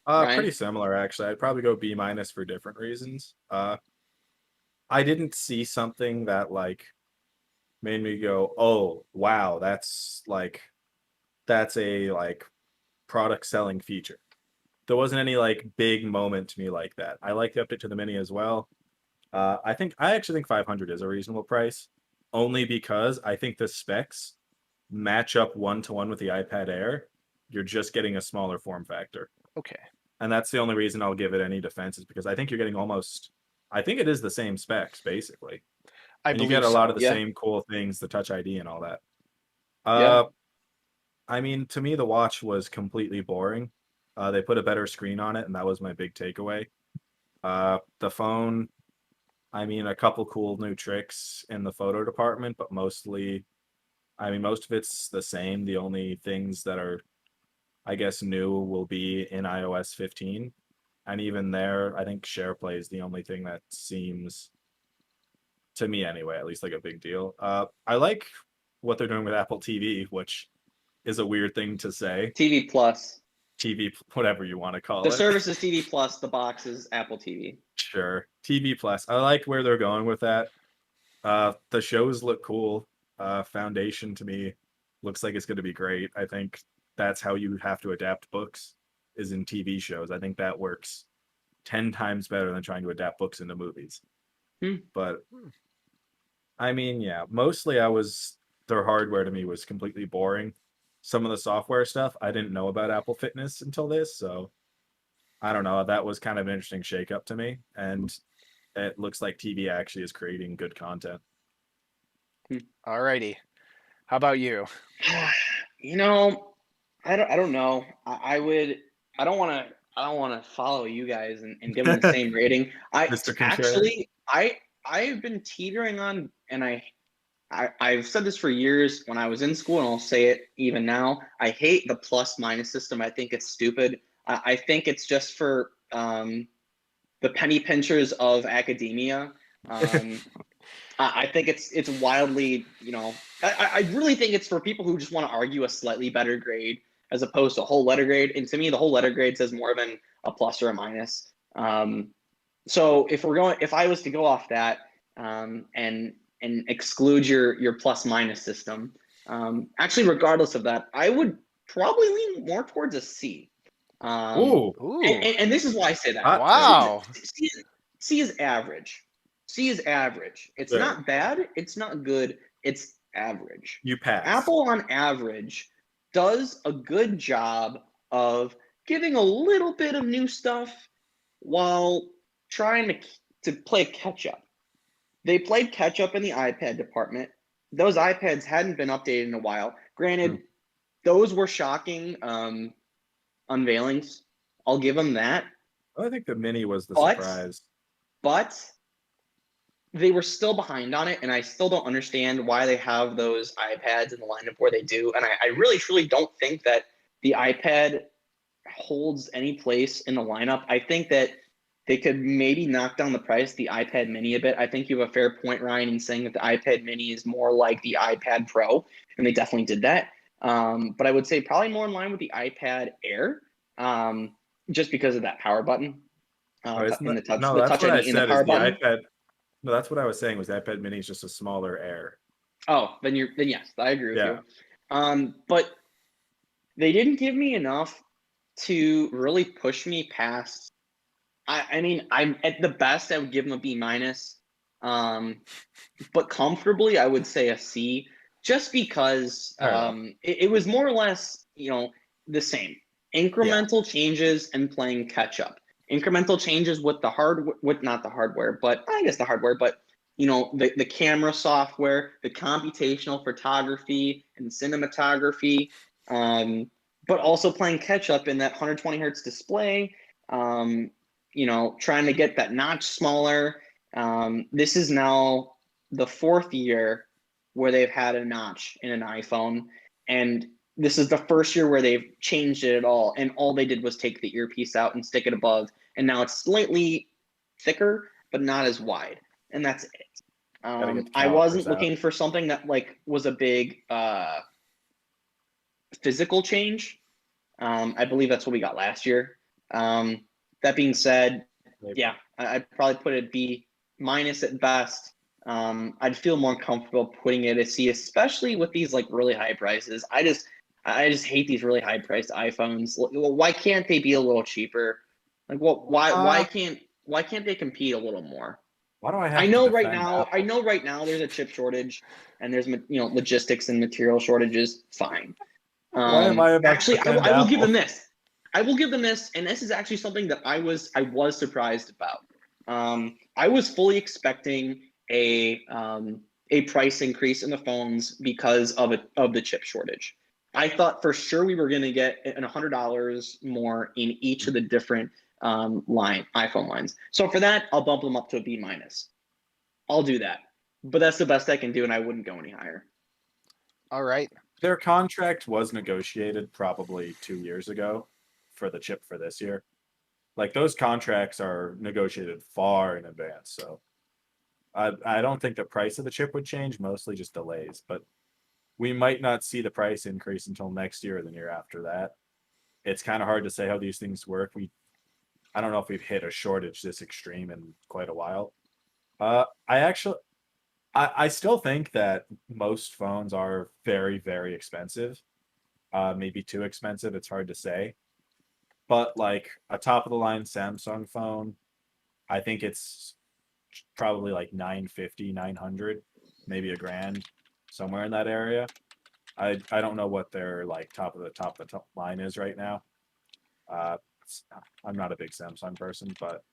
Ryan? Pretty similar actually. I'd probably go B minus for different reasons. I didn't see something that like made me go, "Oh, wow, that's a like product selling feature." There wasn't any like big moment to me like that. I like the update to the Mini as well. I actually think 500 is a reasonable price, only because I think the specs match up 1-to-1 with the iPad Air. You're just getting a smaller form factor, Okay. and that's the only reason I'll give it any defense is because I think you're getting almost. I think it is the same specs basically, I and you get believe a lot so. of the Yeah. same cool things, the Touch ID and all that. Yeah. I mean, to me, the watch was completely boring. They put a better screen on it, and that was my big takeaway. The phone, I mean, a couple cool new tricks in the photo department, but mostly, I mean, most of it's the same. The only things that are, I guess, new will be in iOS 15. And even there, I think SharePlay is the only thing that seems, to me anyway, at least like a big deal. I like what they're doing with Apple TV, which is a weird thing to say. TV Plus. TV, whatever you want to call The it. service is TV Plus. The box is Apple TV. Sure. TV Plus. I like where they're going with that. The shows look cool. Foundation to me looks like it's going to be great. I think that's how you have to adapt books is in TV shows. I think that works 10 times better than trying to adapt books into movies. But I mean, yeah, mostly their hardware to me was completely boring. Some of the software stuff, I didn't know about Apple Fitness until this, so I don't know. That was kind of an interesting shakeup to me, and it looks like TV actually is creating good content. Alrighty. How about you? You know, I don't know. I don't want to follow you guys and give them the same rating. Mr. Contrarian. Actually I've been teetering on, and I've said this for years when I was in school, and I'll say it even now. I hate the plus minus system. I think it's stupid. I think it's just for the penny pinchers of academia. I think it's wildly, I really think it's for people who just want to argue a slightly better grade as opposed to a whole letter grade. And to me, the whole letter grade says more than a plus or a minus. So if I was to go off that and exclude your plus minus system, actually, regardless of that, I would probably lean more towards a C. Ooh. Ooh. And this is why I say that. Wow. C is average. C is average. It's Sure. not bad. It's not good. It's average. You pass. Apple on average does a good job of giving a little bit of new stuff while trying to play catch up. They played catch up in the iPad department. Those iPads hadn't been updated in a while. Granted, those were shocking unveilings. I'll give them that. I think the Mini was the But- surprise. But they were still behind on it, and I still don't understand why they have those iPads in the lineup where they do. And I really, truly don't think that the iPad holds any place in the lineup. I think that they could maybe knock down the price of the iPad Mini a bit. I think you have a fair point, Ryan, in saying that the iPad Mini is more like the iPad Pro, and they definitely did that. But I would say probably more in line with the iPad Air, just because of that power button. That's And the touch, no, the that's touch what I ID and the said. power Is the button. iPad? No, that's what I was saying. Was the iPad Mini is just a smaller Air? Oh, then yes, I agree with Yeah. you. But they didn't give me enough to really push me past. I mean, I'm at the best, I would give them a B minus. But comfortably, I would say a C, just because it was more or less, the same. Incremental changes and playing catch up. Incremental changes with not the hardware, but I guess the hardware, but the camera software, the computational photography and cinematography, but also playing catch up in that 120 hertz display. Trying to get that notch smaller. This is now the 4th year where they've had a notch in an iPhone, and this is the first year where they've changed it at all, and all they did was take the earpiece out and stick it above, and now it's slightly thicker but not as wide, and that's it. I wasn't looking for something that was a big physical change. I believe that's what we got last year. That being said, yeah, I'd probably put it B- at best. I'd feel more comfortable putting it at C, especially with these really high prices. I just hate these really high priced iPhones. Why can't they be a little cheaper? Why can't they compete a little more? Why do I have I know to right defend now. Apple? I know right now there's a chip shortage, and there's logistics and material shortages. Fine. Why am I about Actually, to defend I will give Apple? them this. I will give them this, and this is actually something that I was surprised about. I was fully expecting a price increase in the phones because of the chip shortage. I thought for sure we were going to get $100 more in each of the different iPhone lines. So for that, I'll bump them up to a B-. I'll do that, but that's the best I can do, and I wouldn't go any higher. All right. Their contract was negotiated probably 2 years ago for the chip for this year. Those contracts are negotiated far in advance, so I don't think the price of the chip would change, mostly just delays, but we might not see the price increase until next year or the year after that. It's kind of hard to say how these things work. I don't know if we've hit a shortage this extreme in quite a while. I still think that most phones are very, very expensive. Maybe too expensive. It's hard to say. But a top of the line Samsung phone, I think it's probably $950, $900, maybe $1,000, somewhere in that area. I don't know what their top of the line is right now. I'm not a big Samsung person, but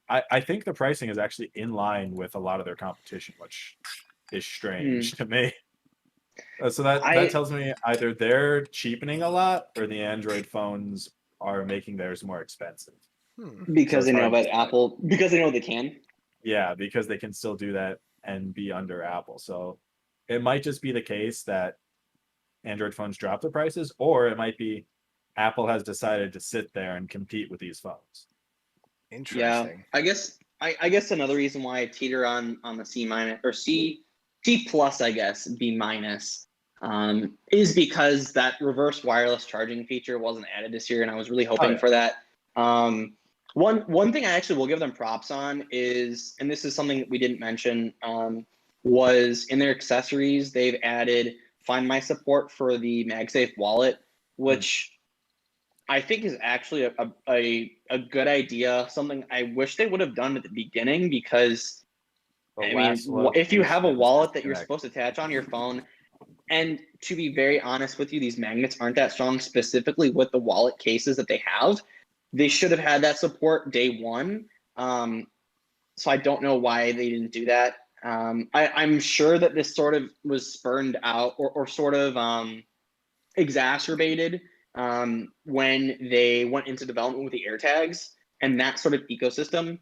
I think the pricing is actually in line with a lot of their competition, which is strange to me. So that tells me either they're cheapening a lot or the Android phones are making theirs more expensive. Because they know about Apple, because they know they can. Yeah, because they can still do that and be under Apple. So it might just be the case that Android phones drop the prices, or it might be Apple has decided to sit there and compete with these phones. Interesting. Yeah, I guess another reason why I teeter on the C- or C+, I guess, B-, is because that reverse wireless charging feature wasn't added this year, and I was really hoping for that. One thing I actually will give them props on is, and this is something that we didn't mention, was in their accessories they've added Find My support for the MagSafe wallet, which I think is actually a good idea. Something I wish they would have done at the beginning, because if you have a wallet that you're supposed to attach on your phone, and to be very honest with you, these magnets aren't that strong, specifically with the wallet cases that they have. They should have had that support day one. So I don't know why they didn't do that. I'm sure that this sort of was spurned out or sort of exacerbated when they went into development with the AirTags, and that sort of ecosystem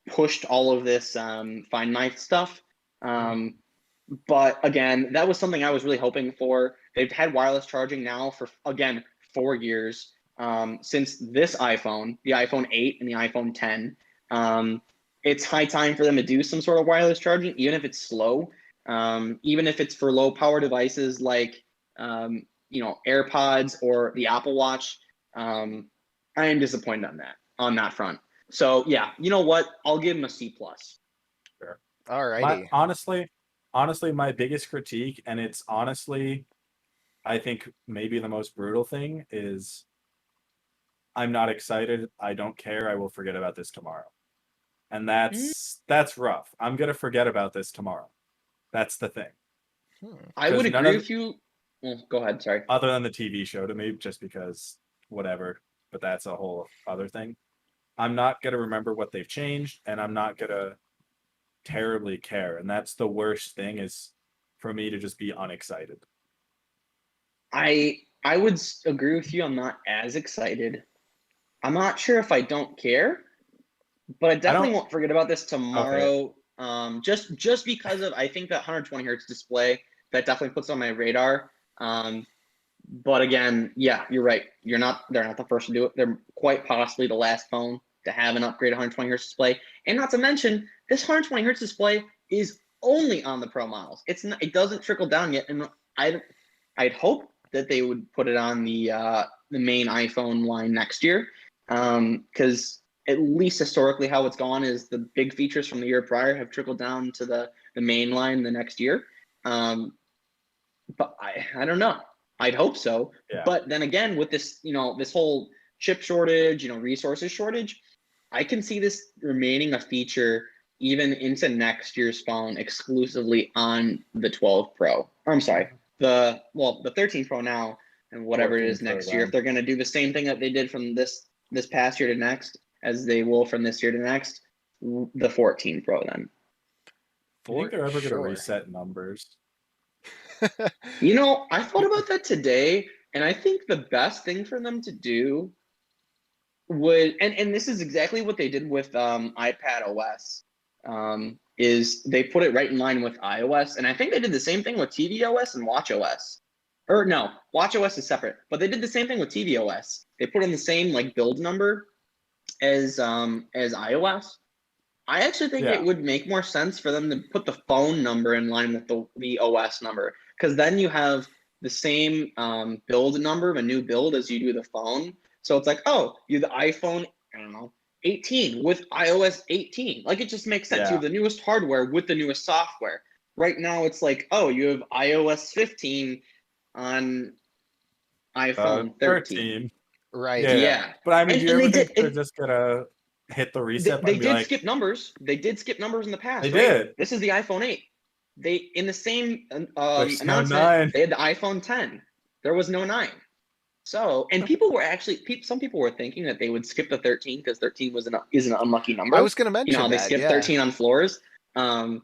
pushed all of this Find My stuff. But again, that was something I was really hoping for. They've had wireless charging now for, again, 4 years since this iPhone, the iPhone 8 and the iPhone 10. It's high time for them to do some sort of wireless charging, even if it's slow, even if it's for low power devices like AirPods or the Apple Watch. I am disappointed on that front. So yeah, you know what? I'll give them a C+. Sure. All righty. Honestly, my biggest critique, and it's honestly, I think maybe the most brutal thing, is I'm not excited. I don't care. I will forget about this tomorrow. And that's rough. I'm going to forget about this tomorrow. That's the thing. I would agree with you. Well, go ahead. Sorry. Other than the TV show to me, just because whatever, but that's a whole other thing. I'm not going to remember what they've changed, and I'm not going to terribly care. And that's the worst thing, is for me to just be unexcited. I I would agree with you. I'm not as excited. I'm not sure if I don't care, but I definitely won't forget about this tomorrow. Okay. Just because of, I think that 120 hertz display, that definitely puts on my radar. But again, yeah, you're right. They're not the first to do it. They're quite possibly the last phone to have an upgraded 120 hertz display. And not to mention, this 120 hertz display is only on the Pro models. It doesn't trickle down yet. And I'd hope that they would put it on the main iPhone line next year, because at least historically how it's gone is the big features from the year prior have trickled down to the main line the next year. But I don't know. I'd hope so. Yeah. But then again, with this, this whole chip shortage, resources shortage, I can see this remaining a feature even into next year's phone exclusively on the 12 Pro. Or I'm sorry, the 13 Pro now and whatever it is next year. If they're going to do the same thing that they did from this past year to next as they will from this year to next, the 14 Pro then. I think they're ever going to reset numbers. I thought about that today, and I think the best thing for them to do would, and this is exactly what they did with iPad OS, is they put it right in line with iOS, and I think they did the same thing with tvOS and watchOS. Or no, watchOS is separate, but they did the same thing with tvOS. They put in the same build number as iOS. I actually think it would make more sense for them to put the phone number in line with the OS number, because then you have the same build number of a new build as you do the phone. So it's like, oh, you have the iPhone, 18 with iOS 18. It just makes sense. You have the newest hardware with the newest software. Right now, it's like, oh, you have iOS 15 on iPhone 13. Right. Yeah. But I mean, do you ever think they're just going to hit the reset button? They did skip numbers. They did skip numbers in the past. They did. This is the iPhone 8. They, in the same announcement, no they had the iPhone 10. There was no 9. So, and some people were thinking that they would skip the 13 because 13 is an unlucky number. I was going to mention how they skipped 13 on floors. And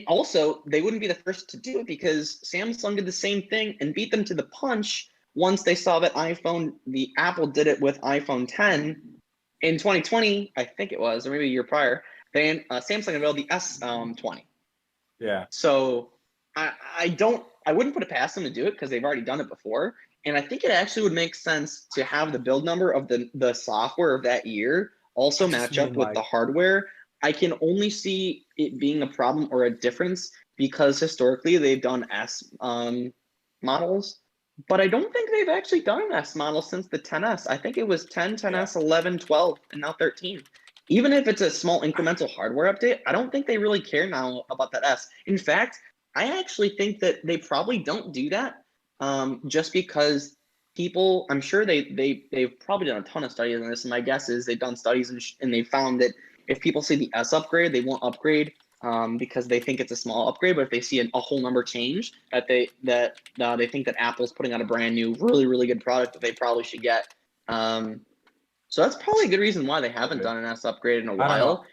also, they wouldn't be the first to do it because Samsung did the same thing and beat them to the punch once they saw that Apple did it with iPhone 10 in 2020, I think it was, or maybe a year prior. Then Samsung unveiled the S20. Yeah. So I wouldn't put it past them to do it because they've already done it before. And I think it actually would make sense to have the build number of the software of that year also match up with the hardware. I can only see it being a problem or a difference because historically they've done S models, but I don't think they've actually done an S model since the 10S. I think it was 10, 10S, 11, 12, and now 13. Even if it's a small incremental hardware update, I don't think they really care now about that S. In fact, I actually think that they probably don't do that just because people, I'm sure they've probably done a ton of studies on this, and my guess is they've done studies and they found that if people see the S upgrade, they won't upgrade because they think it's a small upgrade. But if they see a whole number change, that they think that Apple's putting out a brand new, really, really good product that they probably should get. So that's probably a good reason why they haven't done an S upgrade in a while.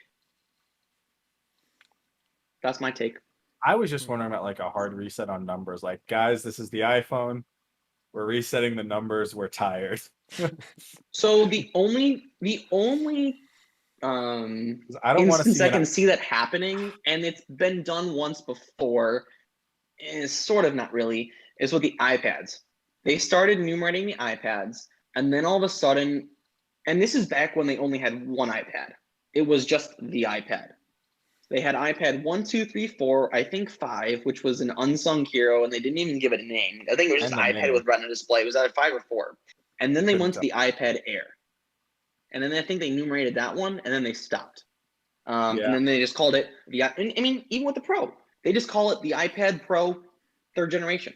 That's my take. I was just wondering about a hard reset on numbers. Guys, this is the iPhone. We're resetting the numbers. We're tired. So the only I don't instance I can see that happening, and it's been done once before, is sort of not really, is with the iPads. They started enumerating the iPads, and then all of a sudden, and this is back when they only had one iPad. It was just the iPad. They had iPad 1, 2, 3, 4, I think 5, which was an unsung hero, and they didn't even give it a name. I think it was just an iPad with Retina display. It was either 5 or 4. And then they went to the iPad Air. And then I think they enumerated that one, and then they stopped. And then they just called it even with the Pro, they just call it the iPad Pro 3rd generation.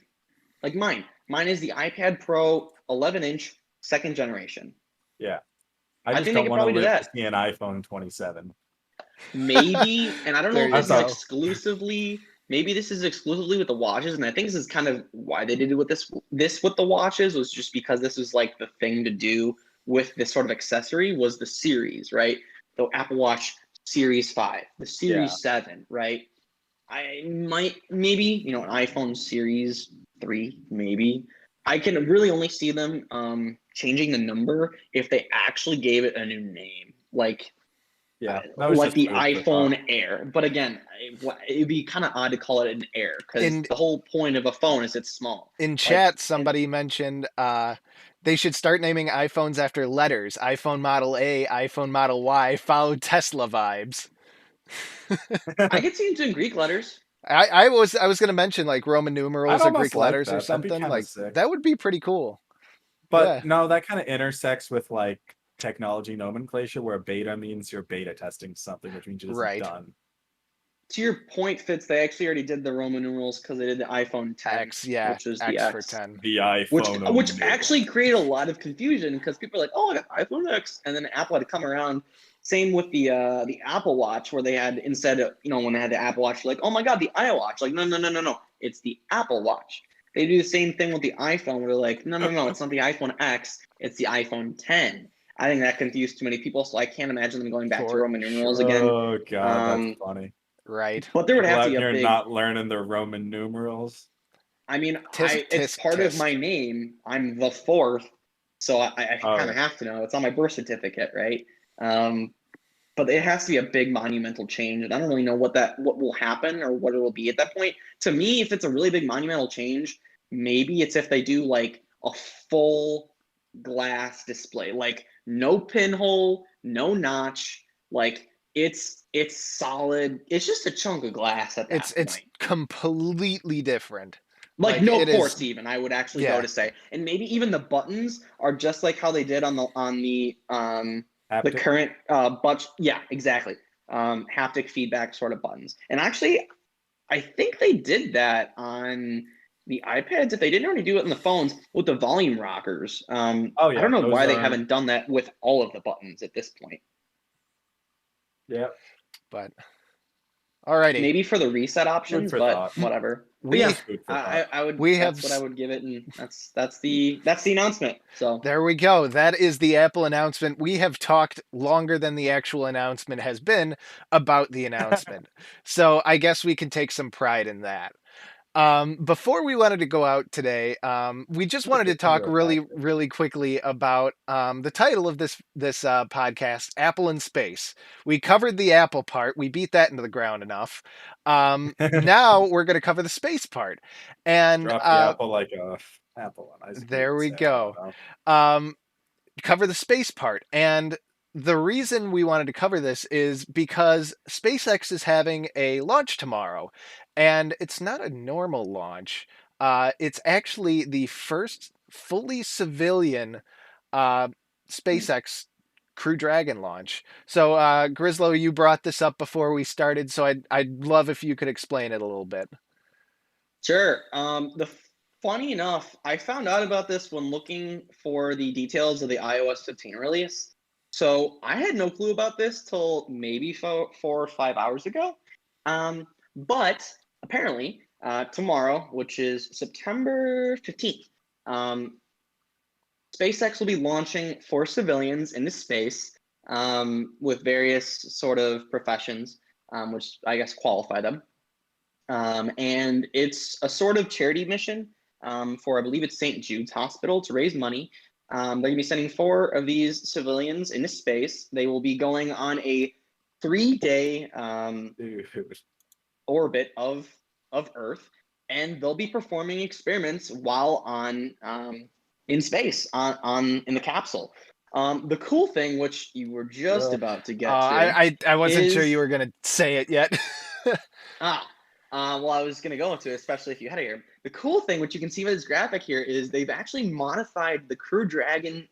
Like mine. Mine is the iPad Pro 11-inch 2nd generation. Yeah. I think don't want to live to see an iPhone 27. Maybe, and I don't know if this is exclusively. Maybe this is exclusively with the watches, and I think this is kind of why they did it with this with the watches, was just because this was the thing to do with this sort of accessory, was the series, right? The Apple Watch Series 5, the Series 7, right? I might maybe an iPhone Series 3, maybe. I can really only see them changing the number if they actually gave it a new name, like Yeah, that was like just the food for thought. iPhone Air. But again, it'd be kind of odd to call it an Air because In the whole point of a phone is it's small. in Like, chat, somebody mentioned they should start naming iPhones after letters. iPhone Model A, iPhone Model Y, follow Tesla vibes. I could see it in Greek letters. I was going to mention like Roman I'd numerals or almost Greek like letters or that. That'd be something. kind of Like sick. that would be pretty cool. But Yeah. no, that kind of intersects with like technology nomenclature, where beta means you're beta testing something, which means it isn't Right. done. To your point, Fitz, they actually already did the Roman numerals because they did the iPhone 10, X, yeah, which was the X for X. 10. The iPhone, Which actually created a lot of confusion because people are like, "Oh, I got iPhone X," and then Apple had to come around. Same with the Apple Watch, where they had instead of when they had the Apple Watch, like, "Oh my God, the iWatch!" Like, no, it's the Apple Watch. They do the same thing with the iPhone, where they're like, "No, it's not the iPhone X, it's the iPhone 10." I think that confused too many people, so I can't imagine them going back to For Roman numerals sure. again. Oh God, that's Um, funny. Right. But there would People have to out be a here big. not learning the Roman numerals. I mean, Tisk, it's tisk, part of tisk. my name. I'm the fourth, so I Oh, kind of have to know. It's on my birth certificate, right? But it has to be a big monumental change, and I don't really know what will happen or what it will be at that point. To me, if it's a really big monumental change, maybe it's if they do like a full glass display, like no pinhole, no notch, like it's solid. It's just a chunk of glass at that point. It's completely different. Like no it ports is, even, I would actually yeah. go to say. And maybe even the buttons are just like how they did on the Haptic. current yeah, exactly. Haptic feedback sort of buttons. And actually I think they did that on the iPads if they didn't already do it on the phones with the volume rockers. Oh yeah, I don't know those why they are- haven't done that with all of the buttons at this point. Yeah, But alrighty. Maybe for the reset option, Food for but thought. whatever. But We yeah, food for I thought. would. We That's have what I would give it, and that's the announcement. So There we go. That is the Apple announcement. We have talked longer than the actual announcement has been about the announcement. So I guess we can take some pride in that. Before we wanted to go out today, we just wanted to talk really quickly about the title of this podcast, Apple in Space. We covered the Apple part. We beat that into the ground enough. Now we're going to cover the space part. And Drop the apple like a apple on Isaac. there we go. Cover the space part. And the reason we wanted to cover this is because SpaceX is having a launch tomorrow, and it's not a normal launch. It's actually the first fully civilian SpaceX Crew Dragon launch. So, Grislow, you brought this up before we started, so I'd love if you could explain it a little bit. sure. Funny enough, I found out about this when looking for the details of the iOS 15 release. So I had no clue about this till maybe 4 or 5 hours ago. But apparently, tomorrow, which is September 15th, SpaceX will be launching for civilians into space with various sort of professions, which I guess qualify them. And it's a sort of charity mission for, I believe it's St. Jude's Hospital, to raise money. They're going to be sending 4 of these civilians into space. They will be going on a 3-day orbit of Earth, and they'll be performing experiments while on in space in the capsule. The cool thing, which you were just about to get to, I wasn't sure is- you were going to say it yet. well, I was going to go into it, especially if you had it here. The cool thing, which you can see by this graphic here, is they've actually modified the Crew Dragon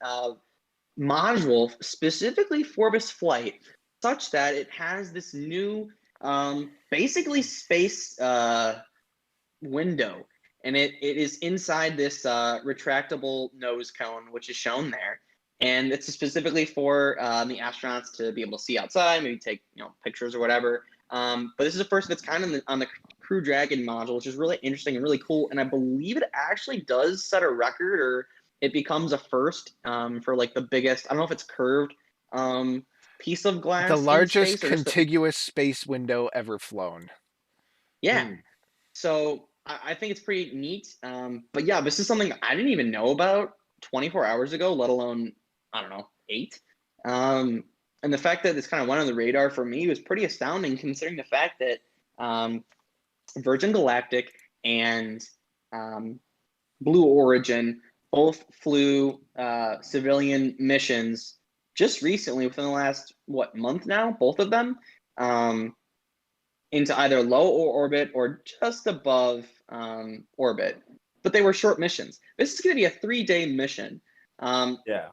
module specifically for this flight, such that it has this new, basically space window, and it is inside this retractable nose cone, which is shown there. And it's specifically for the astronauts to be able to see outside, maybe take pictures or whatever. But this is the first of its kind on the Crew Dragon module, which is really interesting and really cool. And I believe it actually does set a record, or it becomes a first for like the biggest, I don't know if it's curved piece of glass. The largest in space, contiguous space window ever flown. Yeah. So I think it's pretty neat. But yeah, this is something I didn't even know about 24 hours ago, let alone, I don't know, 8. And the fact that this kind of went on the radar for me was pretty astounding, considering the fact that Virgin Galactic and Blue Origin both flew civilian missions just recently, within the last month now, both of them, into either low orbit or just above orbit. But they were short missions. This is going to be a 3-day mission. Yeah.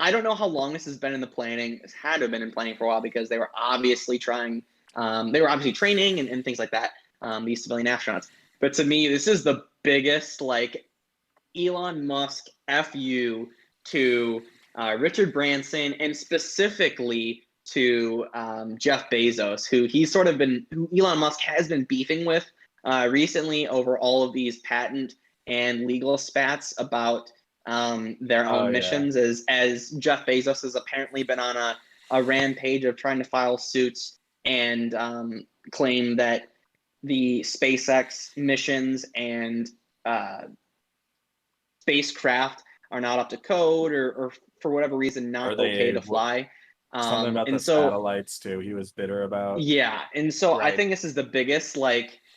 I don't know how long this has been in the planning. It's had to have been in planning for a while, because they were obviously trying. They were obviously training and things like that. These civilian astronauts. But to me, this is the biggest Elon Musk FU to Richard Branson, and specifically to Jeff Bezos, who Elon Musk has been beefing with recently over all of these patent and legal spats about their own missions, as Jeff Bezos has apparently been on a rampage of trying to file suits and claim that the SpaceX missions and spacecraft are not up to code, or for whatever reason not okay to fly. Something about the satellites too. He was bitter about. Yeah, and so Right. I think this is the biggest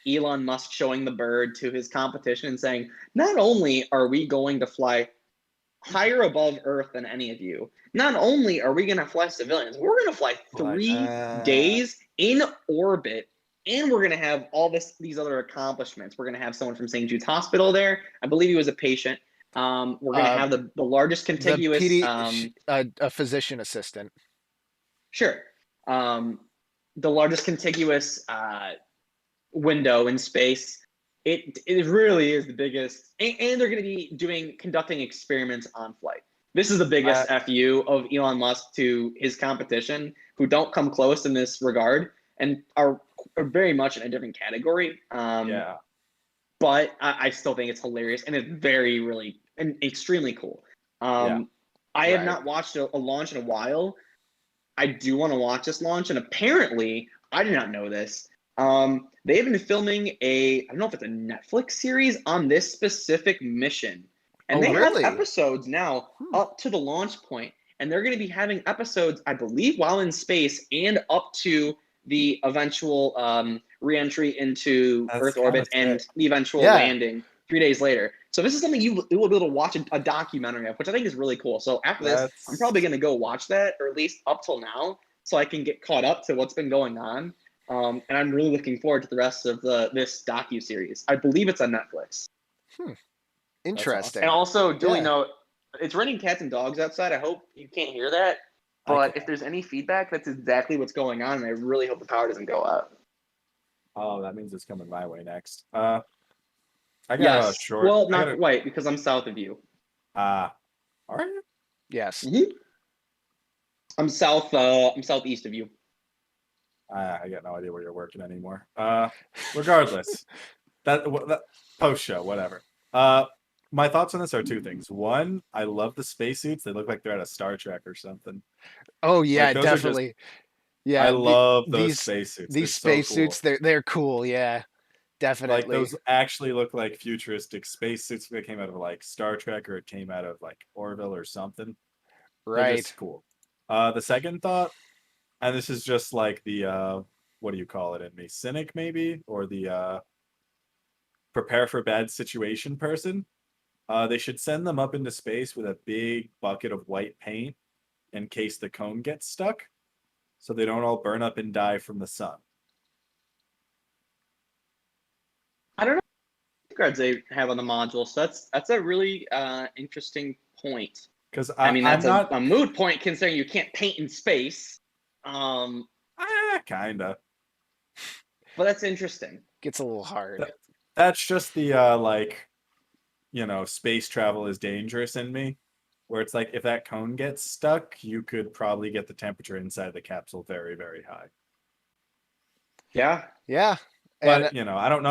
Elon Musk showing the bird to his competition and saying, not only are we going to fly higher above Earth than any of you, not only are we going to fly civilians, we're going to fly 3 days in orbit, and we're going to have all these other accomplishments. We're going to have someone from St. Jude's Hospital there. I believe he was a patient. We're going to have the largest contiguous a physician assistant. Sure. The largest contiguous window in space. It really is the biggest, and they're going to be conducting experiments on flight. This is the biggest FU of Elon Musk to his competition, who don't come close in this regard and are very much in a different category. But I still think it's hilarious, and it's really and extremely cool. I have not watched a launch in a while. I do want to watch this launch, and apparently, I did not know this. They have been filming I don't know if it's a Netflix series on this specific mission. And they have episodes now up to the launch point, and they're going to be having episodes, I believe, while in space and up to the eventual re-entry into Earth orbit and the eventual landing 3 days later. So this is something you will be able to watch a documentary of, which I think is really cool. So after this, I'm probably going to go watch that, or at least up till now, so I can get caught up to what's been going on. And I'm really looking forward to the rest of this docu-series. I believe it's on Netflix. Interesting. And also, duly note, it's raining cats and dogs outside. I hope you can't hear that. But if there's any feedback, that's exactly what's going on, and I really hope the power doesn't go out. Oh, that means it's coming my way next. I got a short. Well, not quite, because I'm south of you. Are you? Yes. Mm-hmm. I'm southeast of you. I got no idea where you're working anymore. Regardless, that post show, whatever. My thoughts on this are 2 things. One, I love the spacesuits. They look like they're out of Star Trek or something. Oh yeah, definitely. I love those spacesuits. These spacesuits, they're cool. Yeah, definitely. Those actually look like futuristic spacesuits that came out of Star Trek, or it came out of Orville or something. Right. They're just cool. The second thought, and this is just the what do you call it in me? Cynic maybe, or the prepare for bad situation person. They should send them up into space with a big bucket of white paint in case the cone gets stuck, so they don't all burn up and die from the sun. I don't know what guards they have on the module, so that's a really interesting point. Because that's a moot point, considering you can't paint in space. Kinda. But that's interesting. Gets a little hard. That's just the space travel is dangerous in me, where it's if that cone gets stuck, you could probably get the temperature inside the capsule very, very high. Yeah. Yeah. But I don't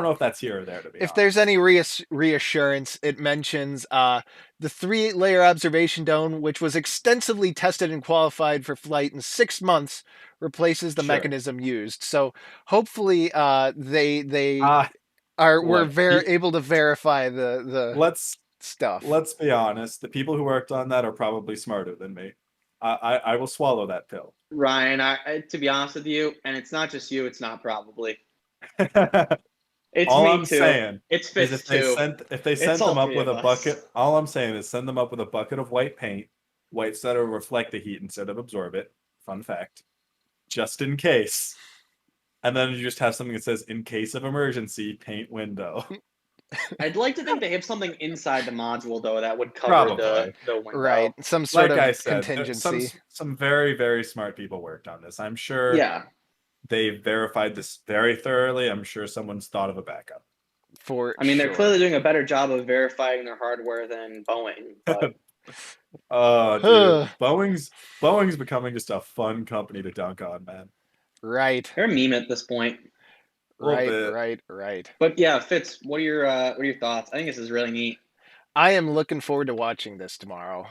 know if that's here or there, to be honest. If there's any reassurance, it mentions the 3-layer observation dome, which was extensively tested and qualified for flight in 6 months, replaces the mechanism used. So hopefully they we're Look, able to verify the let's stuff. let's be honest. The people who worked on that are probably smarter than me. I will swallow that pill. Ryan, to be honest with you, and it's not just you, it's not probably. It's All me I'm too. saying It's is Fitz too. if they It's sent all them up three with of a us. bucket, all I'm saying is send them up with a bucket of white paint, whites that'll reflect the heat instead of absorb it. Fun fact. Just in case. And then you just have something that says in case of emergency, paint window. I'd like to think they have something inside the module though that would cover Probably. the window. Right, some sort Like I of said, contingency. some very, very smart people worked on this. I'm sure Yeah. they verified this very thoroughly. I'm sure someone's thought of a backup. For I mean, they're sure. clearly doing a better job of verifying their hardware than Boeing. But Oh, dude. Boeing's becoming just a fun company to dunk on, man. Right, they're a meme at this point. Little bit. right. But yeah, Fitz, what are your thoughts? I think this is really neat. I am looking forward to watching this tomorrow.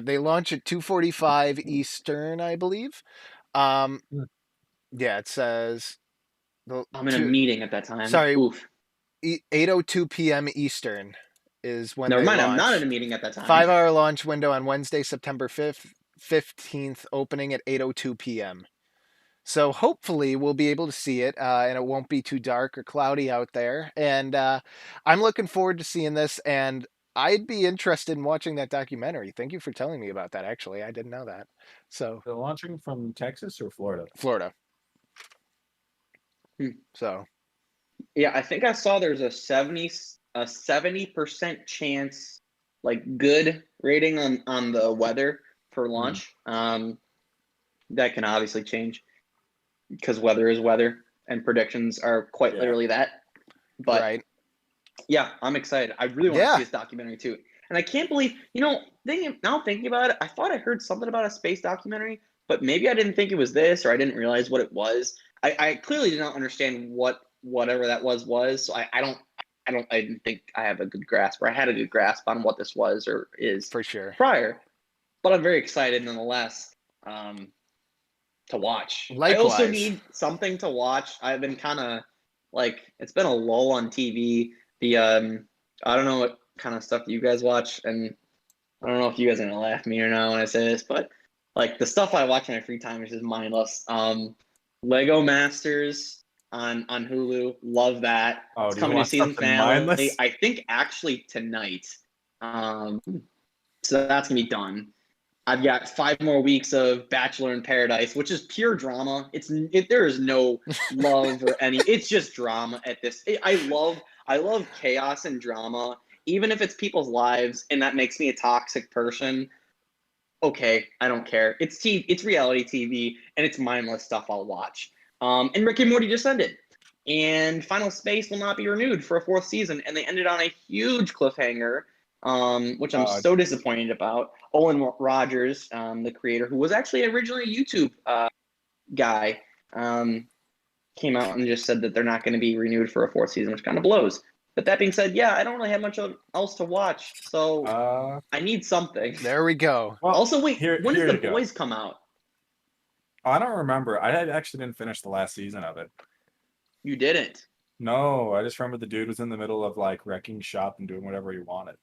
They launch at 2:45 Eastern, I believe. Um, Hmm. yeah, it says I'm in a meeting at that time. Sorry, Oof. 8:02 p.m. Eastern is when Never they mind. launch. I'm not in a meeting at that time. 5-hour launch window on Wednesday, September 15th, opening at 8:02 p.m. So hopefully we'll be able to see it, and it won't be too dark or cloudy out there. And I'm looking forward to seeing this, and I'd be interested in watching that documentary. Thank you for telling me about that. Actually, I didn't know that. So They're launching from Texas or Florida? Florida. Hmm. So Yeah, I think I saw there's a 70% chance, like good rating on the weather for launch. That can obviously change because weather is weather and predictions are quite literally that. But right. yeah, I'm excited. I really want to Yeah. see this documentary too. And I can't believe, now thinking about it, I thought I heard something about a space documentary, but maybe I didn't think it was this, or I didn't realize what it was. I clearly did not understand whatever that was. So I didn't think I have a good grasp, or I had a good grasp on what this was or is For sure. prior. But I'm very excited nonetheless to watch. Likewise. I also need something to watch. I've been kind of it's been a lull on TV. I don't know what kind of stuff you guys watch, and I don't know if you guys are gonna laugh at me or not when I say this, but the stuff I watch in my free time is just mindless. Lego Masters on Hulu, love that. Oh, It's do you coming to want season something finale. mindless? I think actually tonight. So that's gonna be done. I've got 5 more weeks of Bachelor in Paradise, which is pure drama. There is no love or any. It's just drama at this. I love chaos and drama, even if it's people's lives, and that makes me a toxic person. Okay, I don't care. It's reality TV, and it's mindless stuff I'll watch. And Rick and Morty just ended, and Final Space will not be renewed for a 4th season, and they ended on a huge cliffhanger. Which I'm so disappointed about. Owen Rogers, the creator, who was actually originally a YouTube guy, came out and just said that they're not going to be renewed for a 4th season, which kind of blows. But that being said, yeah, I don't really have much else to watch, so I need something. There we go. Well, also, wait, when does The Boys come out? I don't remember. I actually didn't finish the last season of it. You didn't? No, I just remember the dude was in the middle of wrecking shop and doing whatever he wanted.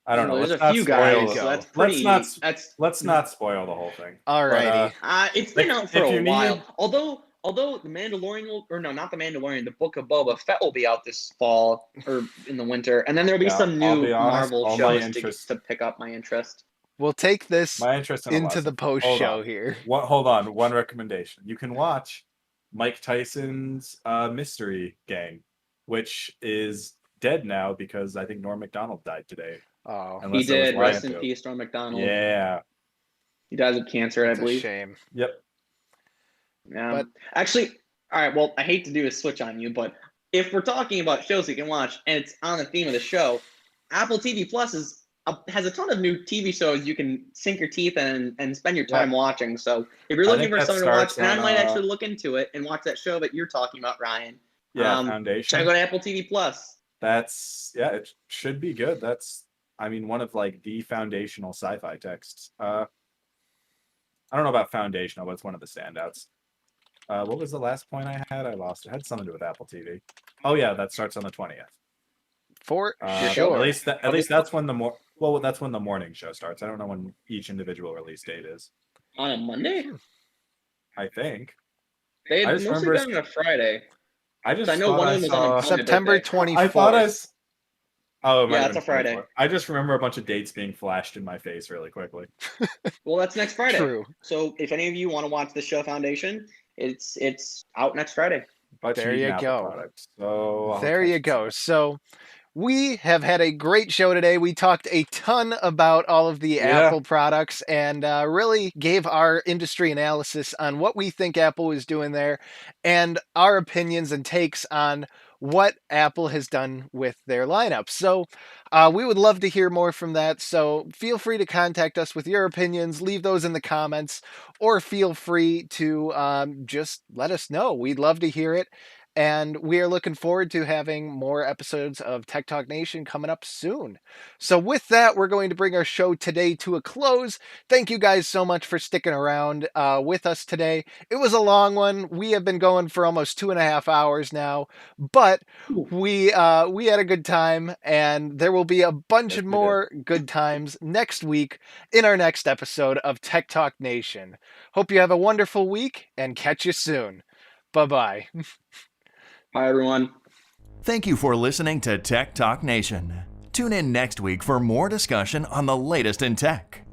I don't know. There's a few guys, so that's pretty. Let's not spoil the whole thing. Alrighty. It's been out for a while. Although the Mandalorian not the Mandalorian, the Book of Boba Fett will be out this fall or in the winter, and then there'll be some new Marvel shows to pick up my interest. We'll take this into the post show here. Hold on. One recommendation: you can watch Mike Tyson's Mystery Gang, which is dead now because I think Norm Macdonald died today. Oh, he did. Rest in peace, Norm Macdonald. Yeah, he dies of cancer, I believe. A shame. Yep. Yeah. But actually, all right. Well, I hate to do a switch on you, but if we're talking about shows you can watch and it's on the theme of the show, Apple TV Plus has a ton of new TV shows you can sink your teeth in and spend your time watching. So if you're looking for something to watch, and I might actually look into it and watch that show that you're talking about, Ryan. Yeah, Foundation. Check out Apple TV Plus. It should be good. That's one of the foundational sci-fi texts. I don't know about foundational, but it's one of the standouts. What was the last point I had? I lost it. It had something to do with Apple TV. Oh yeah, that starts on the 20th. For You're sure. At least that's when that's when the morning show starts. I don't know when each individual release date is. On a Monday? I think. They I had just mostly remember- done on a Friday. I just I know thought one I of them was saw- on a Monday, but September they- 24th. I thought Oh, it might Yeah, have it's a been Friday. 24. I just remember a bunch of dates being flashed in my face really quickly. Well, that's next Friday. True. So if any of you want to watch the show Foundation, it's out next Friday. But There need an you Apple go. product, so I'll There catch you it go. soon. So we have had a great show today. We talked a ton about all of the Yeah. Apple products and really gave our industry analysis on what we think Apple is doing there and our opinions and takes on what Apple has done with their lineup. So we would love to hear more from that. So feel free to contact us with your opinions, leave those in the comments, or feel free to just let us know. We'd love to hear it. And we are looking forward to having more episodes of Tech Talk Nation coming up soon. So, with that, we're going to bring our show today to a close. Thank you guys so much for sticking around with us today. It was a long one. We have been going for almost 2.5 hours now, but we had a good time, and there will be a bunch Yes, of we more good times next week in our next episode of Tech Talk Nation. Hope you have a wonderful week, and catch you soon. Bye-bye. Bye, everyone. Thank you for listening to Tech Talk Nation. Tune in next week for more discussion on the latest in tech.